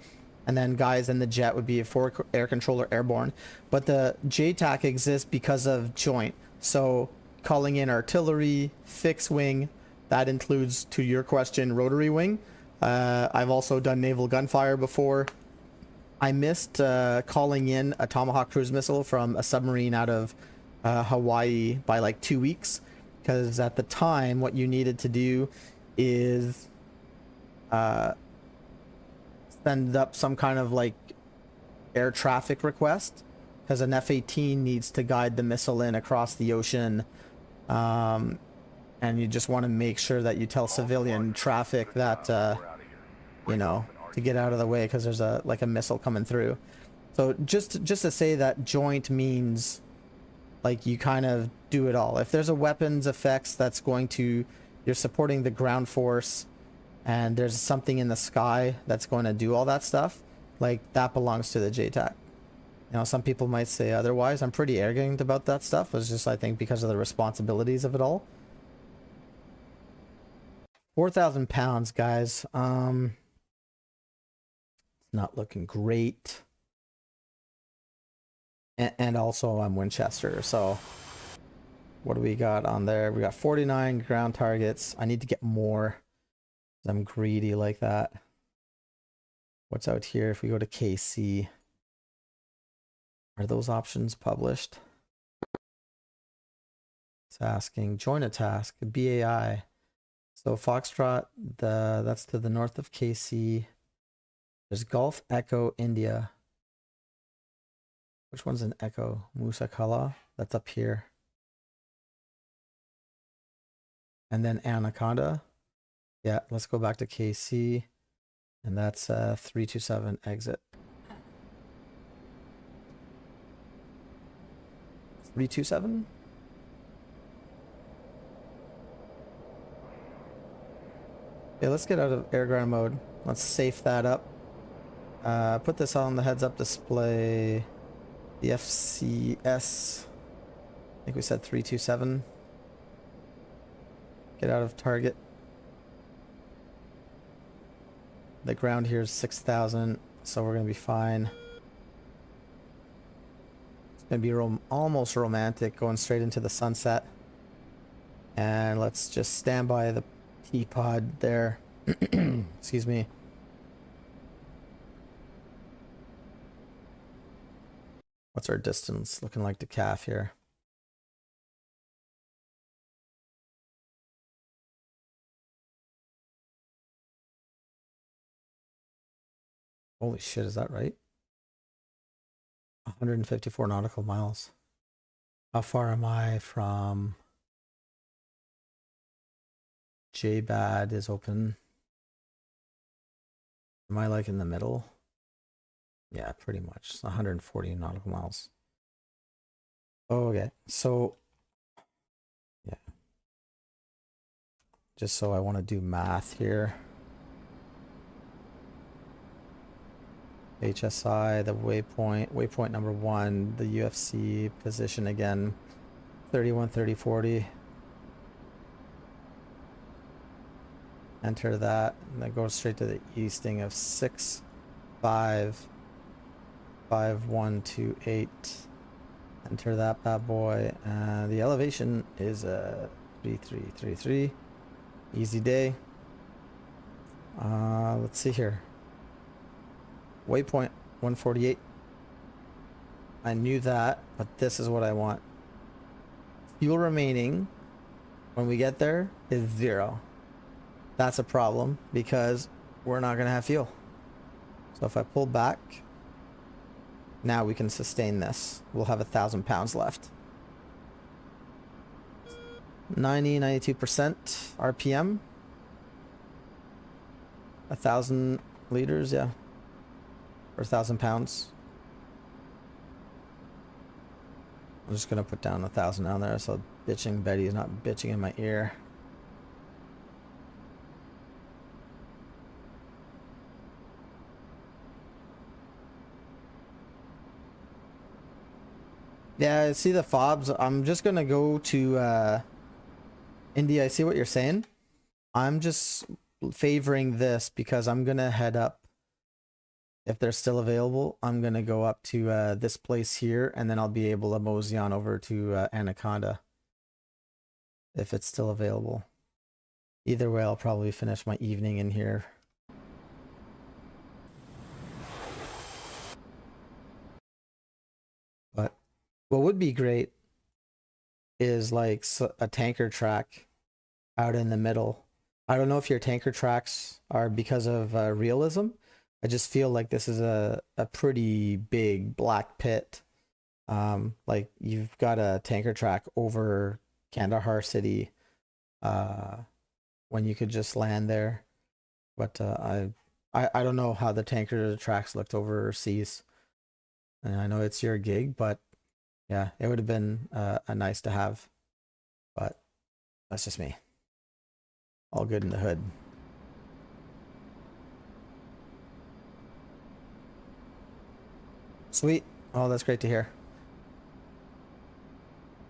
And then guys in the jet would be a forward air controller airborne. But the Jtac exists because of joint. So calling in artillery, fixed wing, That includes, to your question, rotary wing. I've also done naval gunfire before. I missed calling in a Tomahawk cruise missile from a submarine out of Hawaii by like 2 weeks, because at the time what you needed to do is send up some kind of like air traffic request, because an F18 needs to guide the missile in across the ocean, and you just want to make sure that you tell civilian traffic that you know, to get out of the way, because there's a missile coming through. So just to say that joint means like you kind of do it all. If there's a weapons effects that's going to, you're supporting the ground force, and there's something in the sky that's going to do all that stuff, like that belongs to the Jtac. You know, some people might say otherwise. I'm pretty arrogant about that stuff. It's just, I think, because of the responsibilities of it all. 4,000 pounds, guys. Not looking great. And also I'm Winchester, so what do we got on there? We got 49 ground targets. I need to get more. I'm greedy like that. What's out here if we go to KC? Are those options published? It's asking join a task, BAI. So Foxtrot, that's to the north of KC. There's Golf Echo India. Which one's an Echo? Musakala? That's up here. And then Anaconda. Yeah, let's go back to KC. And that's 327 exit. 327? Okay, let's get out of air ground mode. Let's safe that up. Put this on the heads up display. The FCS. I think we said 327. Get out of target. The ground here is 6,000, so we're gonna be fine. It's gonna be almost romantic going straight into the sunset. And let's just stand by the T-pod there. Excuse me. What's our distance looking like to CAF here? Holy shit, is that right? 154 nautical miles. How far am I from JBAD is open? Am I like in the middle? Yeah, pretty much. It's 140 nautical miles. Okay, so yeah. Just so I want to do math here. HSI, the waypoint number 1, the UFC position again, 31, 30, 40. Enter that, and that goes straight to the easting of 6, 5, 5, 1, 2, 8. Enter that bad boy. The elevation is 3333. Easy day. Let's see here. Waypoint 148. I knew that, but this is what I want. Fuel remaining when we get there is 0. That's a problem because we're not going to have fuel. So if I pull back, now we can sustain this. We'll have 1,000 pounds left. 92% RPM. 1,000 liters, yeah. Or 1,000 pounds. I'm just gonna put down 1,000 down there so bitching Betty is not bitching in my ear. Yeah, I see the fobs. I'm just gonna go to India. I see what you're saying. I'm just favoring this because I'm gonna head up. If they're still available, I'm gonna go up to this place here, and then I'll be able to mosey on over to Anaconda if it's still available. Either way, I'll probably finish my evening in here. But what would be great is like a tanker track out in the middle. I don't know if your tanker tracks are because of realism. I just feel like this is a pretty big black pit. Like you've got a tanker track over Kandahar city when you could just land there. But I don't know how the tanker tracks looked overseas. And I know it's your gig, but yeah, it would have been a nice to have. But that's just me. All good in the hood. Sweet. Oh, that's great to hear.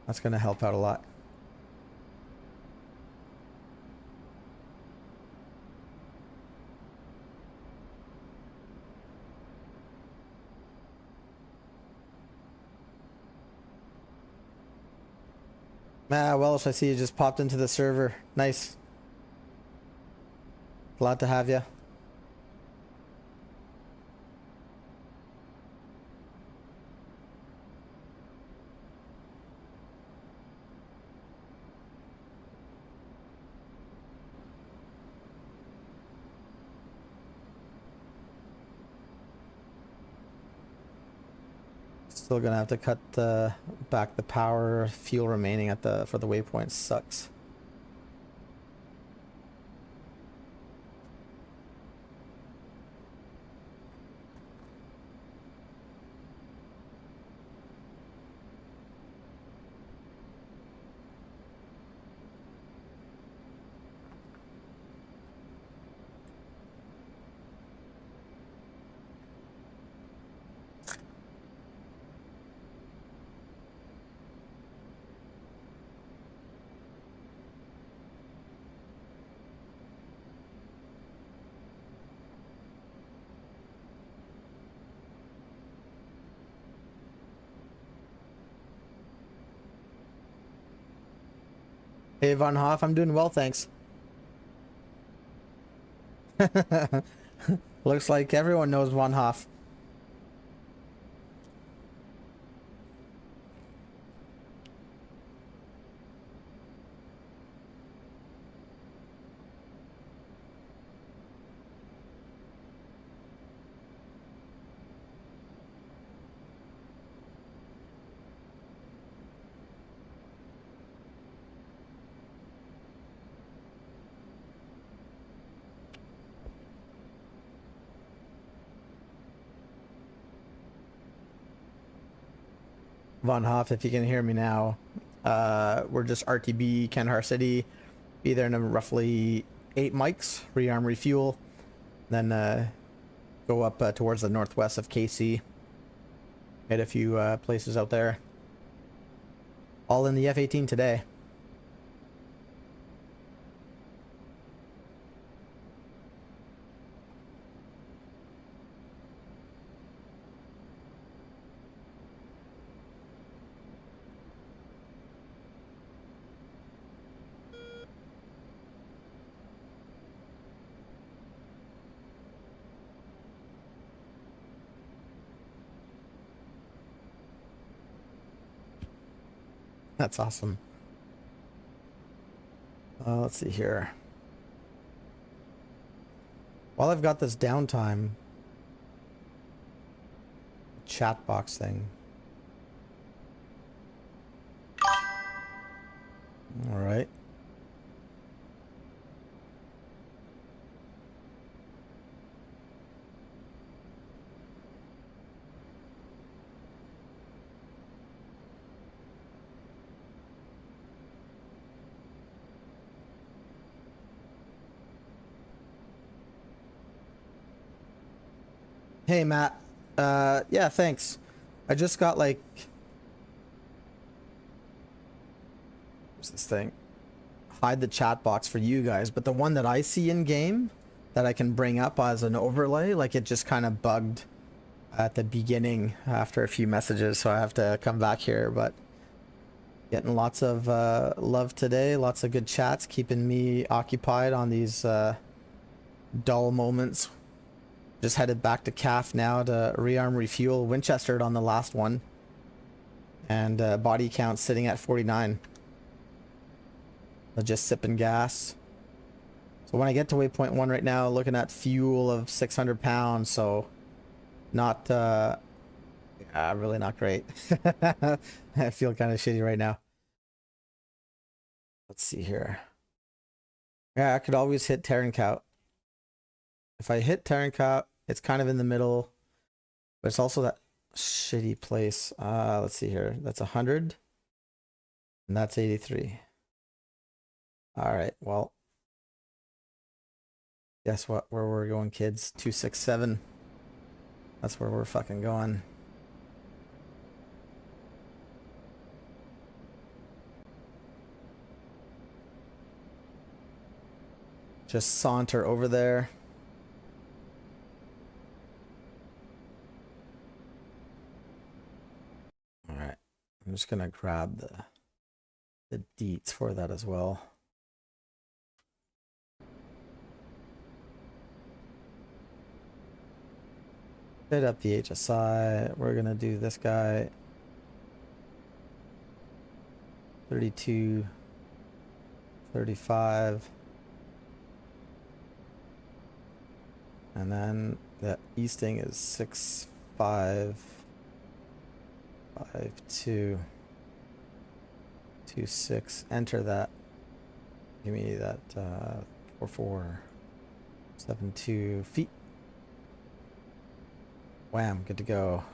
That's going to help out a lot. Ah, Welsh, I see you just popped into the server. Nice. Glad to have you. Still gonna have to cut back the power. Fuel remaining at for the waypoint sucks. Hey, Von Hoff, I'm doing well, thanks. Looks like everyone knows Von Hoff. Von Hoff, if you can hear me now, we're just RTB, Kandahar City. Be there in roughly 8 mics, rearm, refuel. Then go up towards the northwest of KC. Hit a few places out there. All in the F18 today. That's awesome. Let's see here. While I've got this downtime, chat box thing. All right. Hey, Matt. Yeah, thanks. I just got like... What's this thing? Hide the chat box for you guys, but the one that I see in game that I can bring up as an overlay, like it just kind of bugged at the beginning after a few messages, so I have to come back here, but Getting lots of love today, lots of good chats, keeping me occupied on these dull moments. Just headed back to CAF now to rearm, refuel. Winchestered on the last one. And body count sitting at 49. Just sipping gas. So when I get to waypoint 1 right now, looking at fuel of 600 pounds, so not, really not great. I feel kind of shitty right now. Let's see here. Yeah, I could always hit Tarancot. If I hit Tarancot, it's kind of in the middle, but it's also that shitty place. Let's see here. That's 100, and that's 83. All right, well, guess what? Where we're going, kids? 267. That's where we're fucking going. Just saunter over there. All right, I'm just gonna grab the deets for that as well. Hit up the HSI. We're gonna do this guy. 32, 35. And then the easting is 6, 5, 5, 2, 2, 6. Enter that. Give me that 4, 4, 7, 2 feet. Wham, good to go.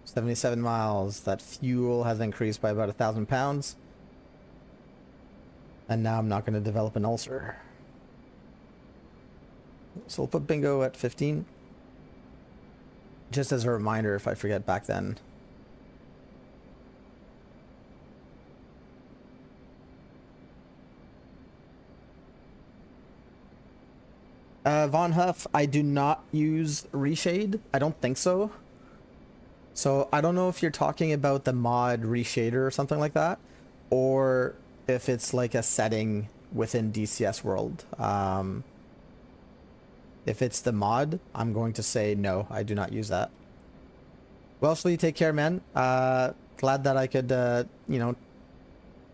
77 miles. That fuel has increased by about 1,000 pounds. And now I'm not going to develop an ulcer. So we'll put bingo at 15. Just as a reminder if I forget back then. Von Huff, I do not use reshade. I don't think so. So I don't know if you're talking about the mod reshader or something like that, or if it's like a setting within DCS World. If it's the mod, I'm going to say no, I do not use that. Wellesley, take care, man. Glad that I could, you know,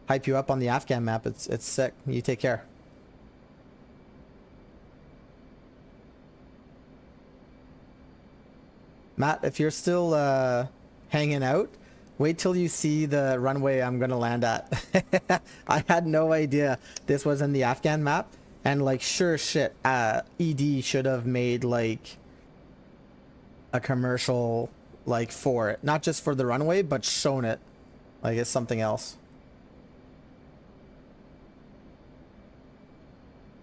hype you up on the Afghan map. It's sick. You take care. Matt, if you're still hanging out, wait till you see the runway I'm gonna land at. I had no idea this was in the Afghan map, and like sure shit, ED should have made like a commercial like for it, not just for the runway, but shown it like it's something else.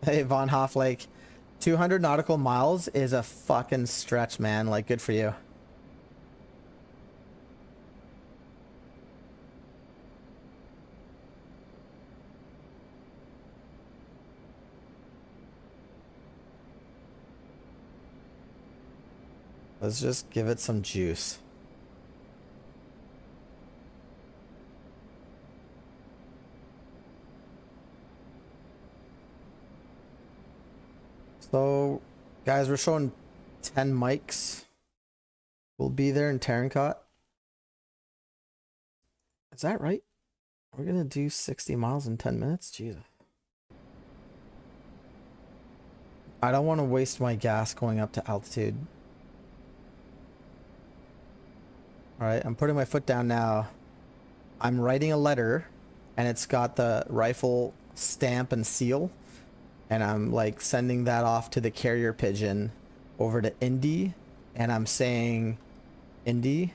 Hey, Von Hoff, like 200 nautical miles is a fucking stretch, man. Like, good for you. Let's just give it some juice. So, guys, we're showing 10 mics. We'll be there in Tarancot. Is that right? We're gonna do 60 miles in 10 minutes? Jesus. I don't want to waste my gas going up to altitude. Alright, I'm putting my foot down now. I'm writing a letter, and it's got the rifle stamp and seal. And I'm like sending that off to the carrier pigeon over to Indy. And I'm saying, Indy,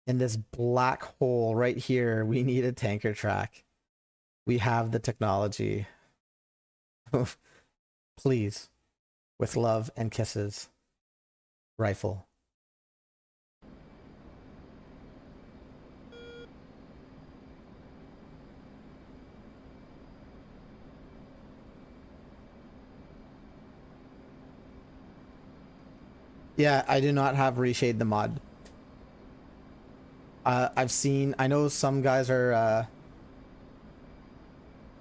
in this black hole right here, we need a tanker track. We have the technology. Please, with love and kisses, rifle. Yeah, I do not have reshade the mod. I've seen, I know some guys are,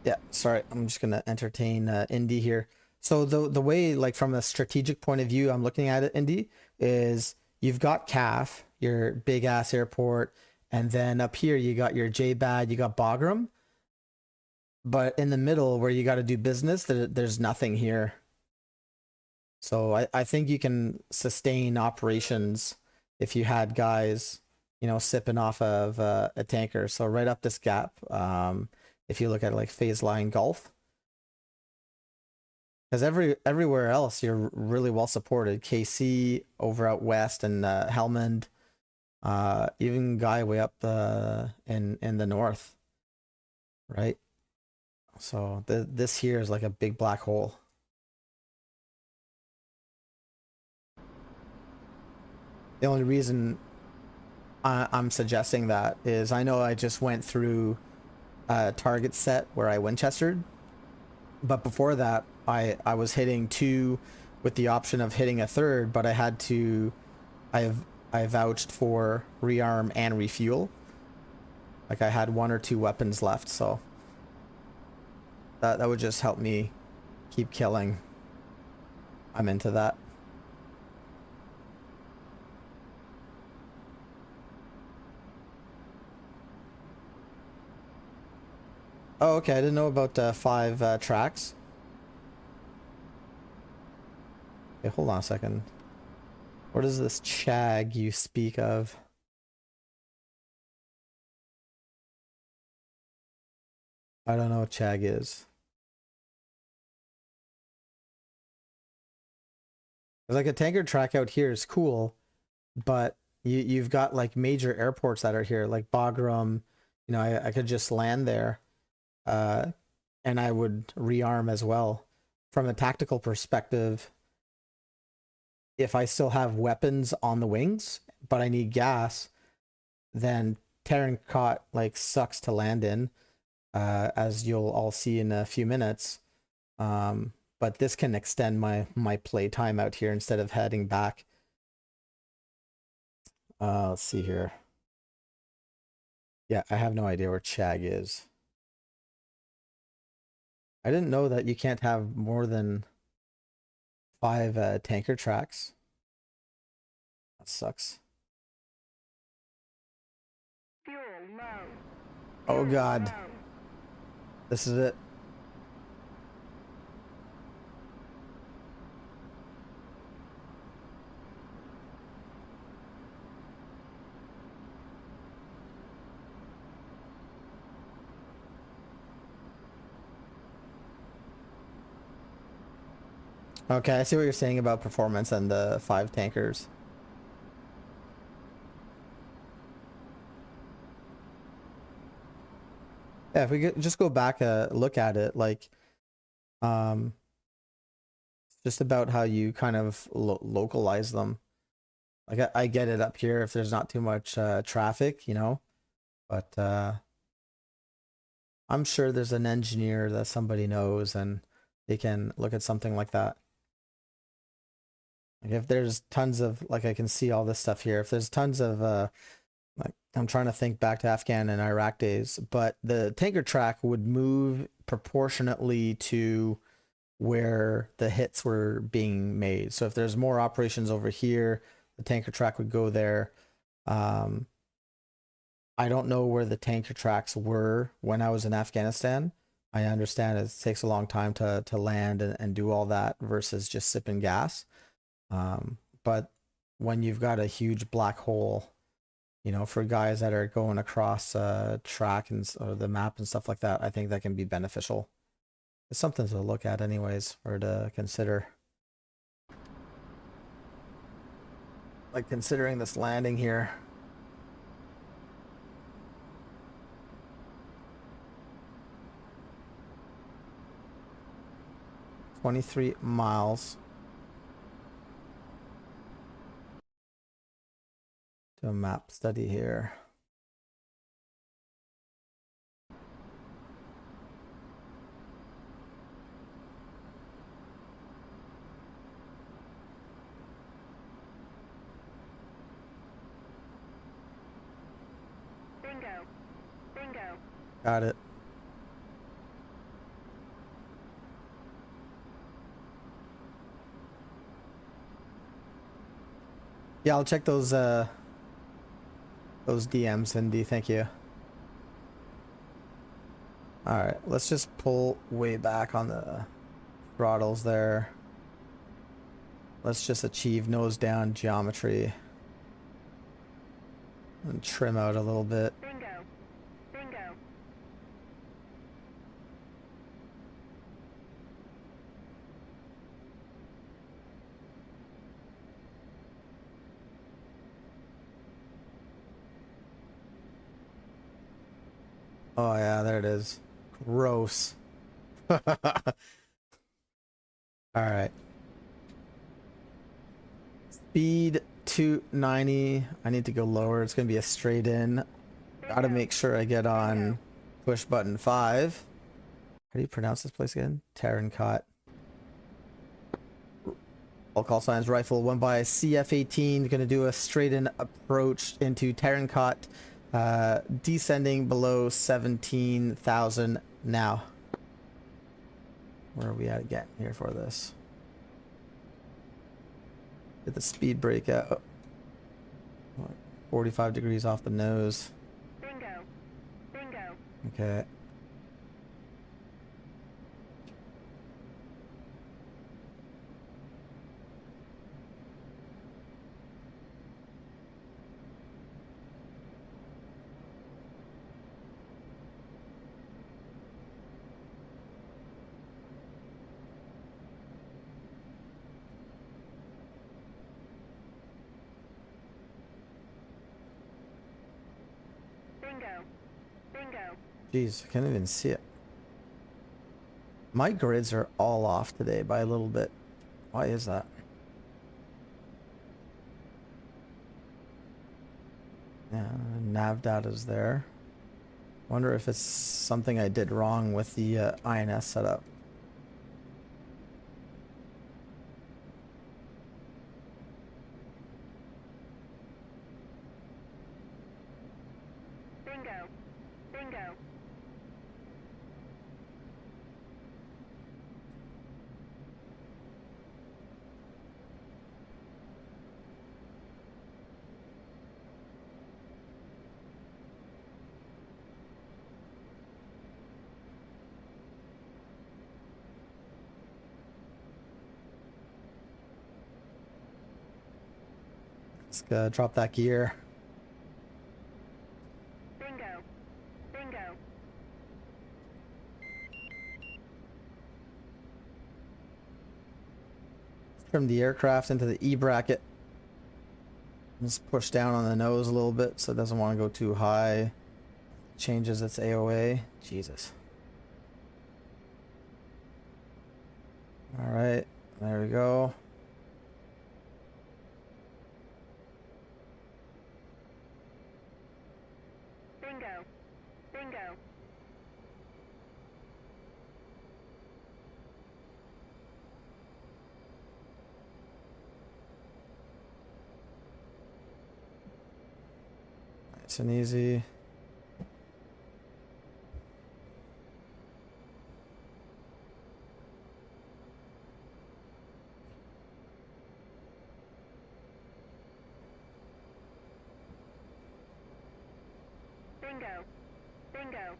yeah, sorry, I'm just gonna entertain Indy here. So the way, like from a strategic point of view, I'm looking at it, Indy, is you've got CAF, your big ass airport, and then up here you got your JBAD, you got Bagram, but in the middle where you got to do business, there's nothing here. So I think you can sustain operations if you had guys, you know, sipping off of a tanker. So right up this gap, if you look at like phase line Gulf, because everywhere else you're really well supported. KC over out west and Helmand, even guy way up in the north, right? So this here is like a big black hole. The only reason I'm suggesting that is I know I just went through a target set where I Winchestered, but before that I was hitting 2 with the option of hitting a 3rd, but I had to I vouched for rearm and refuel. Like I had 1 or 2 weapons left, so that would just help me keep killing. I'm into that. Oh, okay. I didn't know about 5 tracks. Okay, hold on a second. What is this chag you speak of? I don't know what chag is. It's like a tanker track out here is cool, but you've got like major airports that are here, like Bagram. You know, I could just land there, and I would rearm as well. From a tactical perspective, if I still have weapons on the wings, but I need gas, then Terran Cot like sucks to land in, as you'll all see in a few minutes. But this can extend my play time out here instead of heading back. Let's see here. Yeah, I have no idea where Chag is. I didn't know that you can't have more than 5 tanker tracks. That sucks. Fuel low. Oh Fuel God. low. This is it. Okay, I see what you're saying about performance and the 5 tankers. Yeah, if we could just go back look at it, like, um, just about how you kind of localize them. Like I get it up here if there's not too much traffic, you know, but I'm sure there's an engineer that somebody knows and they can look at something like that. Like if there's tons of, like I can see all this stuff here, if there's tons of like I'm trying to think back to Afghan and Iraq days, but the tanker track would move proportionately to where the hits were being made. So if there's more operations over here, the tanker track would go there. I don't know where the tanker tracks were when I was in Afghanistan. I understand it takes a long time to land and do all that versus just sipping gas. But when you've got a huge black hole, you know, for guys that are going across track and or the map and stuff like that, I think that can be beneficial. It's something to look at anyways, or to consider. Like considering this landing here. 23 miles. Do a map study here. Bingo. Bingo. Got it. Yeah, I'll check those DMs, Indy. Thank you. All right, let's just pull way back on the throttles there. Let's just achieve nose down geometry and trim out a little bit. Bingo. Bingo. Oh yeah, there it is. Gross. All right. Speed 290. I need to go lower. It's gonna be a straight in. Gotta make sure I get on push button 5. How do you pronounce this place again? Tarancot. All call signs rifle 1 by CF18. Gonna do a straight in approach into Tarancot. Descending below 17,000 now. Where are we at again here for this? Get the speed brake out. 45 degrees off the nose. Bingo. Bingo. Okay. Bingo. Bingo. Jeez, I can't even see it. My grids are all off today by a little bit. Why is that? Yeah, nav data's there. Wonder if it's something I did wrong with the INS setup. Bingo. Bingo. Let's drop that gear. Bingo. Bingo. Trim the aircraft into the E bracket. Just push down on the nose a little bit so it doesn't want to go too high. Changes its AOA. Jesus. All right, there we go. Bingo. Bingo. Nice and easy. Bingo. Bingo.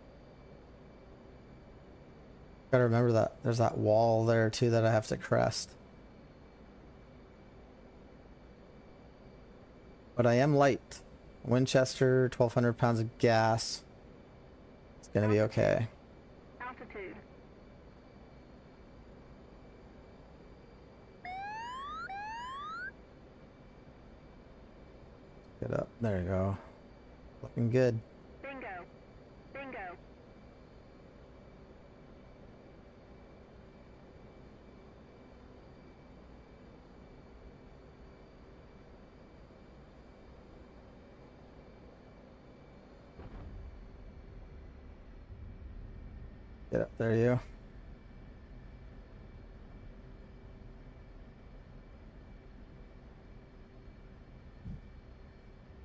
Gotta remember that there's that wall there too that I have to crest. But I am light. Winchester, 1,200 pounds of gas. It's gonna be okay. Altitude. Get up. There you go. Looking good. Bingo. Bingo. Get up there, you.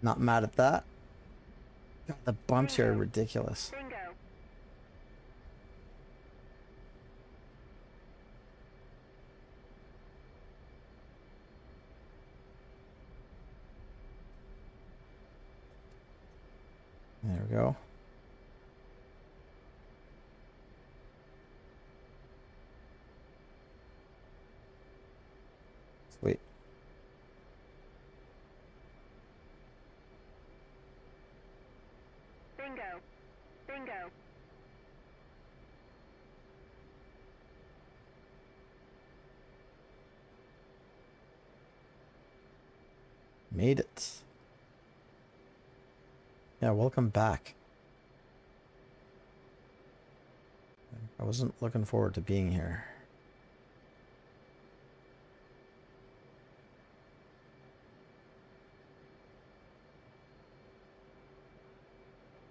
Not mad at that. God, the bumps here are ridiculous. Bingo. There we go. Sweet. Bingo. Bingo. Made it. Yeah, welcome back. I wasn't looking forward to being here.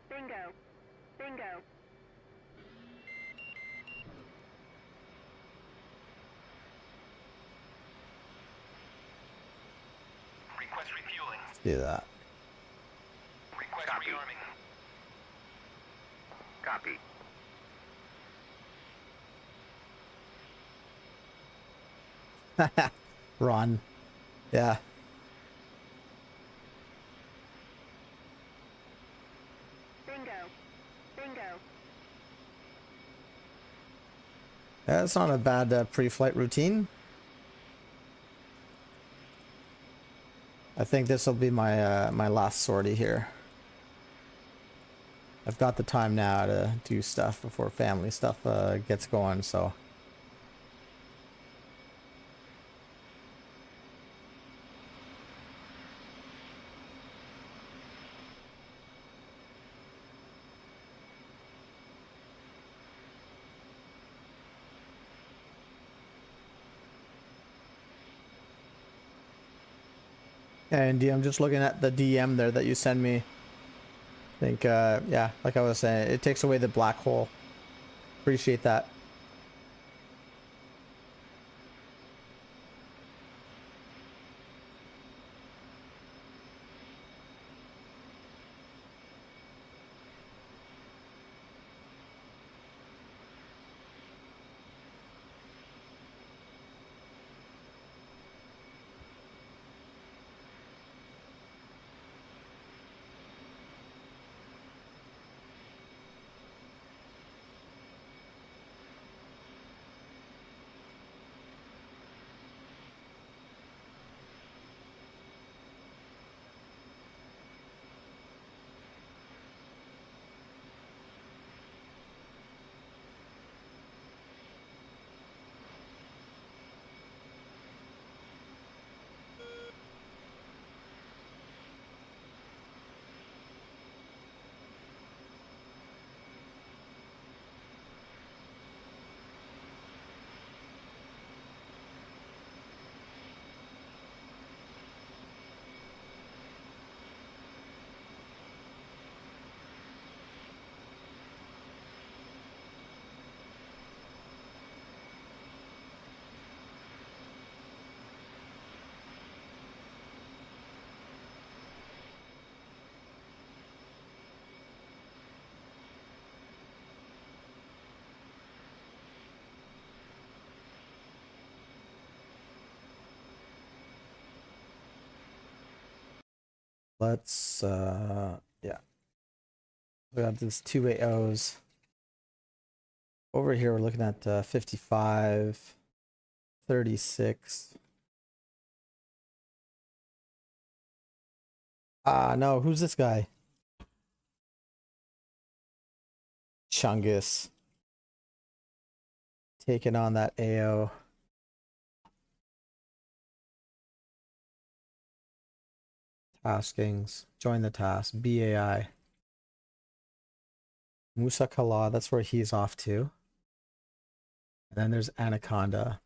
Bingo. Bingo. Request refueling. Let's do that. Request rearming. Copy. Run. Yeah. Bingo. Bingo. That's not a bad pre-flight routine. I think this will be my my last sortie here. I've got the time now to do stuff before family stuff gets going, so. And I'm just looking at the DM there that you send me. I think, yeah, like I was saying, it takes away the black hole. Appreciate that. Let's, yeah. We got these 280s. Over here, we're looking at 55, 36. No, who's this guy? Chungus. Taking on that AO. Taskings. Join the task. BAI. Musa Kala, that's where he's off to. And then there's Anaconda.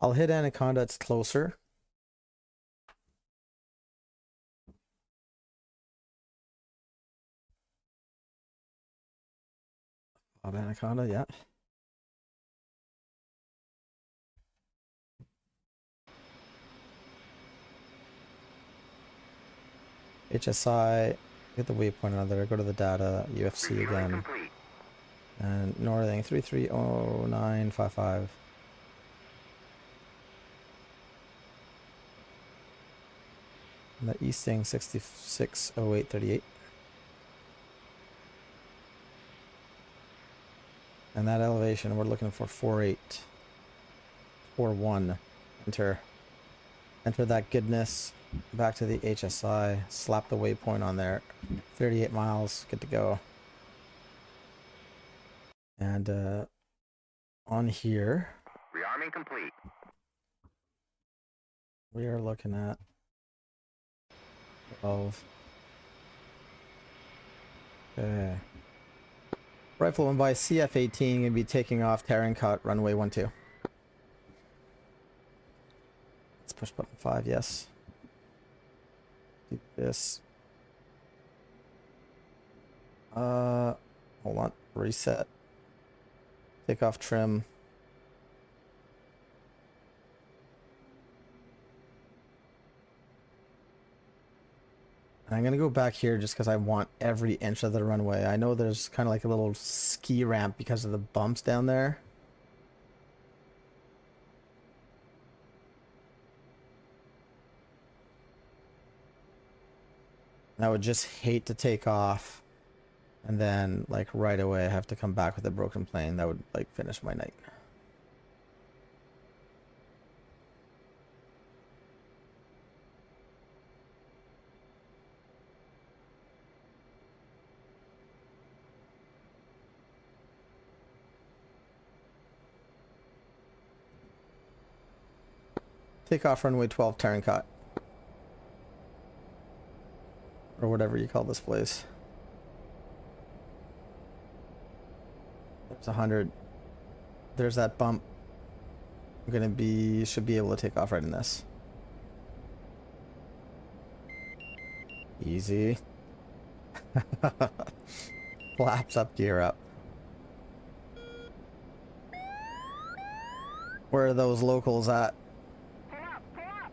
I'll hit Anaconda, it's closer. Anaconda, yeah. HSI, get the waypoint out of there, go to the data, UFC Refueling again, complete. and northing 330955. And the easting 660838. And that elevation, we're looking for 4841. Enter that goodness. Back to the HSI. Slap the waypoint on there. 38 miles. Good to go. And on here, Rearming complete. we are looking at 12. Okay. Rifleman by CF18 gonna be taking off Terran cut runway 12. Let's push button 5, yes. Do this. Hold on. Reset. Take off trim. And I'm gonna go back here just because I want every inch of the runway. I know there's kind of like a little ski ramp because of the bumps down there. And I would just hate to take off and then like right away I have to come back with a broken plane. That would like finish my night. Take off runway 12 Terran cut. Or whatever you call this place. There's 100. There's that bump. I'm gonna be, should be able to take off right in this. Easy. Flaps up, gear up. Where are those locals at? Pull up, pull up.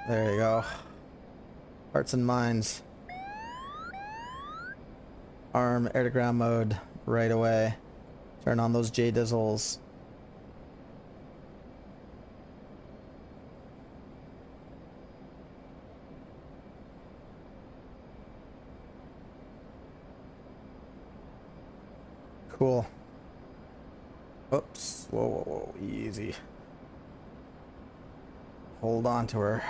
There you go. Hearts and minds. Arm air to ground mode right away. Turn on those J dizzles. Cool. Oops. Whoa, whoa, whoa. Easy. Hold on to her.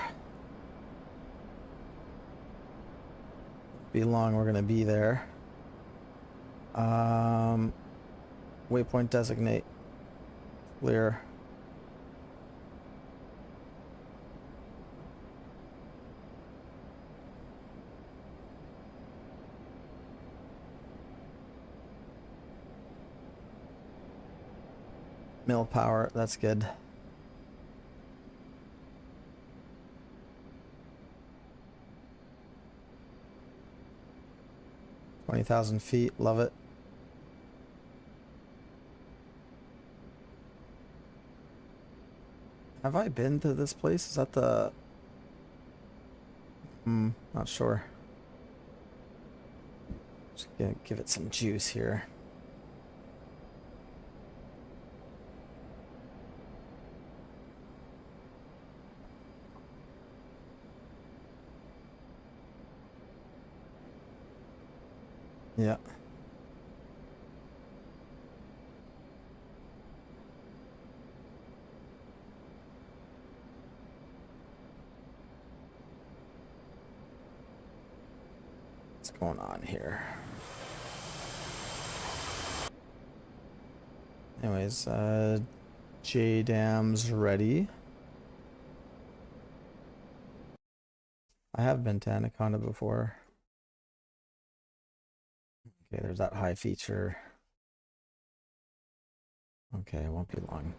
Be long, we're gonna be there. Waypoint designate. Clear. Mill power, that's good. $20,000 feet, love it. Have I been to this place? Is that the... not sure. Just gonna give it some juice here. Yeah. What's going on here? Anyways, J-Dam's ready. I have been to Anaconda before. Okay, there's that high feature. Okay, it won't be long.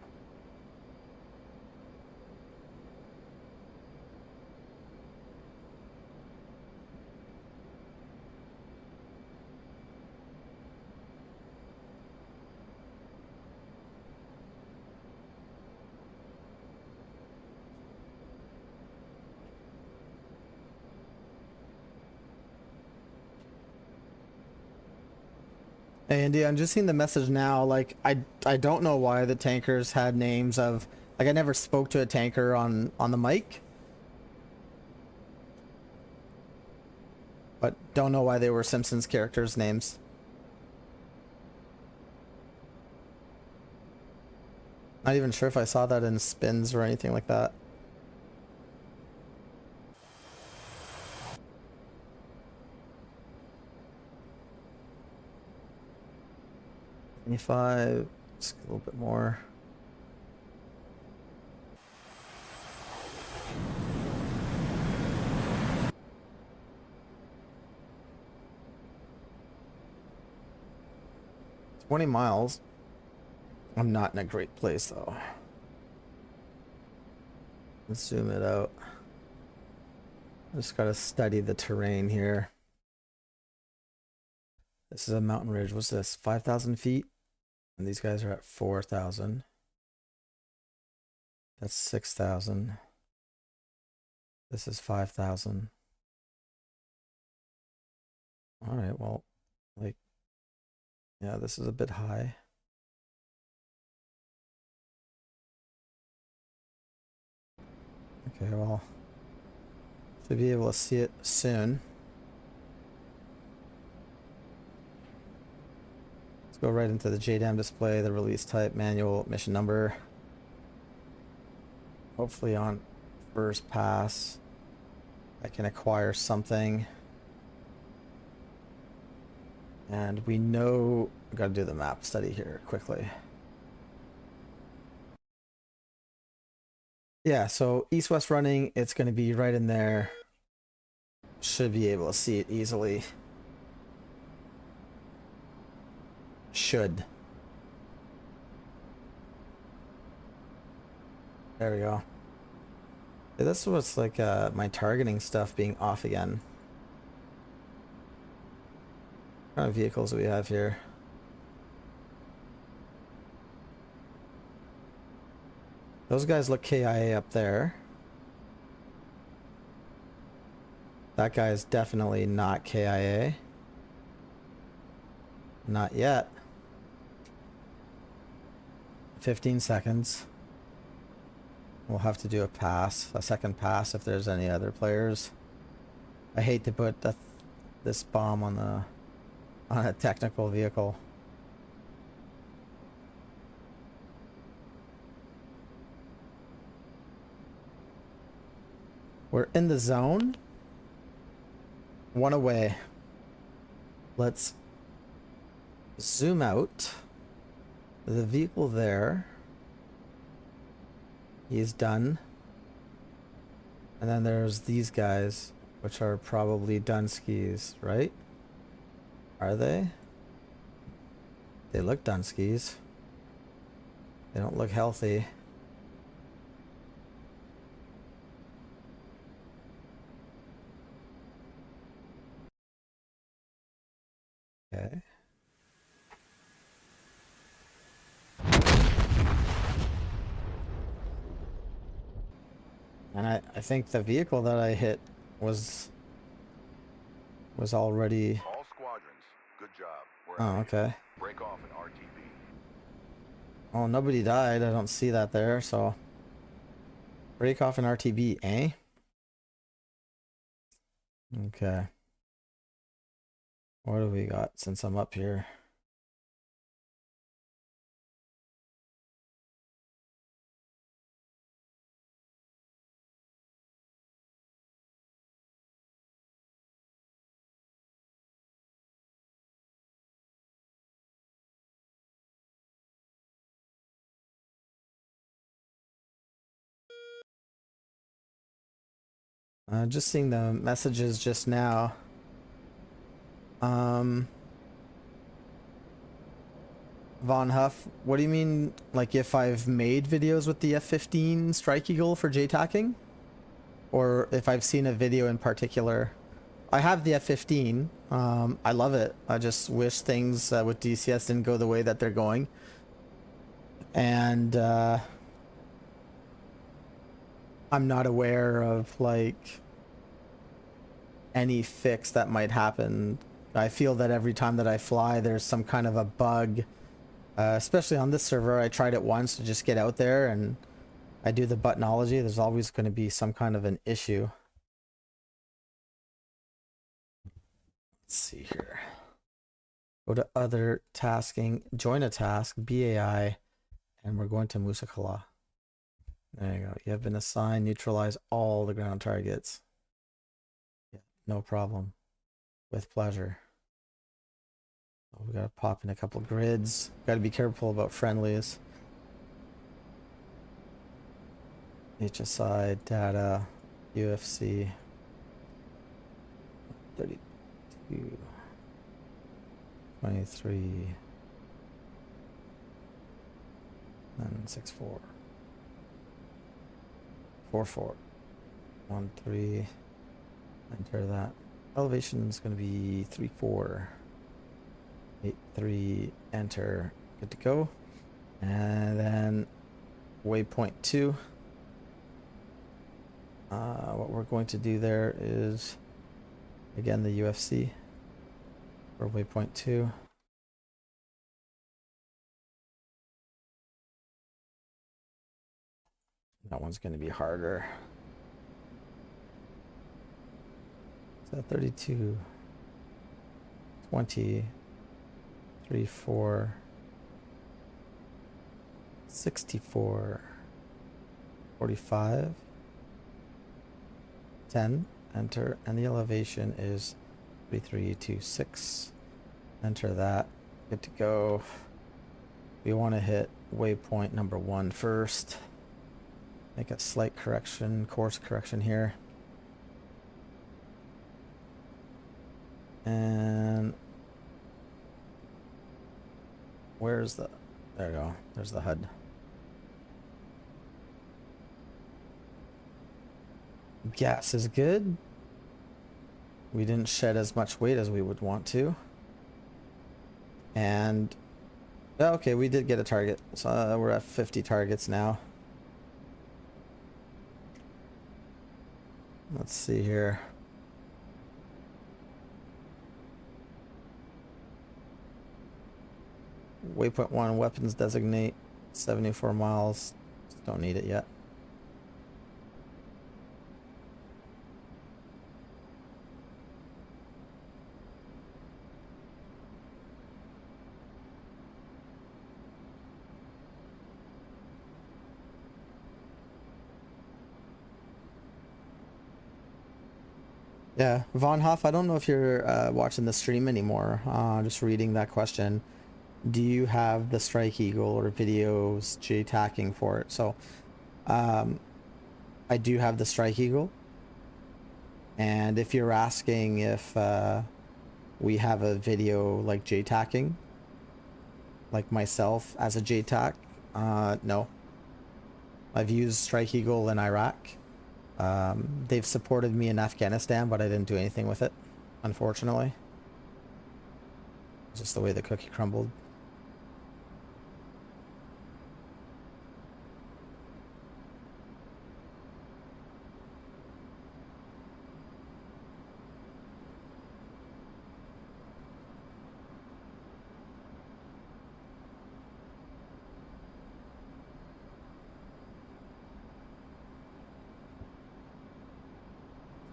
Hey Andy, I'm just seeing the message now. Like, I don't know why the tankers had names of, like, I never spoke to a tanker on the mic, but don't know why they were Simpsons characters' names. Not even sure if I saw that in spins or anything like that. $25, just a little bit more. $20 miles. I'm not in a great place though. Let's zoom it out. Just gotta study the terrain here. This is a mountain ridge. What's this? 5,000 feet? And these guys are at 4,000. That's 6,000. This is 5,000. All right, well, like, yeah, this is a bit high. Okay, well, should be able to see it soon. Let's go right into the JDAM display, the release type, manual, mission number. Hopefully on first pass, I can acquire something. And we know, I gotta do the map study here quickly. Yeah, so east-west running, it's going to be right in there. Should be able to see it easily. Should. There we go. Yeah, this is what's like my targeting stuff being off again. What kind of vehicles do we have here? Those guys look KIA up there. That guy is definitely not KIA. Not yet. 15 seconds. We'll have to do a pass, a second pass if there's any other players. I hate to put this bomb on a technical vehicle. We're in the zone. One away. Let's zoom out. The vehicle there. He's done. And then there's these guys, which are probably Dunskies, right? Are they? They look Dunskies. They don't look healthy. Okay. And I think the vehicle that I hit was already... All squadrons, good job. We're Oh, out of here. okay. Break off an RTB. Oh, nobody died. I don't see that there, so... Break off an RTB, eh? Okay. What do we got since I'm up here? Just seeing the messages just now. Von Huff, what do you mean, like if I've made videos with the F18 Strike Eagle for Jtacking? Or if I've seen a video in particular? I have the F15. I love it. I just wish things with DCS didn't go the way that they're going. And I'm not aware of like any fix that might happen I feel that every time that I fly, there's some kind of a bug. Especially on this server, I tried it once to just get out there and I do the buttonology. There's always going to be some kind of an issue. Let's see here. Go to other tasking, join a task, BAI, and we're going to Musakala. There you go. You have been assigned, neutralize all the ground targets. Yeah, no problem. With pleasure. We gotta pop in a couple grids. Gotta be careful about friendlies. HSI, data, UFC. 32. 23. And 64. 44. 13. Enter that. Elevation is gonna be 34. 83, enter, good to go. And then waypoint 2. What we're going to do there is, again, the UFC for waypoint 2. That one's going to be harder. So 32, 20, 3, 4, 64, 45, 10, enter, and the elevation is 3326. Enter that, good to go. We want to hit waypoint number 1 first. Make a slight correction, course correction here. And where's the, there you go, there's the HUD. Gas is good. We didn't shed as much weight as we would want to. And, okay, we did get a target. So we're at 50 targets now. Let's see here. Waypoint 1, weapons designate, 74 miles. Just don't need it yet. Yeah, Von Hoff, I don't know if you're watching the stream anymore. Just reading that question. Do you have the Strike Eagle or videos Jtacking for it? So, I do have the Strike Eagle. And if you're asking if we have a video like Jtacking, like myself as a Jtac, no. I've used Strike Eagle in Iraq. They've supported me in Afghanistan, but I didn't do anything with it, unfortunately. Just the way the cookie crumbled.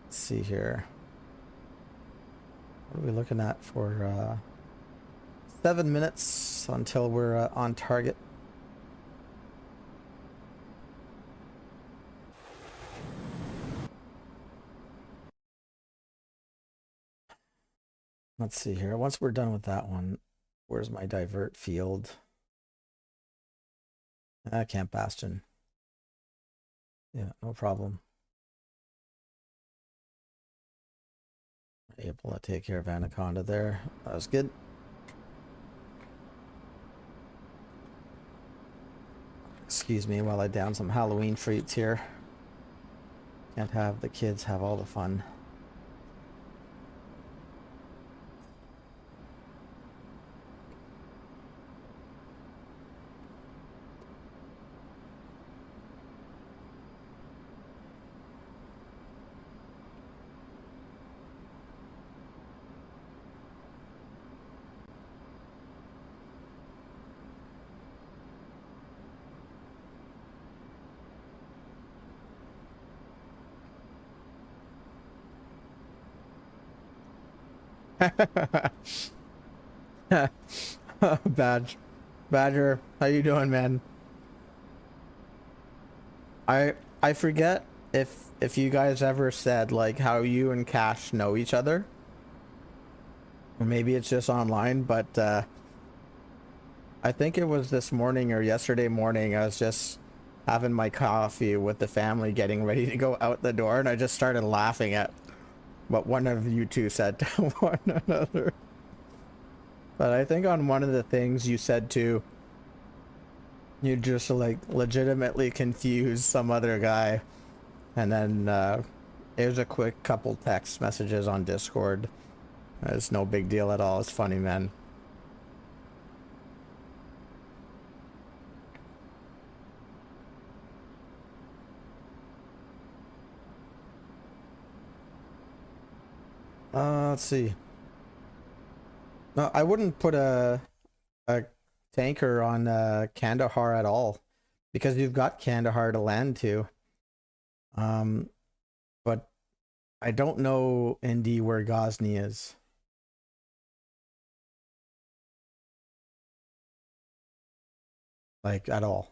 Let's see here. What are we looking at for 7 minutes until we're on target? Let's see here. Once we're done with that one, where's my divert field? Camp Bastion. Yeah, no problem. Able to take care of Anaconda there. That was good. Excuse me while I down some Halloween treats here. Can't have the kids have all the fun. Badger, how you doing, man? I forget if you guys ever said like how you and Cash know each other. Or maybe it's just online, but I think it was this morning or yesterday morning. I was just having my coffee with the family, getting ready to go out the door, and I just started laughing at what one of you two said to one another. But I think on one of the things you said too, you just like legitimately confused some other guy, and then it was a quick couple text messages on Discord. It's no big deal at all. It's funny, man. Let's see. No, I wouldn't put a tanker on Kandahar at all, because you've got Kandahar to land to. But I don't know, Indy, where Ghazni is. Like, at all.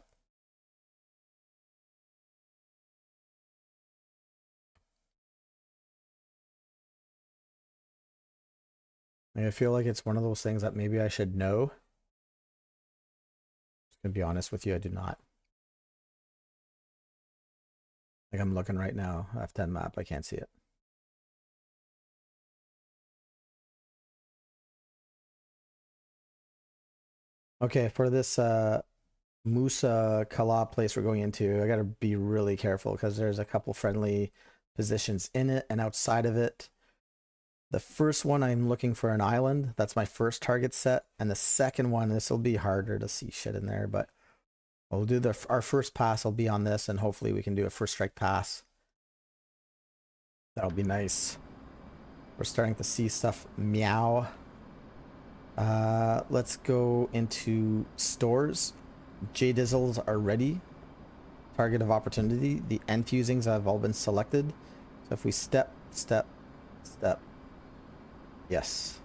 I feel like it's one of those things that maybe I should know. Just gonna be honest with you, I do not. Like, I'm looking right now, F10 map, I can't see it. Okay, for this Musa Kala place we're going into, I gotta be really careful because there's a couple friendly positions in it and outside of it. The first one, I'm looking for an island. That's my first target set. And the second one, this will be harder to see shit in there, but we'll do our first pass will be on this, and hopefully we can do a first strike pass. That'll be nice. We're starting to see stuff meow. Let's go into stores. J-Dizzles are ready. Target of opportunity. The end fusings have all been selected. So if we step, step, step. Yes.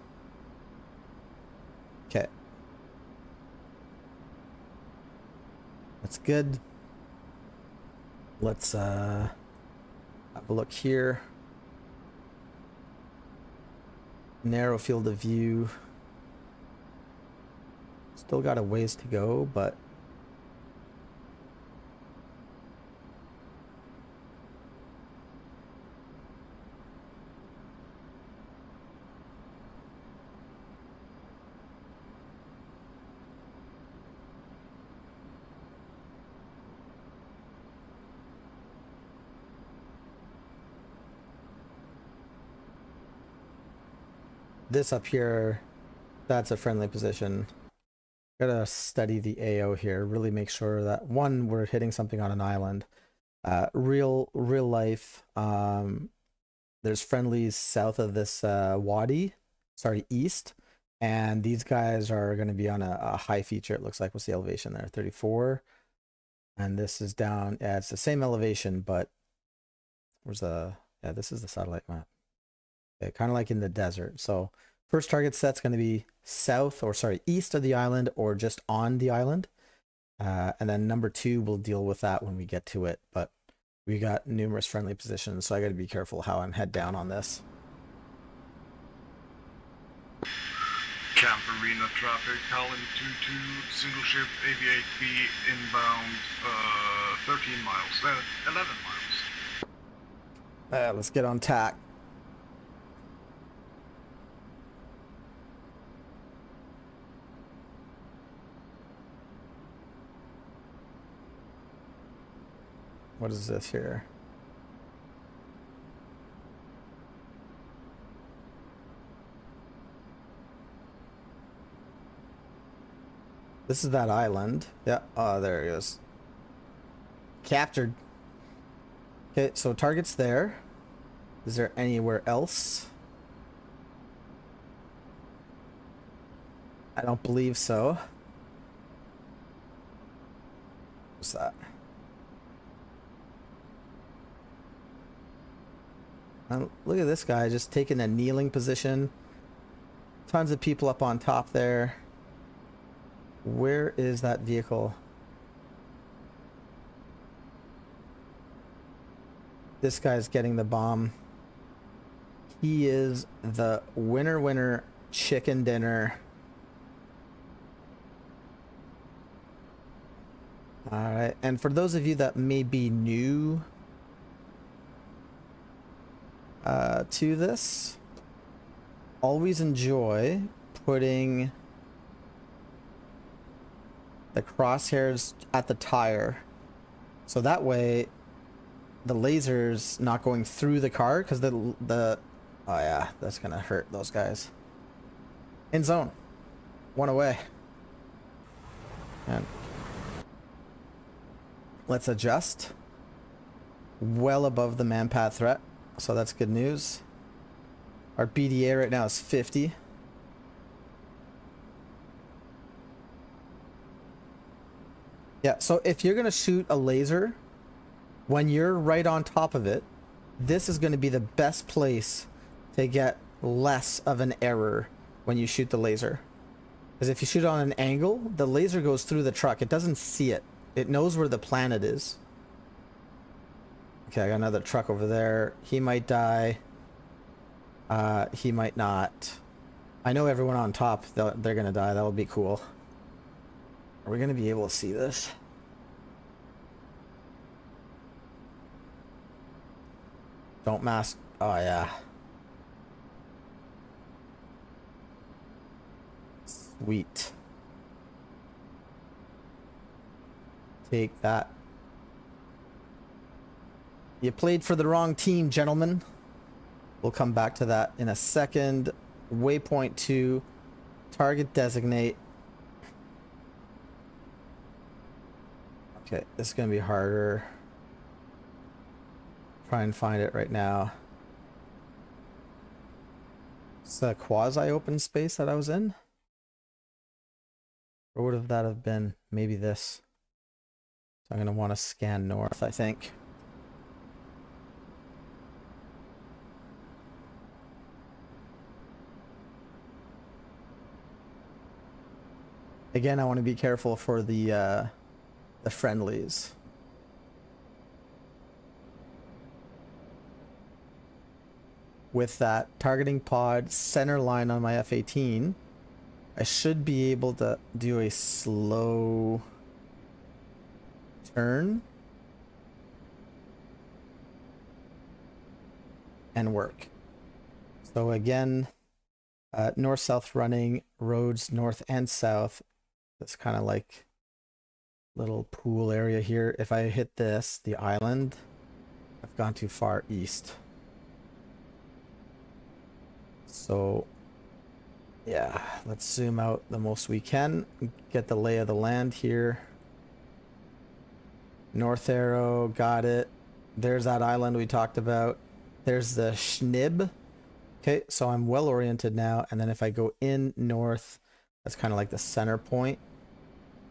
Okay. That's good. Let's have a look here. Narrow field of view. Still got a ways to go, but this up here, that's a friendly position. Gotta study the AO here, really make sure that one, we're hitting something on an island. Real life, there's friendlies south of this wadi, sorry, east, and these guys are going to be on a high feature. It looks like, what's the elevation there? 34, and this is down, yeah, it's the same elevation, but where's the, yeah, this is the satellite map. Okay, kind of like in the desert. So first target set's going to be south, or sorry, east of the island, or just on the island. And then number two, we'll deal with that when we get to it. But we got numerous friendly positions, so I got to be careful how I'm head down on this. Camp Arena traffic, Helen 22, single ship AV8B inbound 13 miles, 11 miles. Let's get on tack. What is this here? This is that island. Yeah. Oh, there he is. Captured. Okay, so target's there. Is there anywhere else? I don't believe so. What's that? And look at this guy just taking a kneeling position. Tons of people up on top there. Where is that vehicle? This guy's getting the bomb. He is the winner chicken dinner. Alright, and for those of you that may be new to this, always enjoy putting the crosshairs at the tire, so that way the laser's not going through the car, because the oh yeah, that's gonna hurt those guys. In zone, one away, and let's adjust. Well above the manpad threat, so that's good news. Our BDA right now is 50. Yeah, so if you're gonna shoot a laser, when you're right on top of it, this is gonna be the best place to get less of an error when you shoot the laser. Because if you shoot on an angle, the laser goes through the truck. It doesn't see it. It knows where the planet is. Okay, I got another truck over there. He might die. He might not. I know everyone on top, they're gonna die. That'll be cool. Are we gonna be able to see this? Don't mask. Oh yeah. Sweet. Take that. You played for the wrong team, gentlemen. We'll come back to that in a second. Waypoint 2. Target designate. Okay, this is gonna be harder. Try and find it right now. It's a quasi-open space that I was in. Or would that have been? Maybe this. So I'm gonna want to scan north, I think. Again, I want to be careful for the friendlies. With that targeting pod center line on my F18, I should be able to do a slow turn and work. So again, north-south running, roads north and south. That's kind of like little pool area here. If I hit this, the island, I've gone too far east. So yeah, let's zoom out the most we can, get the lay of the land here. North arrow, got it. There's that island we talked about. There's the Schnib. Okay, so I'm well oriented now, and then if I go in north, that's kind of like the center point.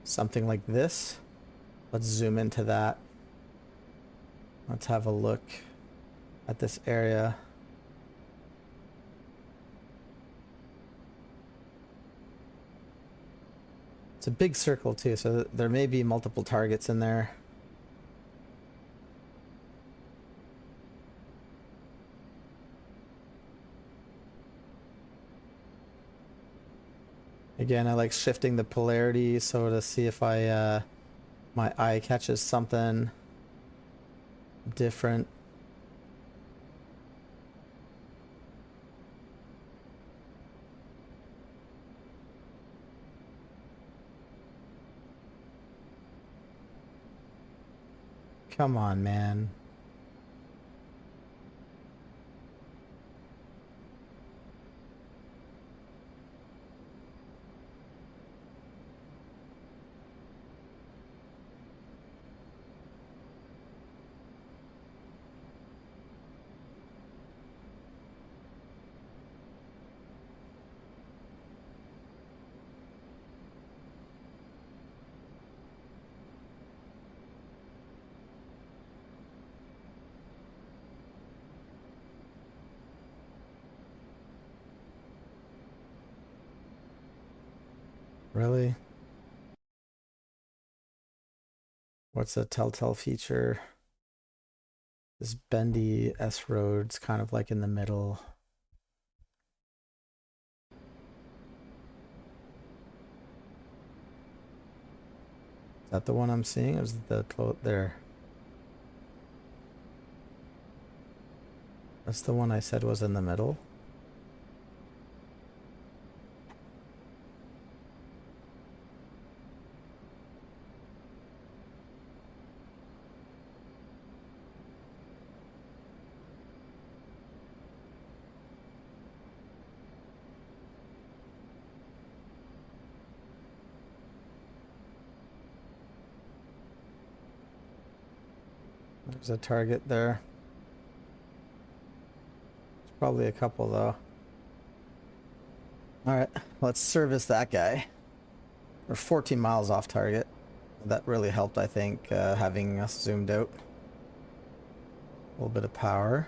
Something like this. Let's zoom into that. Let's have a look at this area. It's a big circle too, so there may be multiple targets in there. Again, I like shifting the polarity so to see if I my eye catches something different. Come on, man. Really? What's a telltale feature? This bendy S road's kind of like in the middle. Is that the one I'm seeing? Or is it the there? That's the one I said was in the middle. There's a target there. There's probably a couple though. Alright, let's service that guy. We're 14 miles off target. That really helped, I think, having us zoomed out. A little bit of power.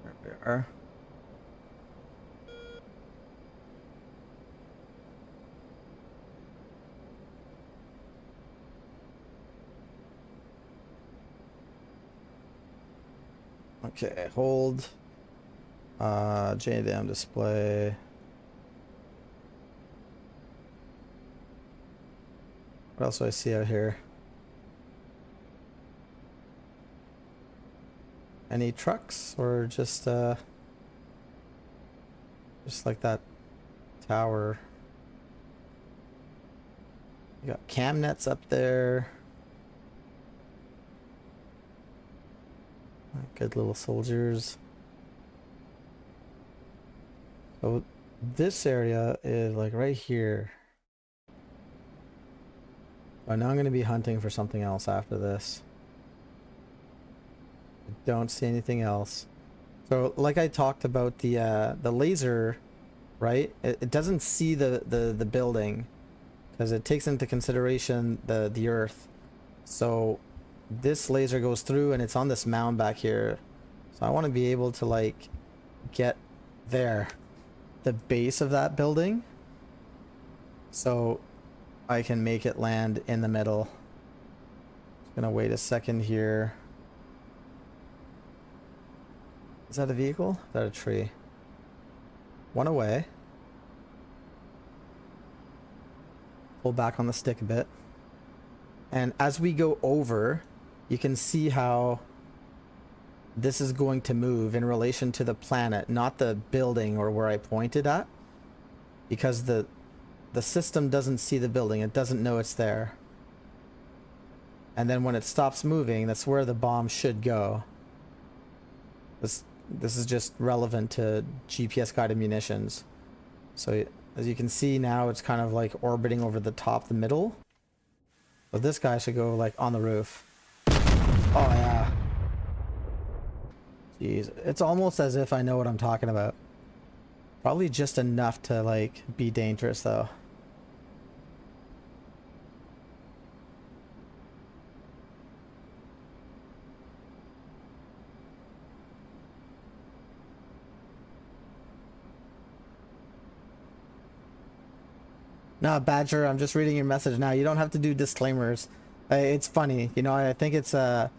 There we are. Okay, hold. JDM display. What else do I see out here? Any trucks or just like that tower? You got cam nets up there. Good little soldiers. So this area is like right here. Oh, now I'm going to be hunting for something else after this. I don't see anything else. So like I talked about the laser, right? It doesn't see the building because it takes into consideration the earth. So this laser goes through and it's on this mound back here. So I want to be able to like get there, the base of that building, so I can make it land in the middle. Just gonna wait a second here. Is that a vehicle? Is that a tree? One away. Pull back on the stick a bit. And as we go over, you can see how this is going to move in relation to the planet, not the building or where I pointed at, because the system doesn't see the building. It doesn't know it's there. And then when it stops moving, that's where the bomb should go. This is just relevant to GPS guided munitions. So as you can see now, it's kind of like orbiting over the top, the middle. But this guy should go like on the roof. Oh yeah. Jeez, it's almost as if I know what I'm talking about. Probably just enough to like be dangerous though. No, Badger, I'm just reading your message now. You don't have to do disclaimers. It's funny, you know, I think it's the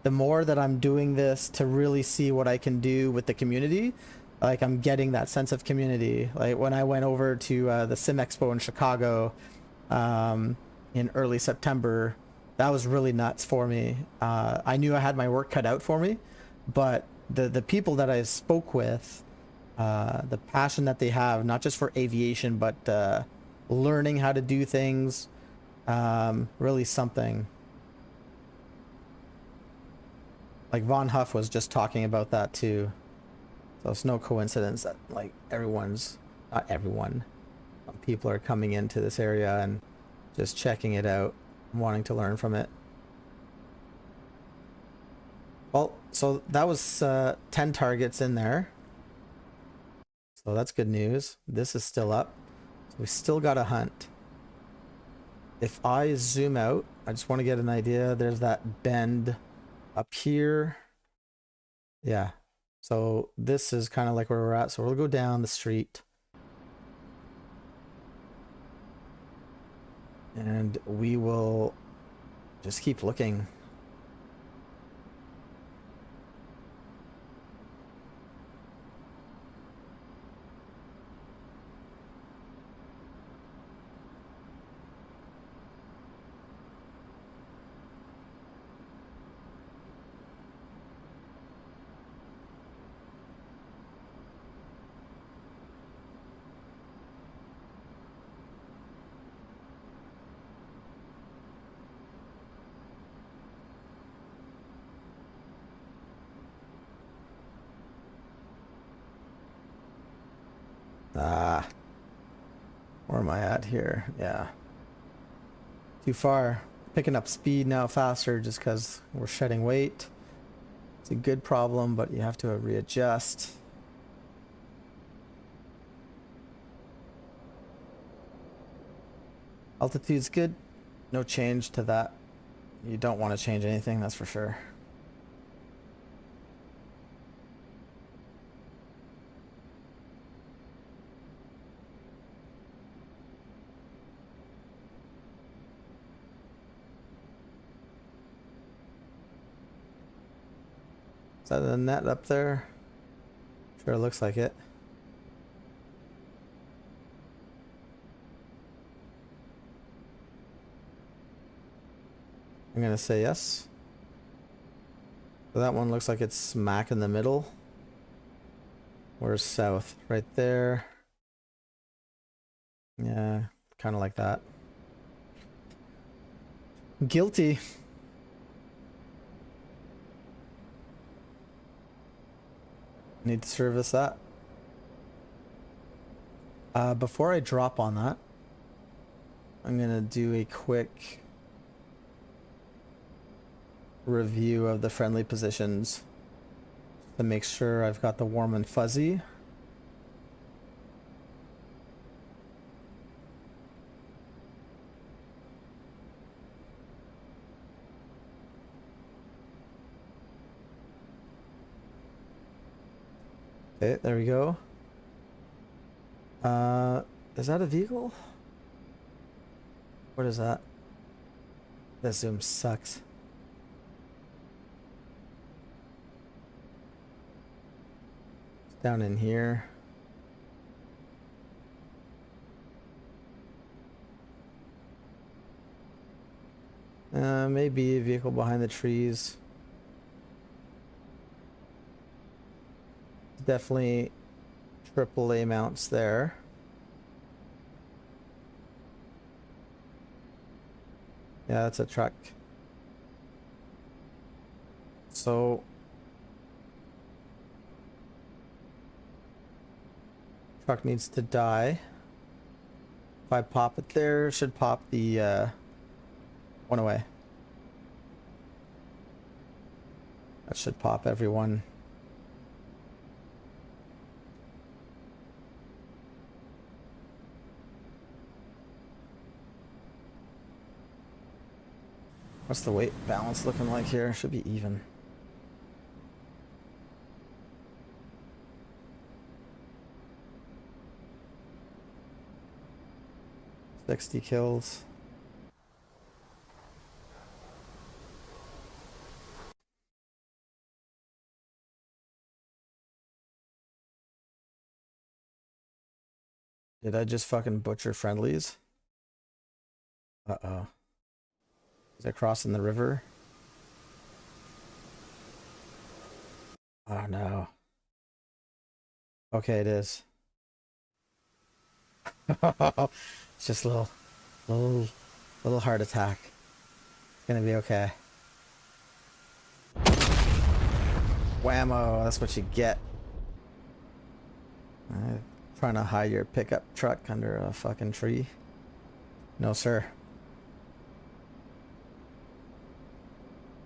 more that I'm doing this to really see what I can do with the community, like I'm getting that sense of community. Like when I went over to the Sim Expo in Chicago in early September, that was really nuts for me. I knew I had my work cut out for me, but the people that I spoke with, the passion that they have, not just for aviation, but learning how to do things, really something. Like Von Huff was just talking about that too. So it's no coincidence that like not everyone, people are coming into this area and just checking it out, wanting to learn from it. Well, so that was 10 targets in there. So that's good news. This is still up. We still got to hunt. If I zoom out, I just want to get an idea. There's that bend up here. Yeah. So this is kind of like where we're at. So we'll go down the street. And we will just keep looking. Ah, where am I at here? Yeah. Too far. Picking up speed now faster just because we're shedding weight. It's a good problem, but you have to readjust. Altitude's good. No change to that. You don't want to change anything, that's for sure. Is that a net up there? Sure looks like it. I'm gonna say yes. So that one looks like it's smack in the middle. Where's south? Right there. Yeah, kind of like that. Guilty. Need to service that. Before I drop on that, I'm gonna do a quick review of the friendly positions to make sure I've got the warm and fuzzy. Okay, there we go. Is that a vehicle? What is that? This zoom sucks. It's down in here. Maybe a vehicle behind the trees. Definitely AAA mounts there. Yeah, that's a truck. So truck needs to die. If I pop it there, should pop the one away. That should pop everyone. What's the weight balance looking like here? Should be even. $60 kills. Did I just fucking butcher friendlies? Uh-oh. Is it crossing the river? Oh no. Okay, it is. It's just a little heart attack. It's gonna be okay. Whammo, that's what you get. Trying to hide your pickup truck under a fucking tree. No, sir.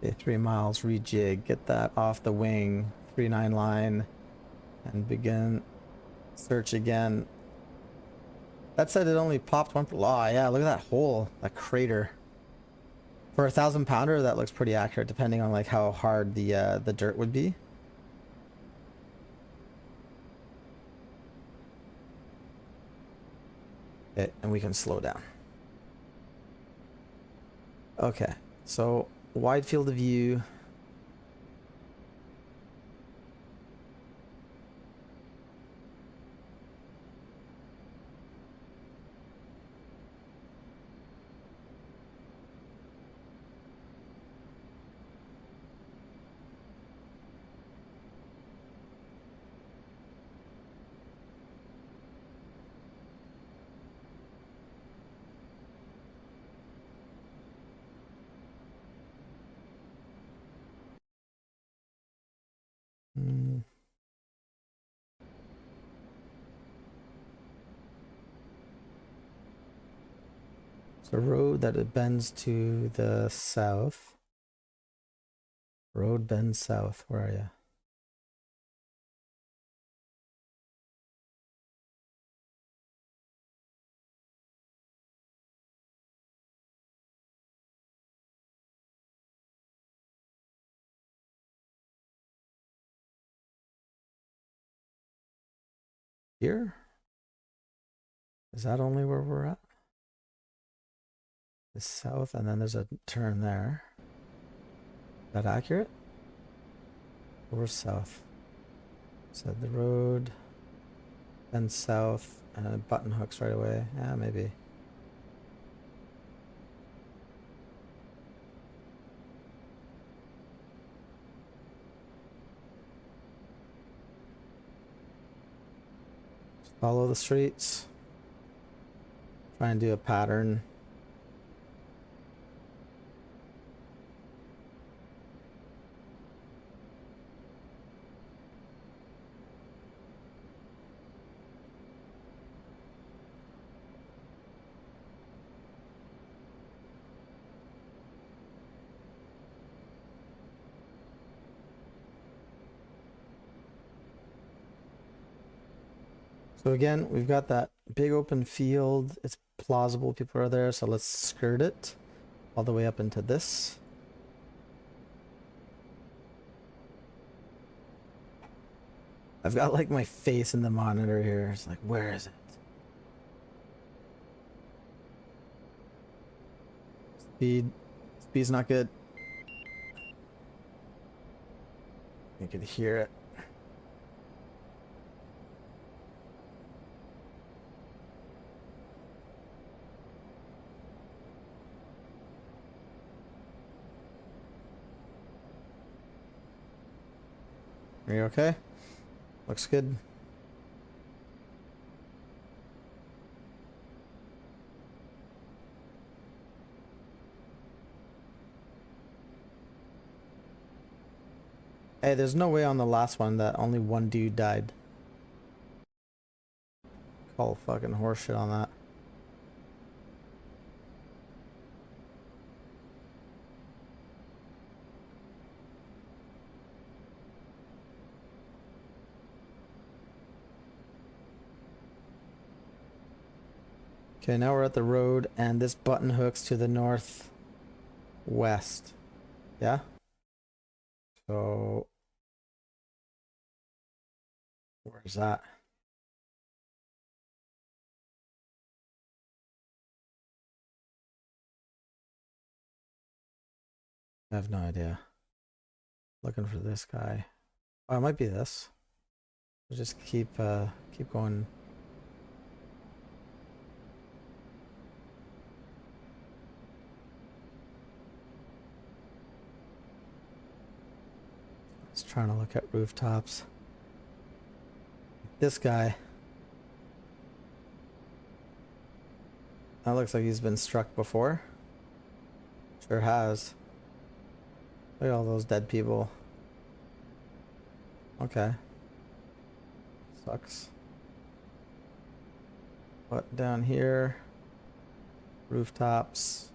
Okay, 3 miles, rejig, get that off the wing, 39 line, and begin search again. That said, it only popped one. Oh, yeah, look at that hole, that crater. For a 1,000 pounder, that looks pretty accurate, depending on like how hard the dirt would be. Okay, and we can slow down. Okay, so wide field of view. Hmm. It's a road that it bends to the south. Road bends south. Where are you? Here? Is that only where we're at? The south, and then there's a turn there. Is that accurate? Or south? So the road, then south, and it button hooks right away. Yeah, maybe. Just follow the streets. Try and do a pattern. So again, we've got that big open field. It's plausible people are there, so let's skirt it all the way up into this. I've got like my face in the monitor here. It's like, where is it? Speed's not good. You could hear it. Are you okay? Looks good. Hey, there's no way on the last one that only one dude died. Call fucking horseshit on that. Okay, now we're at the road, and this button hooks to the northwest. Yeah? So, where's that? I have no idea. Looking for this guy. Oh, it might be this. We'll just keep going. Just trying to look at rooftops. This guy. That looks like he's been struck before. Sure has. Look at all those dead people. Okay. Sucks. But down here, rooftops.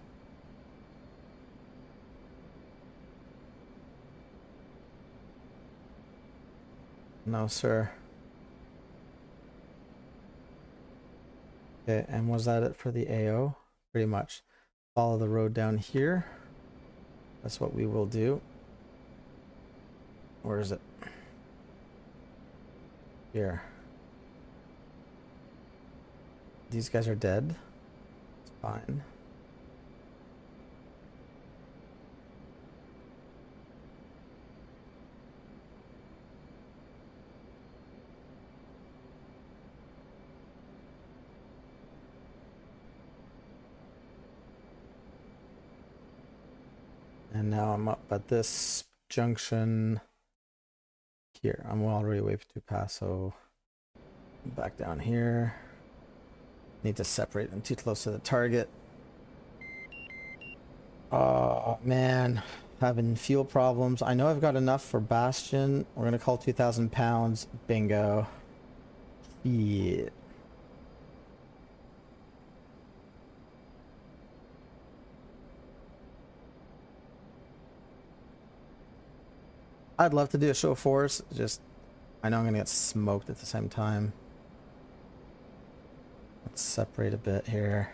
No, sir. Okay, and was that it for the AO? Pretty much. Follow the road down here. That's what we will do. Where is it? Here. These guys are dead. It's fine. And now I'm up at this junction here. I'm already way too past, so back down here. Need to separate them too close to the target. Oh man, having fuel problems. I know I've got enough for Bastion. We're gonna call 2,000 pounds. Bingo. Yeah. I'd love to do a show of force, just I know I'm gonna get smoked at the same time. Let's separate a bit here.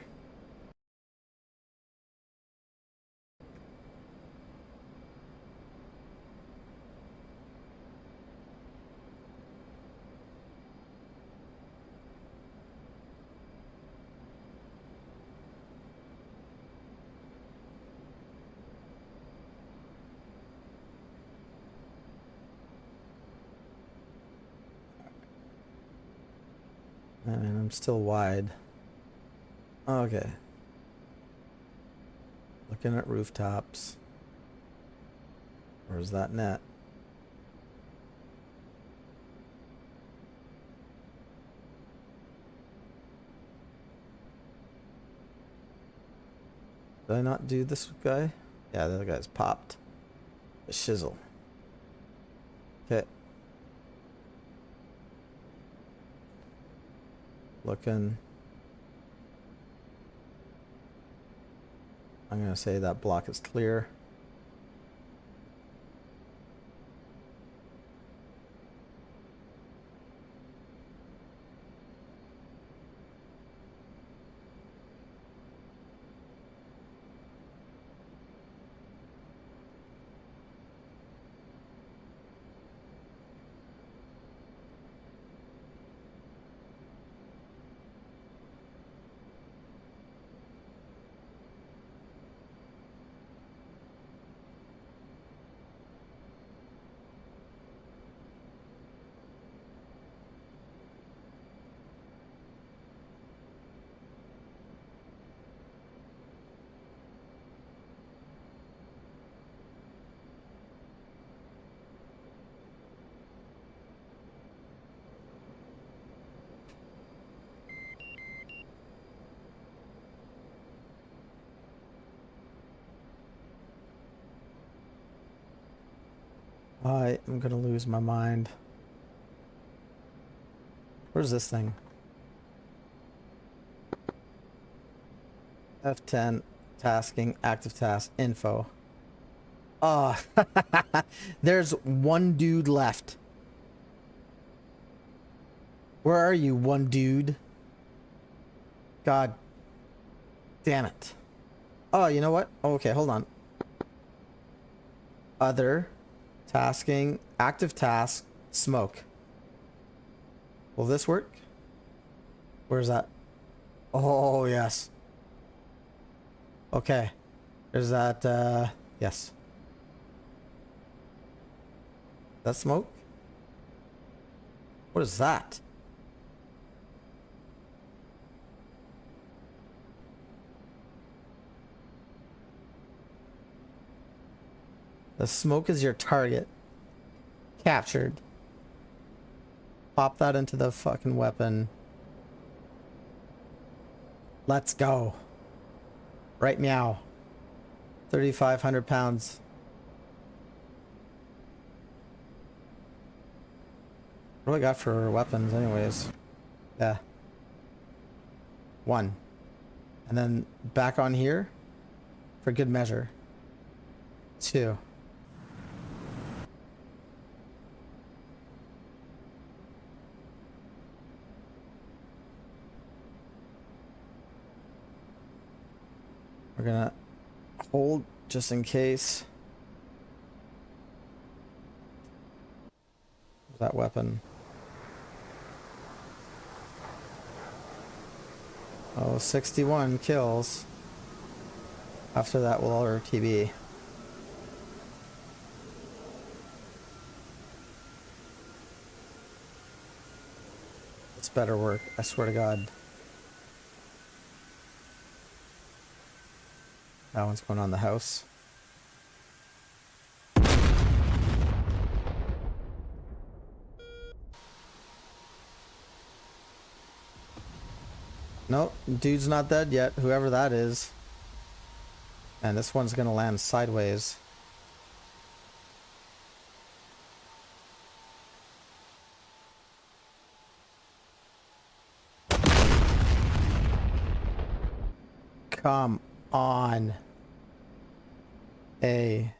I mean, I'm still wide. Okay. Looking at rooftops. Where's that net? Did I not do this guy? Yeah, the other guy's popped. A shizzle. Okay. Looking. I'm gonna say that block is clear. I am gonna lose my mind. Where's this thing? F10, tasking, active task, info. Oh, there's one dude left. Where are you, one dude? God damn it. Oh, you know what? Okay, hold on. Other, tasking, active task, smoke. Will this work? Where's that? Oh, yes. Okay. There's that, yes. That smoke? What is that? The smoke is your target. Captured. Pop that into the fucking weapon. Let's go. Right meow. 3,500 pounds. What do I got for weapons anyways? Yeah. 1. And then back on here for good measure. 2. We're gonna hold just in case. That weapon. Oh, 61 kills. After that, we'll RTB. It's better work, I swear to God. That one's going on the house. Nope, dude's not dead yet, whoever that is. And this one's gonna land sideways. Come on. A.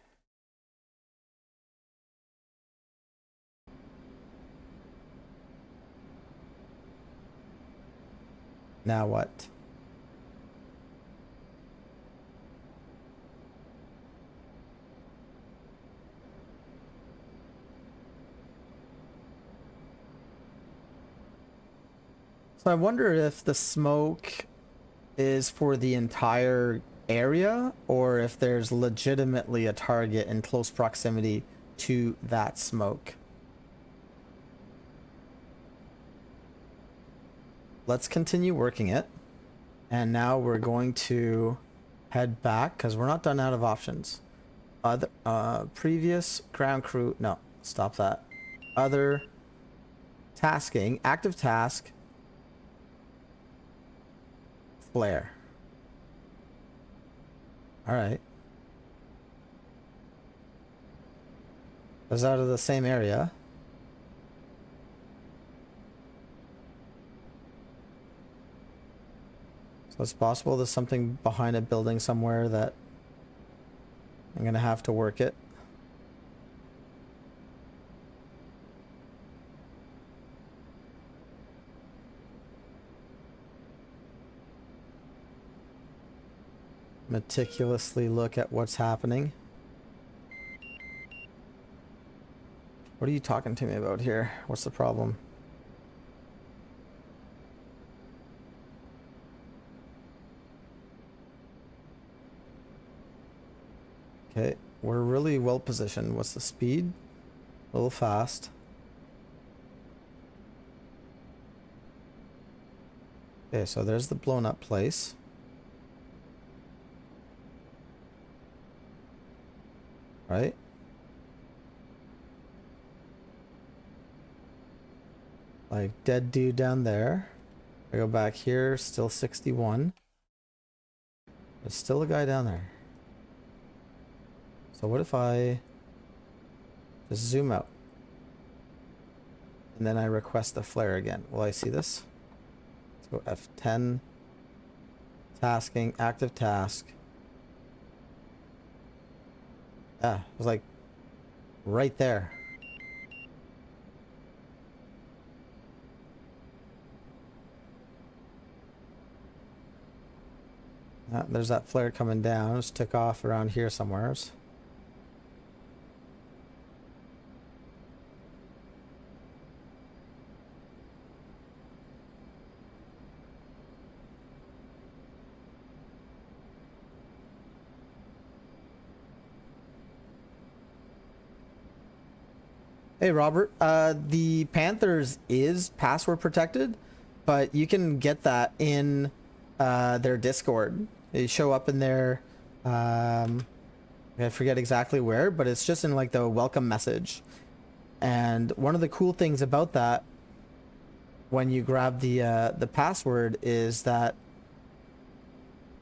Now what? So I wonder if the smoke is for the entire area or if there's legitimately a target in close proximity to that smoke. Let's continue working it. And now we're going to head back because we're not done out of options. Other previous ground crew, no, stop that. Other tasking, active task, flare. All right. It's out of the same area. So it's possible there's something behind a building somewhere that I'm gonna have to work it. Meticulously look at what's happening. What are you talking to me about here? What's the problem? Okay, we're really well positioned. What's the speed? A little fast. Okay, so there's the blown up place. Right? Like dead dude down there. I go back here, still 61. There's still a guy down there. So what if I just zoom out? And then I request the flare again. Will I see this? Let's go F10. Tasking, active task. Yeah, it was like right there. There's that flare coming down. Just took off around here somewheres. Hey Robert, the Panthers is password protected, but you can get that in their Discord. They show up in their, I forget exactly where, but it's just in like the welcome message. And one of the cool things about that, when you grab the password, is that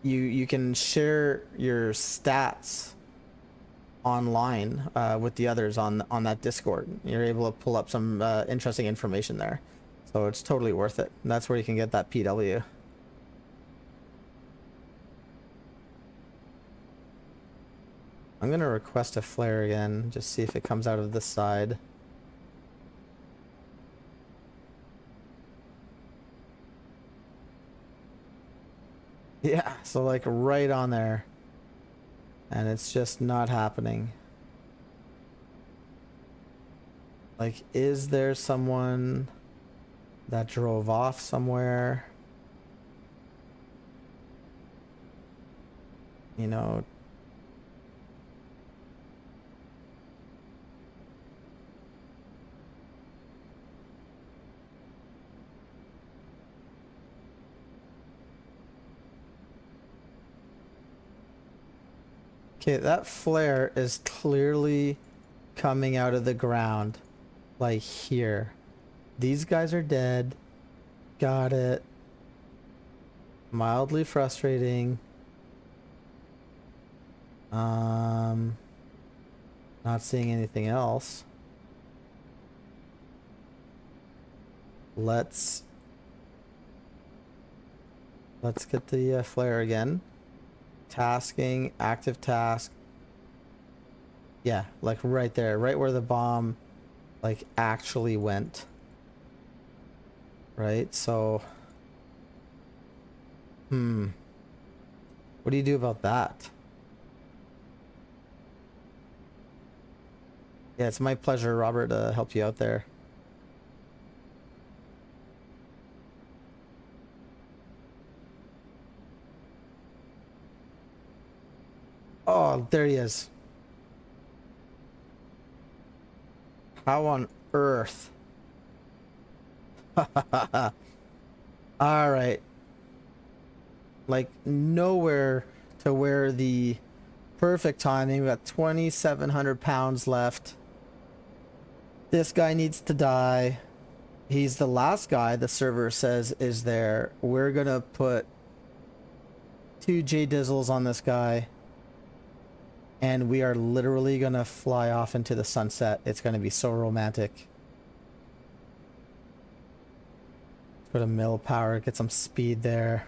you can share your stats online with the others on that Discord. You're able to pull up some interesting information there, so it's totally worth it. And that's where you can get that PW. I'm gonna request a flare again, just see if it comes out of this side. Yeah, so like right on there. And it's just not happening. Like, is there someone that drove off somewhere? you know, okay, that flare is clearly coming out of the ground, like here. These guys are dead. Got it. Mildly frustrating. Not seeing anything else. Let's get the flare again. Tasking, active task. Yeah, like right there, right where the bomb like actually went. Right? So what do you do about that? Yeah, it's my pleasure, Robert, to help you out there. Oh, there he is. How on earth? All right. Like nowhere to where the perfect timing. We got 2,700 pounds left. This guy needs to die. He's the last guy the server says is there. We're gonna put 2 J Dizzles on this guy. And we are literally gonna fly off into the sunset. It's gonna be so romantic. Let's go to mill power, get some speed there.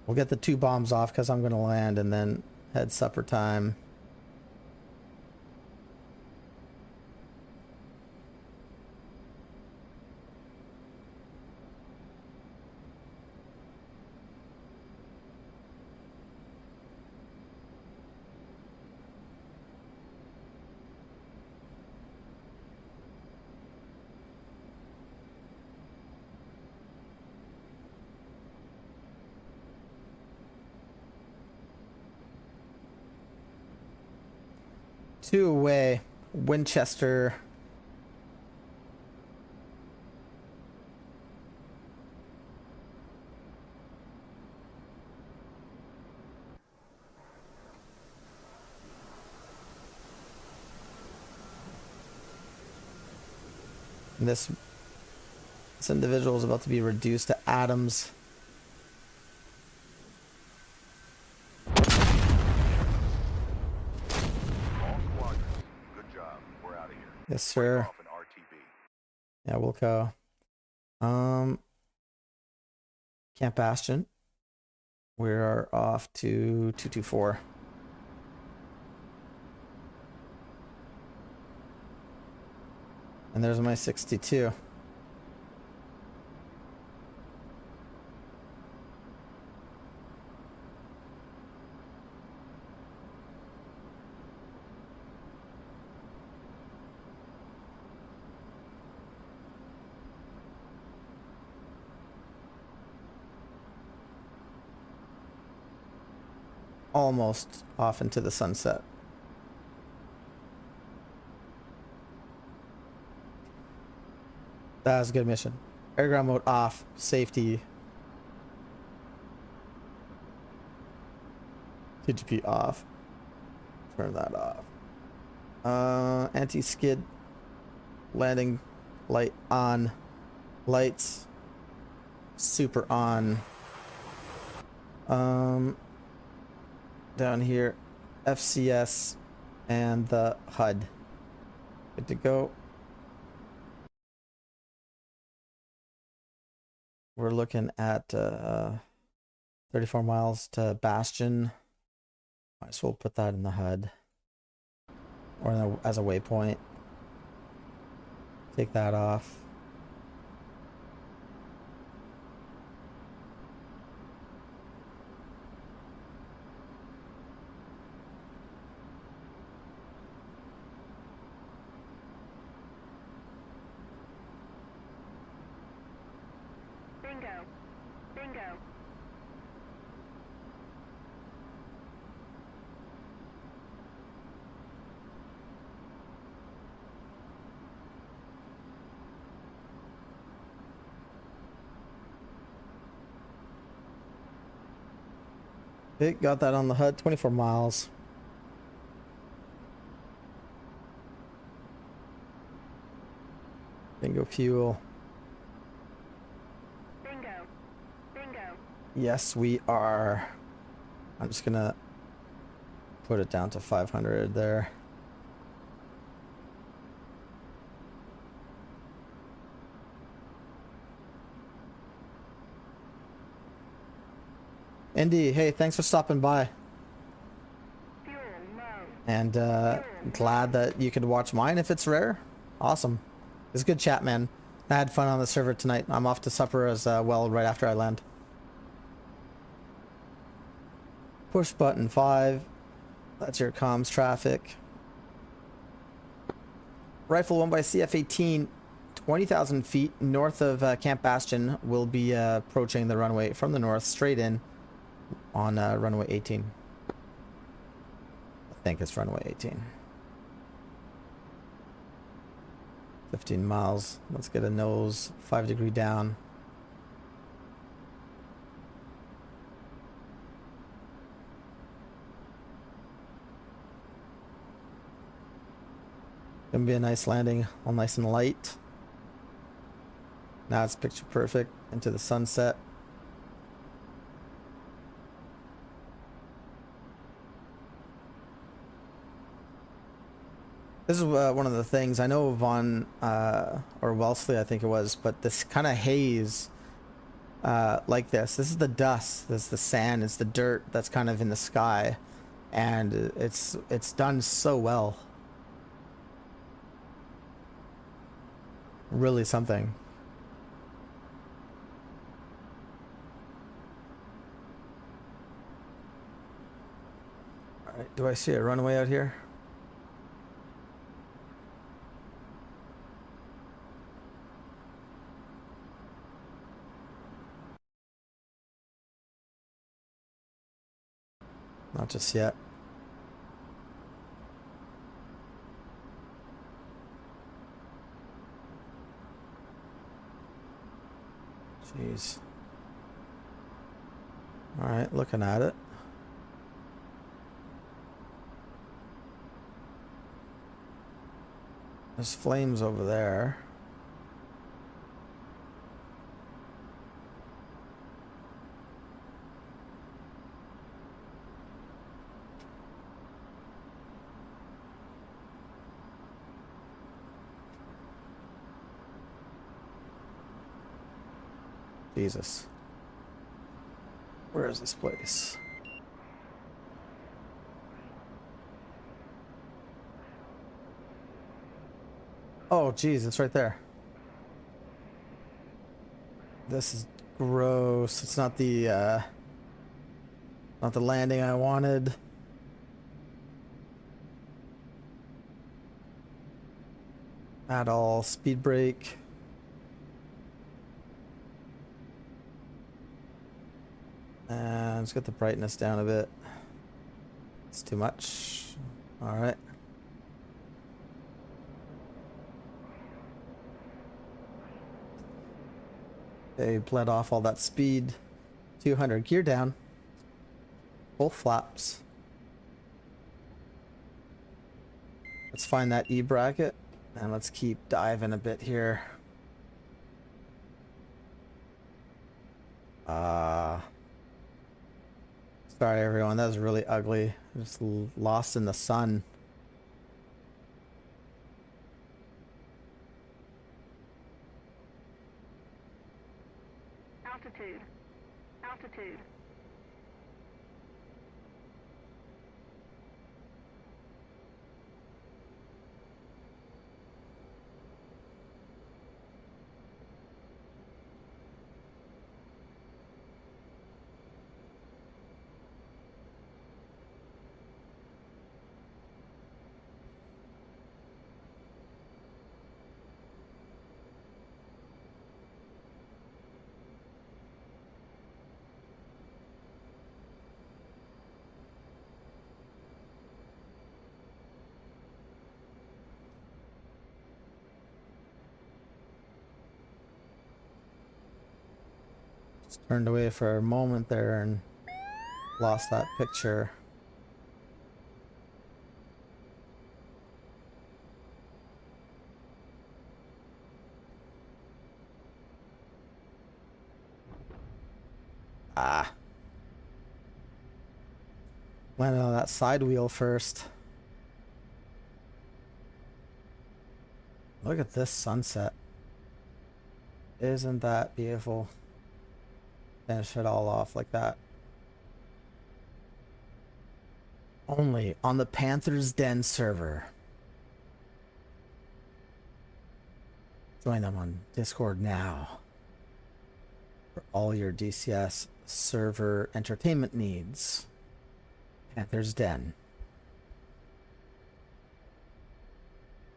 We'll get the 2 bombs off because I'm gonna land and then head supper time. Two away, Winchester. And this individual is about to be reduced to atoms. All squadrons, good job. We're out of here. Yes, sir. Off an RTB. Yeah, we'll go. Camp Bastion. We are off to 224. And there's my 62. Almost off into the sunset. That was a good mission. Air ground mode off. Safety. TGP off. Turn that off. Anti-skid. Landing light on. Lights. Super on. Down here. FCS and the HUD. Good to go. We're looking at 34 miles to Bastion. Might as well put that in the HUD. Or as a waypoint. Take that off. Bingo. Bingo. It got that on the HUD, 24 miles. Bingo fuel. Bingo. Bingo. Yes, we are. I'm just gonna put it down to 500 there. Indy, hey, thanks for stopping by. Fuel low. And glad that you could watch mine if it's rare. Awesome. It's good chat, man. I had fun on the server tonight. I'm off to supper as well right after I land. Push button 5. That's your comms traffic. Rifle 1 by CF18, 20,000 feet north of Camp Bastion. Will be approaching the runway from the north straight in on runway 18. I think it's runway 18. 15 miles. Let's get a nose 5-degree down. Gonna be a nice landing, all nice and light. Now it's picture perfect into the sunset. This is one of the things I know Von or Wellesley, I think it was, but this kind of haze like this is the dust, this is the sand, it's the dirt that's kind of in the sky, and it's done so well. Really something. All right, do I see a runway out here? Not just yet. Jeez. All right, looking at it. There's flames over there. Jesus. Where is this place? Oh, geez, it's right there. This is gross. It's not the landing I wanted. At all. Speed brake. And let's get the brightness down a bit. It's too much. All right. They bled off all that speed. 200 gear down. Both flaps. Let's find that E bracket and let's keep diving a bit here. Sorry everyone, that was really ugly. Just lost in the sun. Altitude. Altitude. Just turned away for a moment there and Lost that picture. Ah. Landed on that side wheel first. Look at this sunset. Isn't that beautiful? Finish it all off like that. Only on the Panther's Den server. Join them on Discord now for all your DCS server entertainment needs. Panther's Den.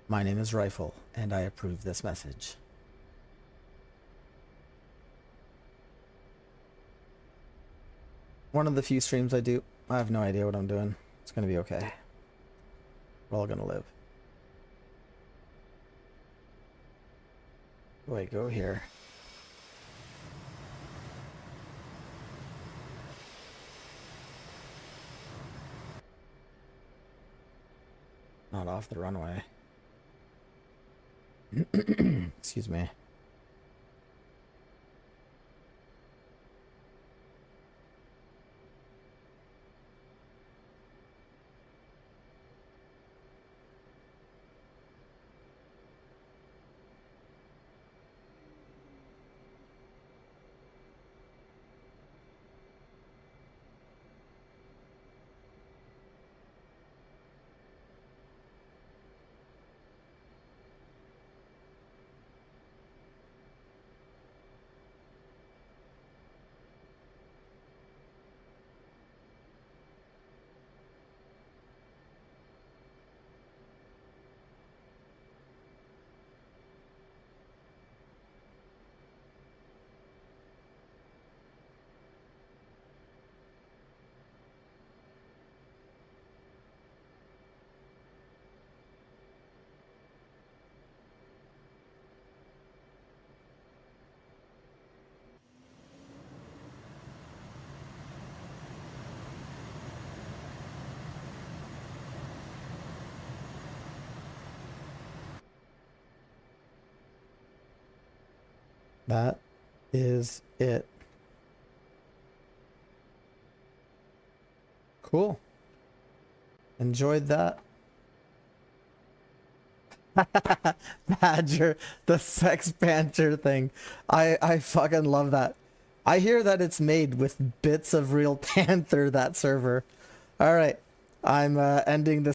My name is Rifle, and I approve this message. One of the few streams I do. I have no idea what I'm doing. It's gonna be okay. We're all gonna live. Where do I go here? Not off the runway. Excuse me. That is it. Cool. Enjoyed that. Badger, the sex Panther thing. I fucking love that. I hear that it's made with bits of real Panther, that server. All right. I'm ending this.